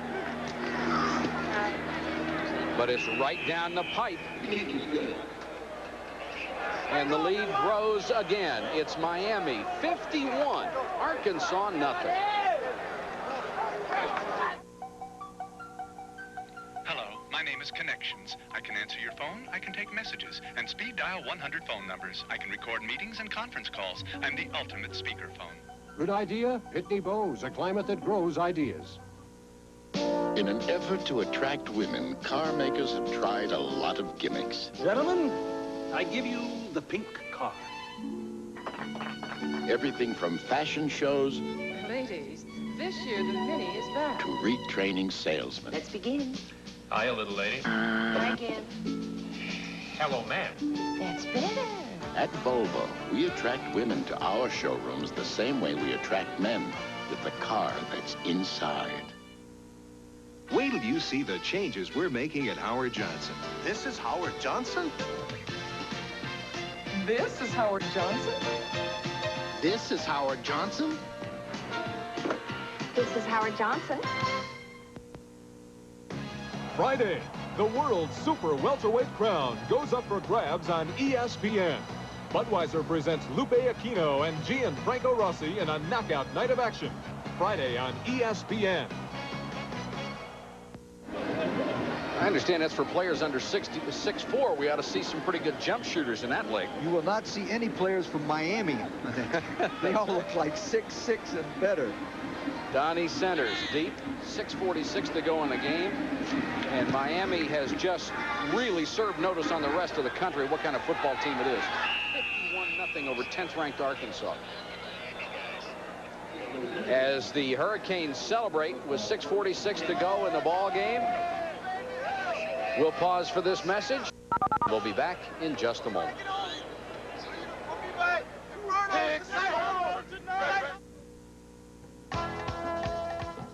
S1: But it's right down the pipe. And the lead grows again. It's Miami 51, Arkansas nothing.
S7: Hello, my name is Connections. I can answer your phone, I can take messages, and speed dial 100 phone numbers. I can record meetings and conference calls. I'm the ultimate speakerphone.
S11: Good idea? Pitney Bowes, a climate that grows ideas.
S14: In an effort to attract women, car makers have tried a lot of gimmicks.
S17: Gentlemen, I give you the pink car.
S14: Everything from fashion shows
S19: Ladies, this year the Mini is back.
S14: to retraining salesmen.
S19: Let's begin.
S21: Hiya, little lady.
S19: Try again.
S21: Hello, man.
S19: That's better.
S14: At Volvo, we attract women to our showrooms the same way we attract men, with the car that's inside.
S5: Wait till you see the changes we're making at Howard Johnson.
S21: This is Howard Johnson?
S19: This is Howard Johnson.
S14: This is Howard Johnson.
S9: This is Howard Johnson.
S25: Friday, the world's super welterweight crown goes up for grabs on ESPN. Budweiser presents Lupe Aquino and Gianfranco Rossi in a knockout night of action. Friday on ESPN.
S1: I understand that's for players under 6'4". We ought to see some pretty good jump shooters in that league.
S2: You will not see any players from Miami. They all look like 6'6" and better.
S1: Donnie centers deep, 6:46 to go in the game. And Miami has just really served notice on the rest of the country what kind of football team it is. 51-0 over 10th-ranked Arkansas. As the Hurricanes celebrate with 6:46 to go in the ball game, we'll pause for this message. We'll be back in just a moment.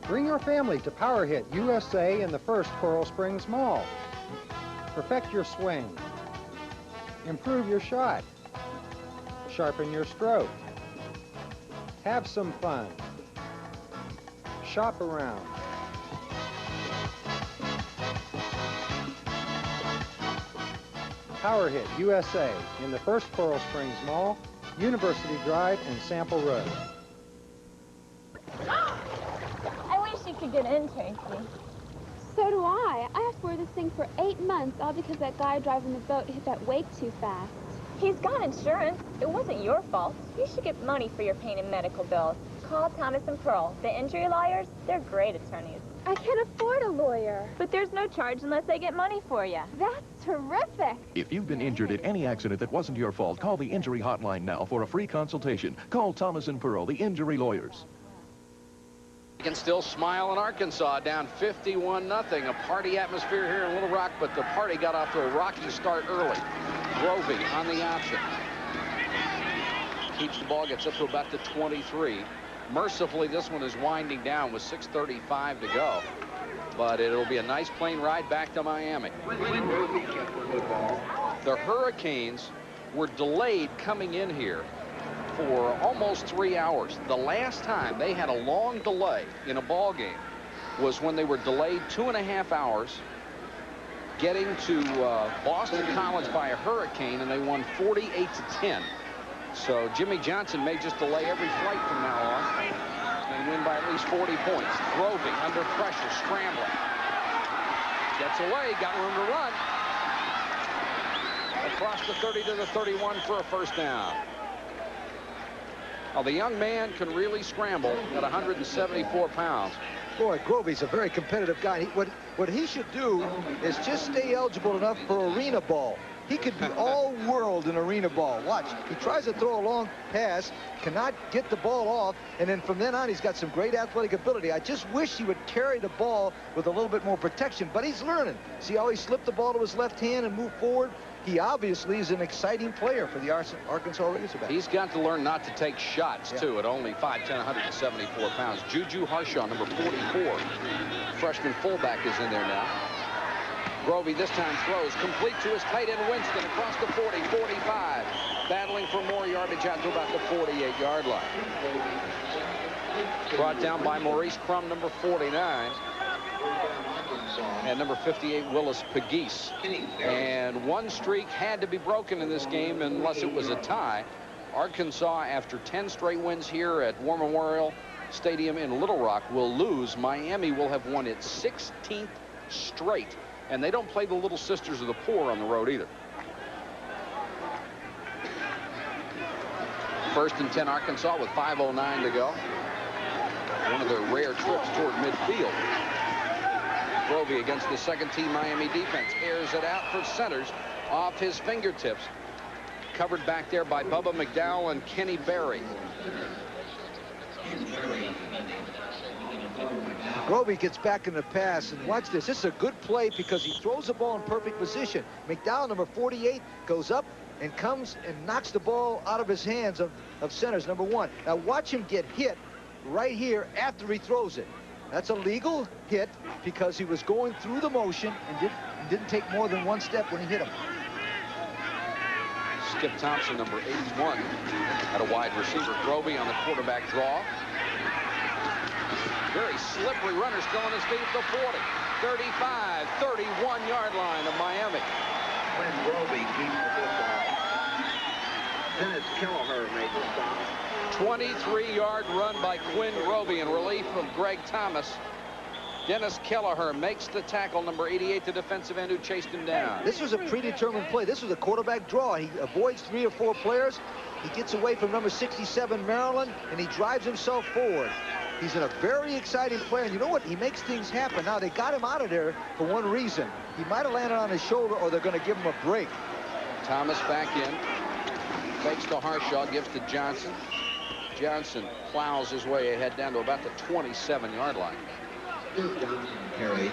S22: Bring your family to Power Hit USA in the first Coral Springs Mall. Perfect your swing. Improve your shot. Sharpen your stroke. Have some fun. Shop around. Power Hit USA in the first Coral Springs Mall, University Drive and Sample Road.
S24: I wish you could get in, Tracy.
S26: So do I. I have to wear this thing for 8 months, all because that guy driving the boat hit that wake too fast.
S24: He's got insurance. It wasn't your fault. You should get money for your pain and medical bills. Call Thomas and Pearl. The injury lawyers, they're great attorneys.
S26: I can't afford a lawyer.
S24: But there's no charge unless they get money for you.
S26: That's terrific.
S11: If you've been injured at any accident that wasn't your fault, call the Injury Hotline now for a free consultation. Call Thomas and Pearl, the injury lawyers.
S1: You can still smile in Arkansas, down 51-0. A party atmosphere here in Little Rock, but the party got off to a rocky start early. Grovey on the option. Keeps the ball, gets up to about the 23. Mercifully, this one is winding down with 6:35 to go. But it'll be a nice plane ride back to Miami. The Hurricanes were delayed coming in here for almost 3 hours. The last time they had a long delay in a ball game was when they were delayed 2.5 hours getting to Boston College by a hurricane, and they won 48-10. So Jimmy Johnson may just delay every flight from now on and win by at least 40 points. Grovey under pressure, scrambling. Gets away, got room to run. Across the 30 to the 31 for a first down. Now, the young man can really scramble at 174 pounds.
S2: Boy, Grovey's a very competitive guy. What he should do is just stay eligible enough for arena ball. He could be all world in arena ball. Watch, he tries to throw a long pass, cannot get the ball off, and then from then on he's got some great athletic ability. I just wish he would carry the ball with a little bit more protection, but he's learning. See how he slipped the ball to his left hand and moved forward? He obviously is an exciting player for the Arkansas Razorbacks.
S1: He's got to learn not to take shots, too, at only 5'10", 174 pounds. Juju Harshaw, number 44. Freshman fullback is in there now. Grovey this time throws complete to his tight end Winston across the 40, 45. Battling for more yardage out to about the 48-yard line. Brought down by Maurice Crum, number 49. And number 58, Willis Pegues. And one streak had to be broken in this game unless it was a tie. Arkansas, after 10 straight wins here at War Memorial Stadium in Little Rock, will lose. Miami will have won its 16th straight. And they don't play the Little Sisters of the Poor on the road either. First and 10 Arkansas with 5:09 to go. One of their rare trips toward midfield. Grovey against the second-team Miami defense. Airs it out for centers off his fingertips. Covered back there by Bubba McDowell and Kenny Berry.
S2: Grovey gets back in the pass, and watch this. This is a good play because he throws the ball in perfect position. McDowell, number 48, goes up and comes and knocks the ball out of his hands of centers, number 1. Now watch him get hit right here after he throws it. That's a legal hit because he was going through the motion and didn't take more than one step when he hit him.
S1: Skip Thompson, number 81, at a wide receiver. Grovey on the quarterback draw. Very slippery runner, still on his feet at the 40, 35, 31-yard line of Miami.
S8: When Grovey keeps the football, Dennis Kelleher made the stop.
S1: 23-yard run by Quinn Grovey in relief of Greg Thomas. Dennis Kelleher makes the tackle, number 88, the defensive end who chased him down.
S2: This was a predetermined play. This was a quarterback draw. He avoids 3 or 4 players. He gets away from number 67, Maryland, and he drives himself forward. He's in a very exciting play, and you know what? He makes things happen. Now, they got him out of there for one reason. He might have landed on his shoulder, or they're going to give him a break.
S1: Thomas back in. Fakes to Harshaw, gives to Johnson. Johnson plows his way ahead down to about the 27-yard line.
S8: Carry.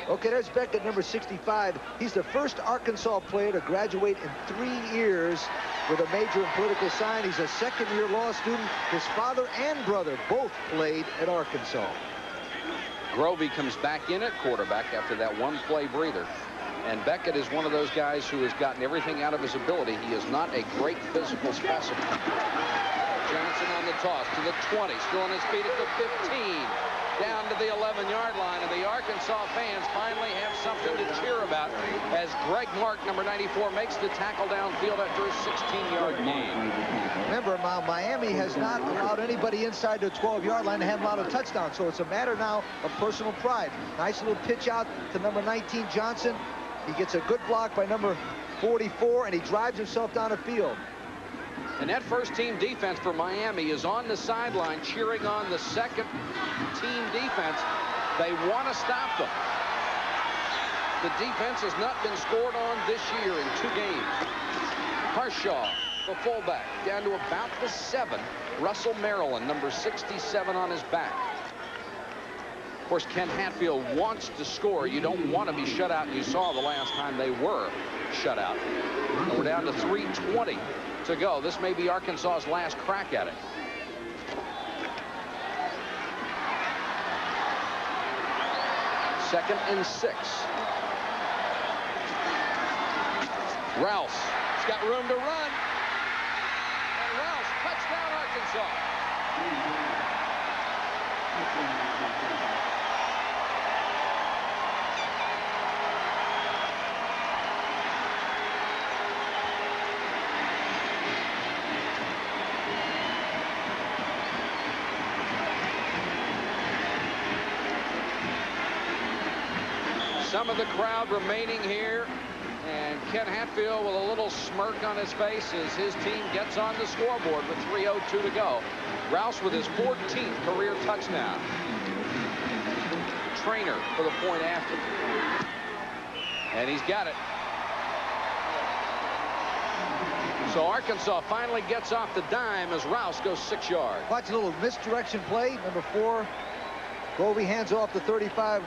S2: Okay, there's Beckett, number 65. He's the first Arkansas player to graduate in 3 years with a major in political science. He's a second-year law student. His father and brother both played at Arkansas.
S1: Grovey comes back in at quarterback after that one-play breather. And Beckett is one of those guys who has gotten everything out of his ability. He is not a great physical specimen. Johnson on the toss to the 20, still on his feet at the 15, down to the 11-yard line, and the Arkansas fans finally have something to cheer about as Greg Mark, number 94, makes the tackle downfield after a 16-yard gain.
S2: Remember, Miami has not allowed anybody inside the 12-yard line to have allowed a touchdown, so it's a matter now of personal pride. Nice little pitch out to number 19, Johnson. He gets a good block by number 44, and he drives himself down the field.
S1: And that first-team defense for Miami is on the sideline cheering on the second-team defense. They want to stop them. The defense has not been scored on this year in 2 games. Harshaw, the fullback, down to about the 7. Russell Maryland, number 67, on his back. Of course, Ken Hatfield wants to score. You don't want to be shut out. You saw the last time they were shut out. And we're down to 3:20 to go. This may be Arkansas's last crack at it. Second and 6. Rouse has got room to run. And Rouse, touchdown Arkansas. Some of the crowd remaining here, and Ken Hatfield with a little smirk on his face as his team gets on the scoreboard with 3:02 to go. Rouse with his 14th career touchdown. Trainer for the point after. And he's got it. So Arkansas finally gets off the dime as Rouse goes 6 yards.
S2: Watch a little misdirection play. Number 4, Grovey hands off the 35.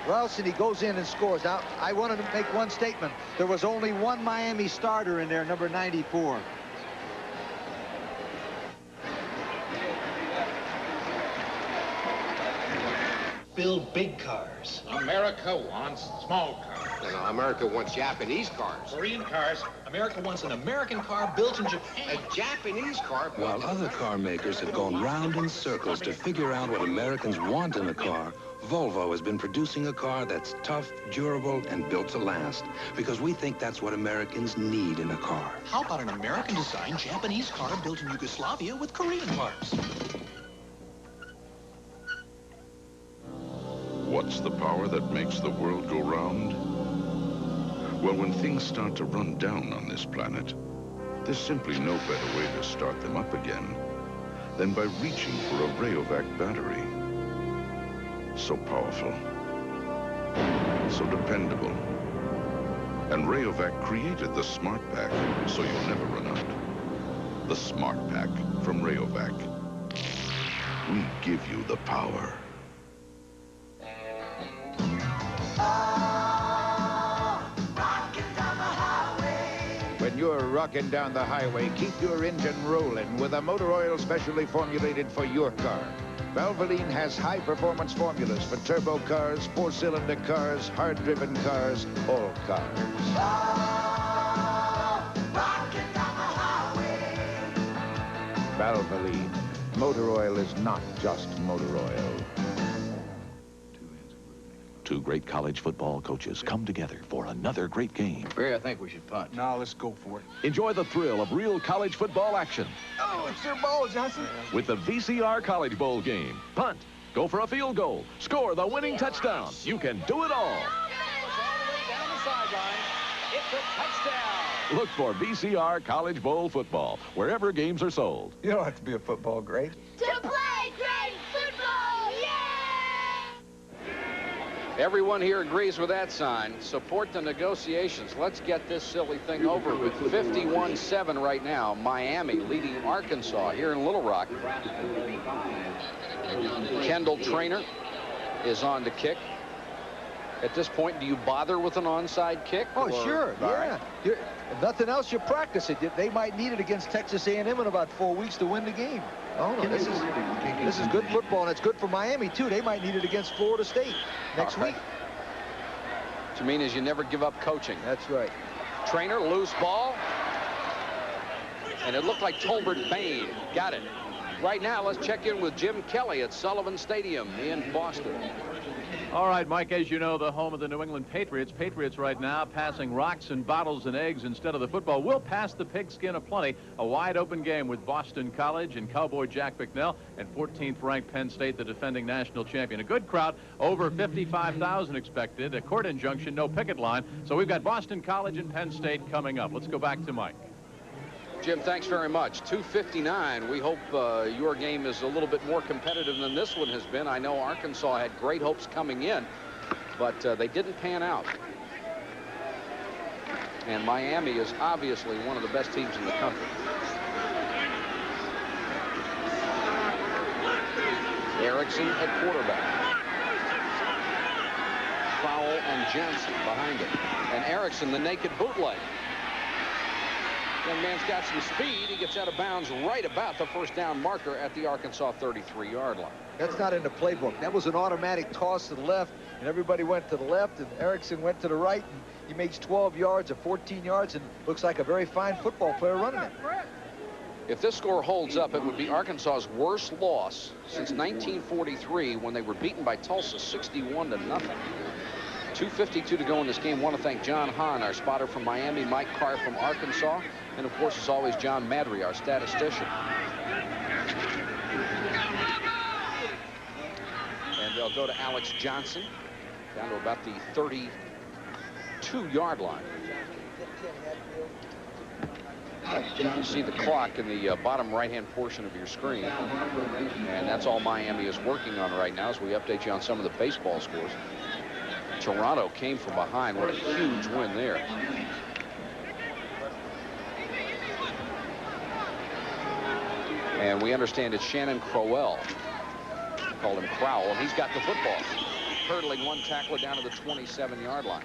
S2: Rouse, and he goes in and scores. Now, I wanted to make one statement. There was only one Miami starter in there, number 94.
S17: Build big cars.
S6: America wants small cars.
S20: No, America wants Japanese cars.
S6: Korean cars. America wants an American car built in Japan.
S20: A Japanese car.
S10: While other car makers have gone round in circles to figure out what Americans want in a car, Volvo has been producing a car that's tough, durable, and built to last. Because we think that's what Americans need in a car.
S6: How about an American-designed Japanese car built in Yugoslavia with Korean parts?
S12: What's the power that makes the world go round?
S4: Well, when things start to run down on this planet, there's simply no better way to start them up again than by reaching for a Rayovac battery. So powerful, so dependable. And Rayovac created the Smart Pack, so you'll never run out. The Smart Pack from Rayovac. We give you the power.
S12: When you're rocking down the highway, keep your engine rolling with a motor oil specially formulated for your car. Valvoline has high-performance formulas for turbo cars, four-cylinder cars, hard-driven cars, all cars. Valvoline. Motor oil is not just motor oil.
S13: Two great college football coaches come together for another great game.
S15: Barry, I think we should punt.
S16: No, let's go for it.
S13: Enjoy the thrill of real college football action
S16: Oh, it's their ball, Johnson.
S13: with the VCR College Bowl game. Punt, go for a field goal, score the winning touchdown. You can do it all.
S1: Down the sideline. It's a touchdown.
S13: Look for VCR College Bowl football wherever games are sold.
S16: You don't have to be a football great.
S18: To play great football, yeah!
S1: Everyone here agrees with that sign. Support the negotiations. Let's get this silly thing over with. 51-7 right now. Miami leading Arkansas here in Little Rock. Kendall Trainer is on to kick. At this point, do you bother with an onside kick?
S2: Oh,
S1: or...
S2: sure, yeah. If nothing else, you practice it. They might need it against Texas A&M in about 4 weeks to win the game. Oh, no, this is good football, and it's good for Miami, too. They might need it against Florida State next week.
S1: What you mean is you never give up coaching.
S2: That's right.
S1: Trainer, loose ball. And it looked like Tolbert Bain got it. Right now, let's check in with Jim Kelly at Sullivan Stadium in Boston.
S27: All right, Mike, as you know, the home of the New England Patriots. Patriots right now passing rocks and bottles and eggs instead of the football. We'll pass the pigskin aplenty. A wide-open game with Boston College and Cowboy Jack McNell and 14th-ranked Penn State, the defending national champion. A good crowd, over 55,000 expected. A court injunction, no picket line. So we've got Boston College and Penn State coming up. Let's go back to Mike.
S1: Jim, thanks very much. 2:59. We hope your game is a little bit more competitive than this one has been. I know Arkansas had great hopes coming in, but they didn't pan out. And Miami is obviously one of the best teams in the country. Erickson at quarterback. Crowell and Johnson behind him. And Erickson, the naked bootleg. Young man's got some speed. He gets out of bounds right about the first down marker at the Arkansas 33-yard line.
S2: That's not in the playbook. That was an automatic toss to the left, and everybody went to the left, and Erickson went to the right, and he makes 12 yards or 14 yards, and looks like a very fine football player running it.
S1: If this score holds up, it would be Arkansas's worst loss since 1943 when they were beaten by Tulsa 61-0. 2:52 to go in this game. Want to thank John Hahn, our spotter from Miami, Mike Carr from Arkansas, and of course, as always, John Madry, our statistician. And they'll go to Alex Johnson down to about the 32-yard line. You see the clock in the bottom right-hand portion of your screen, and that's all Miami is working on right now as we update you on some of the baseball scores. Toronto came from behind. What a huge win there. And we understand it's Shannon Crowell. Called him Crowell, and he's got the football. Hurdling one tackler down to the 27-yard line.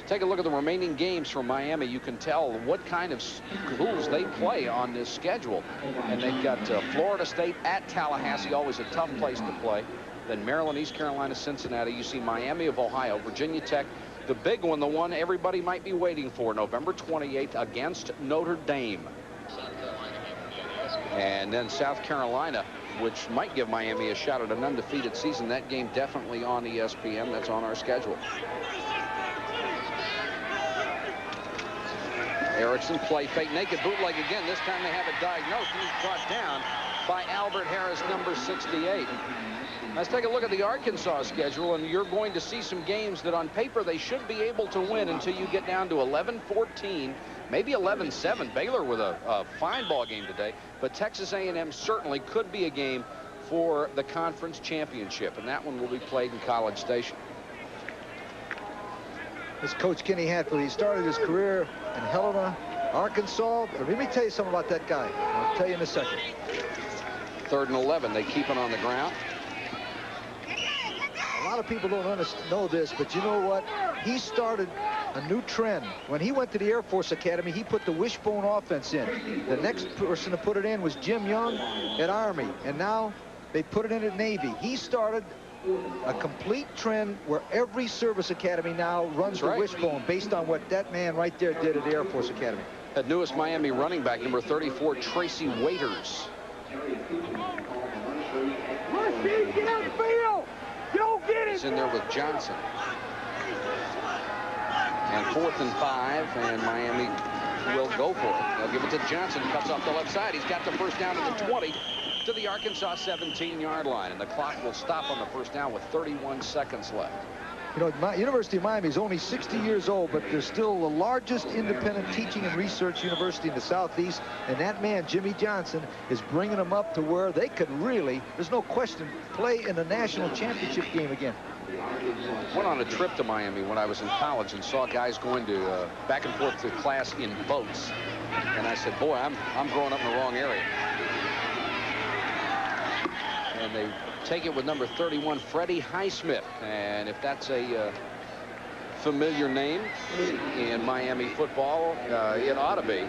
S1: Take a look at the remaining games from Miami. You can tell what kind of schools they play on this schedule. And they've got Florida State at Tallahassee, always a tough place to play. Then Maryland, East Carolina, Cincinnati. You see Miami of Ohio, Virginia Tech. The big one, the one everybody might be waiting for, November 28th against Notre Dame. And then South Carolina, which might give Miami a shot at an undefeated season. That game definitely on ESPN. That's on our schedule. Erickson, play fake, naked bootleg again. This time they have it diagnosed, and he's brought down by Albert Harris, number 68. Let's take a look at the Arkansas schedule, and you're going to see some games that on paper they should be able to win until you get down to 11-14, maybe 11-7. Baylor with a fine ball game today, but Texas A&M certainly could be a game for the conference championship, and that one will be played in College Station.
S2: This Coach Kenny Hatfield, he started his career in Helena, Arkansas. But let me tell you something about that guy. I'll tell you in a second.
S1: 3rd and 11. They keep it on the ground.
S2: A lot of people don't know this, but you know what? He started a new trend. When he went to the Air Force Academy, he put the wishbone offense in. The next person to put it in was Jim Young at Army, and now they put it in at Navy. He started a complete trend where every service academy now runs the wishbone based on what that man right there did at the Air Force Academy.
S1: That newest Miami running back, number 34, Tracy Waiters.
S18: Get out the field! Go get it!
S1: He's in there with Johnson. And 4th and 5, and Miami will go for it. They'll give it to Johnson. Cuts off the left side. He's got the first down at the 20 to the Arkansas 17-yard line, and the clock will stop on the first down with 31 seconds left.
S2: You know, University of Miami is only 60 years old, but they're still the largest independent teaching and research university in the Southeast. And that man, Jimmy Johnson, is bringing them up to where they could really, there's no question, play in the national championship game again.
S1: Went on a trip to Miami when I was in college and saw guys going to back and forth to class in boats. And I said, boy, I'm growing up in the wrong area. And they take it with number 31, Freddie Highsmith. And if that's a familiar name in Miami football, it ought to be.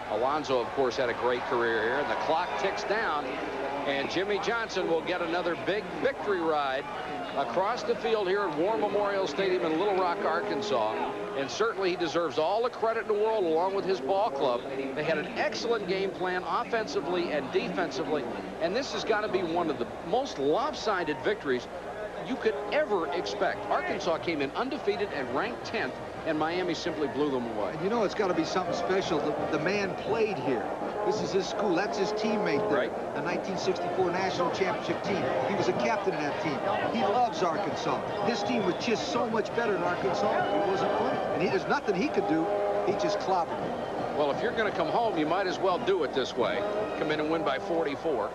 S1: Alonzo, of course, had a great career here. And the clock ticks down. And Jimmy Johnson will get another big victory ride across the field here at War Memorial Stadium in Little Rock, Arkansas. And certainly he deserves all the credit in the world along with his ball club. They had an excellent game plan offensively and defensively. And this has got to be one of the most lopsided victories you could ever expect. Arkansas came in undefeated and ranked 10th, and Miami simply blew them away.
S2: And you know it's got to be something special. The man played here. This is his school. That's his teammate there. Right. The 1964 National Championship team. He was a captain of that team. He loves Arkansas. His team was just so much better than Arkansas. It wasn't funny. And there's nothing he could do. He just clobbered them.
S1: Well, if you're going to come home, you might as well do it this way. Come in and win by 44.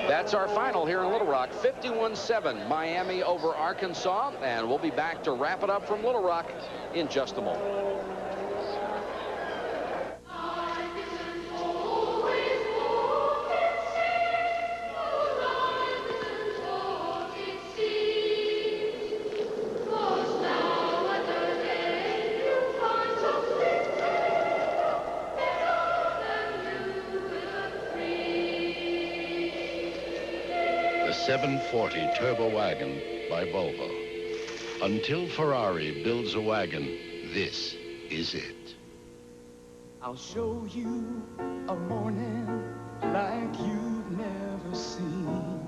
S1: That's our final here in Little Rock. 51-7, Miami over Arkansas. And we'll be back to wrap it up from Little Rock in just a moment.
S4: The 740 Turbo Wagon by Volvo. Until Ferrari builds a wagon, this is it.
S3: I'll show you a morning like you've never seen.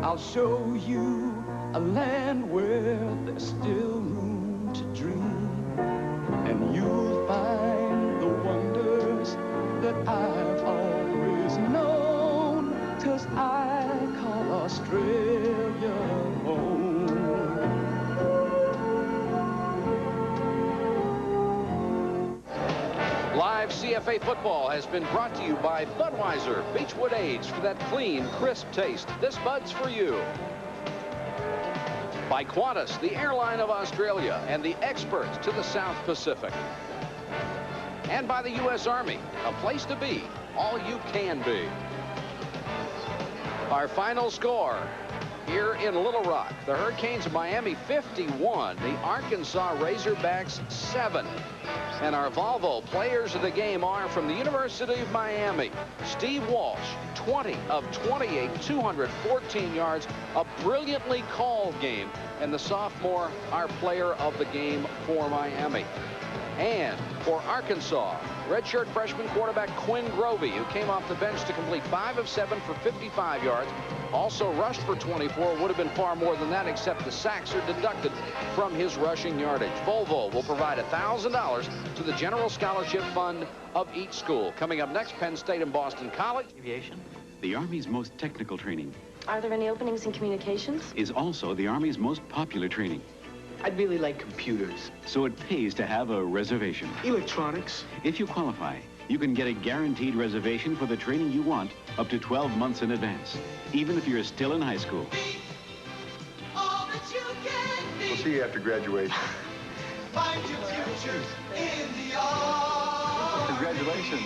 S3: I'll show you a land where there's still room to dream. And you'll find the wonders that I've always known, 'cause I call Australia home.
S1: Live CFA football has been brought to you by Budweiser Beechwood Age for that clean, crisp taste. This Bud's for you. By Qantas, the airline of Australia and the experts to the South Pacific. And by the U.S. Army, a place to be, all you can be. Our final score here in Little Rock. The Hurricanes of Miami 51, the Arkansas Razorbacks 7. And our Volvo players of the game are from the University of Miami. Steve Walsh, 20 of 28, 214 yards, a brilliantly called game. And the sophomore, our player of the game for Miami. And for Arkansas, redshirt freshman quarterback Quinn Grovey, who came off the bench to complete 5 of 7 for 55 yards. Also rushed for 24. Would have been far more than that, except the sacks are deducted from his rushing yardage. Volvo will provide $1,000 to the General Scholarship Fund of each school. Coming up next, Penn State and Boston College.
S20: Aviation, the Army's most technical training,
S5: Are there any openings in communications?
S20: is also the Army's most popular training.
S17: I'd really like computers.
S20: So it pays to have a reservation.
S17: Electronics.
S20: If you qualify, you can get a guaranteed reservation for the training you want up to 12 months in advance, even if you're still in high school.
S16: We'll see you after graduation.
S18: Find your future in the arms.
S16: Congratulations.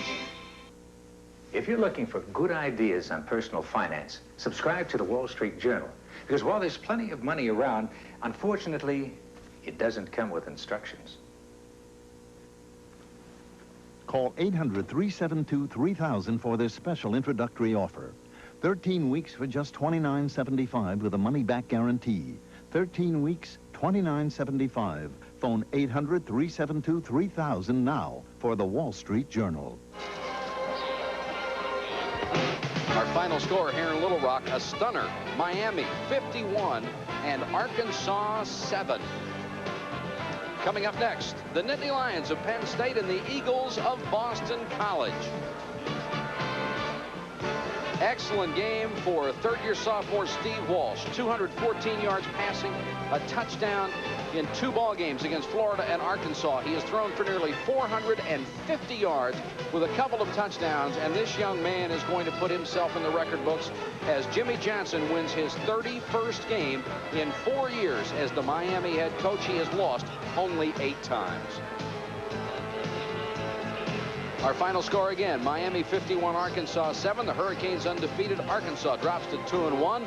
S7: If you're looking for good ideas on personal finance, subscribe to the Wall Street Journal. Because while there's plenty of money around, unfortunately, it doesn't come with instructions.
S14: Call 800-372-3000 for this special introductory offer. 13 weeks for just $29.75 with a money-back guarantee. 13 weeks, $29.75. Phone 800-372-3000 now for the Wall Street Journal.
S1: Our final score here in Little Rock, a stunner. Miami 51 and Arkansas 7. Coming up next, the Nittany Lions of Penn State and the Eagles of Boston College. Excellent game for third-year sophomore Steve Walsh. 214 yards passing, a touchdown in 2 ball games against Florida and Arkansas. He has thrown for nearly 450 yards with a couple of touchdowns, and this young man is going to put himself in the record books as Jimmy Johnson wins his 31st game in 4 years as the Miami head coach. He has lost only 8 times. Our final score again, Miami 51, Arkansas 7. The Hurricanes undefeated. Arkansas drops to 2-1.